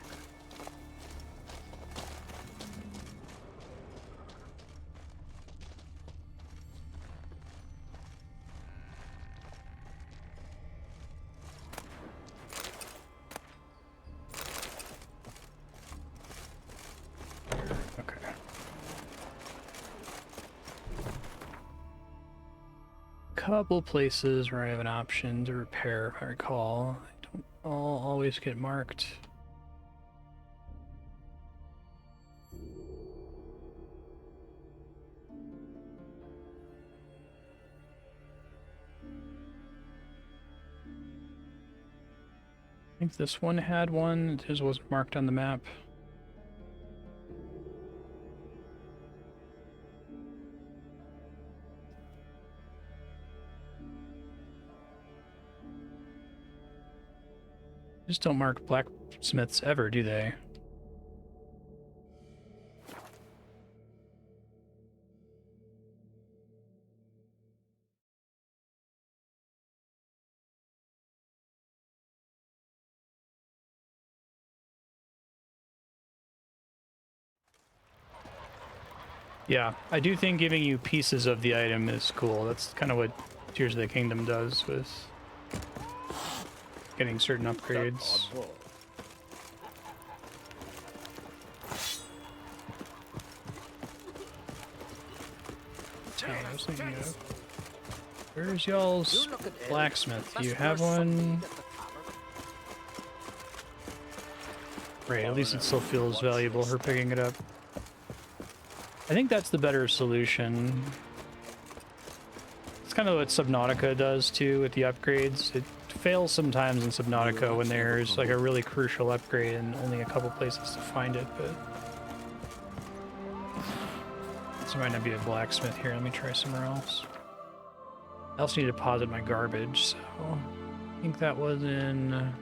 Couple places where I have an option to repair, if I recall. I don't all always get marked. I think this one had one. His wasn't marked on the map. Just don't mark blacksmiths ever, do they? Yeah, I do think giving you pieces of the item is cool. That's kind of what Tears of the Kingdom does with getting certain upgrades. Town I was thinking of. Where's y'all's blacksmith? Do you have one? Right, at least it still feels valuable, her picking it up. I think that's the better solution. It's kind of what Subnautica does too with the upgrades. It fails sometimes in Subnautica when there's like a really crucial upgrade and only a couple places to find it, but this might not be a blacksmith here. Let me try somewhere else. I also need to deposit my garbage, so I think that was in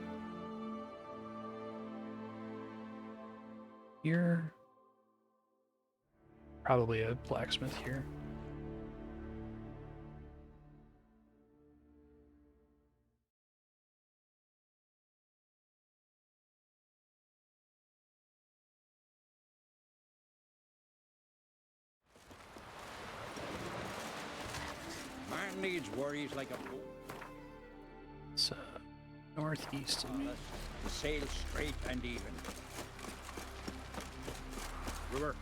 here. Probably a blacksmith here. needs worries like a boat. It's northeast of me. The sail straight and even. River,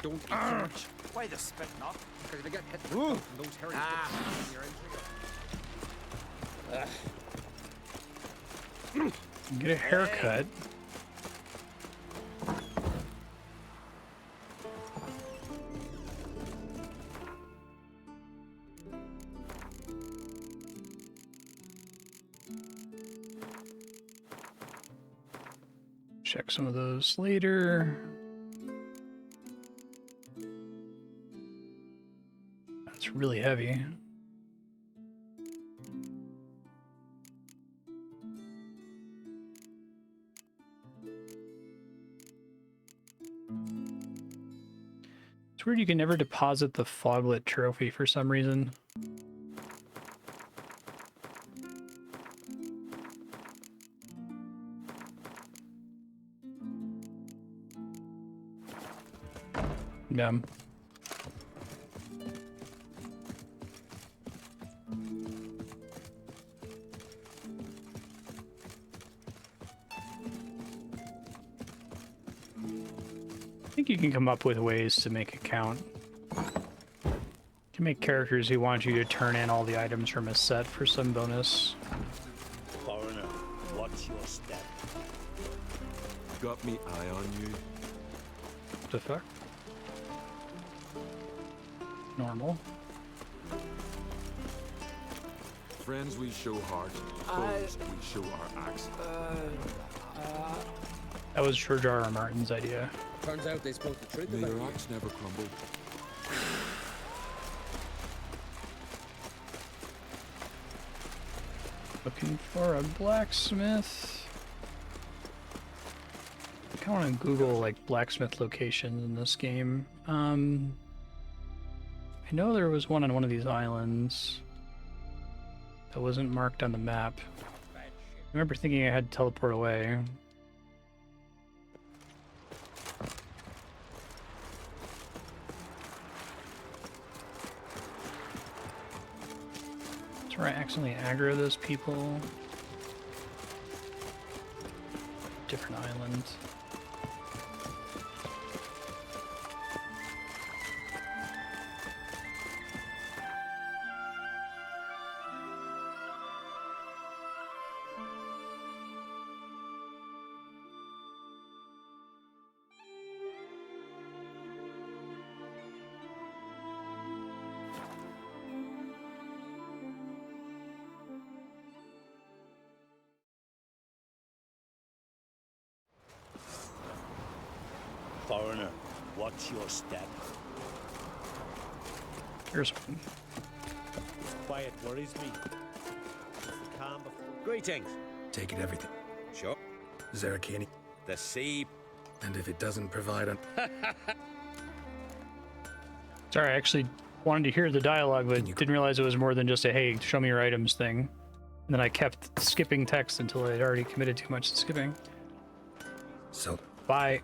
don't eat too much. Why the spit not? Because they get hit with both and those herrings get in your engine. Get a haircut. Check some of those later. That's really heavy. It's weird you can never deposit the foglet trophy for some reason. Yeah. I think you can come up with ways to make it count. You can make characters who want you to turn in all the items from a set for some bonus. Foreigner, what's your step? Got me eye on you. What the fuck? Normal. Friends we show heart, foes we show our axe. That was George R.R. Martin's idea. Turns out they spoke the truth May about your you. axe never crumble. Looking for a blacksmith. I kind of want to Google like blacksmith locations in this game. I know there was one on one of these islands that wasn't marked on the map. I remember thinking I had to teleport away. That's where I accidentally aggro those people. Different islands. Foreigner, what's your step? Here's one. Quiet worries me. It's the calm before... Greetings. Take it everything. Sure. Zarakini. The sea. And if it doesn't provide a... Sorry, I actually wanted to hear the dialogue, but didn't realize it was more than just a, hey, show me your items thing. And then I kept skipping text until I had already committed too much to skipping. So... Bye.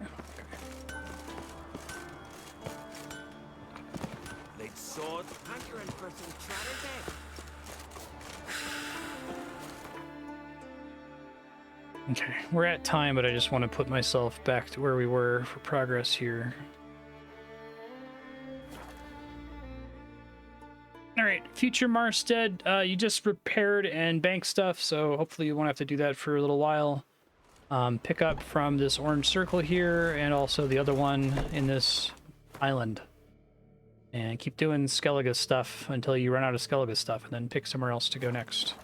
They'd sword. Hankering for some chatter there. Okay, we're at time, but I just want to put myself back to where we were for progress here. All right, future Marstead, you just repaired and banked stuff, so hopefully you won't have to do that for a little while. Pick up from this orange circle here, and also the other one in this island. And keep doing Skellige stuff until you run out of Skellige stuff, and then pick somewhere else to go next.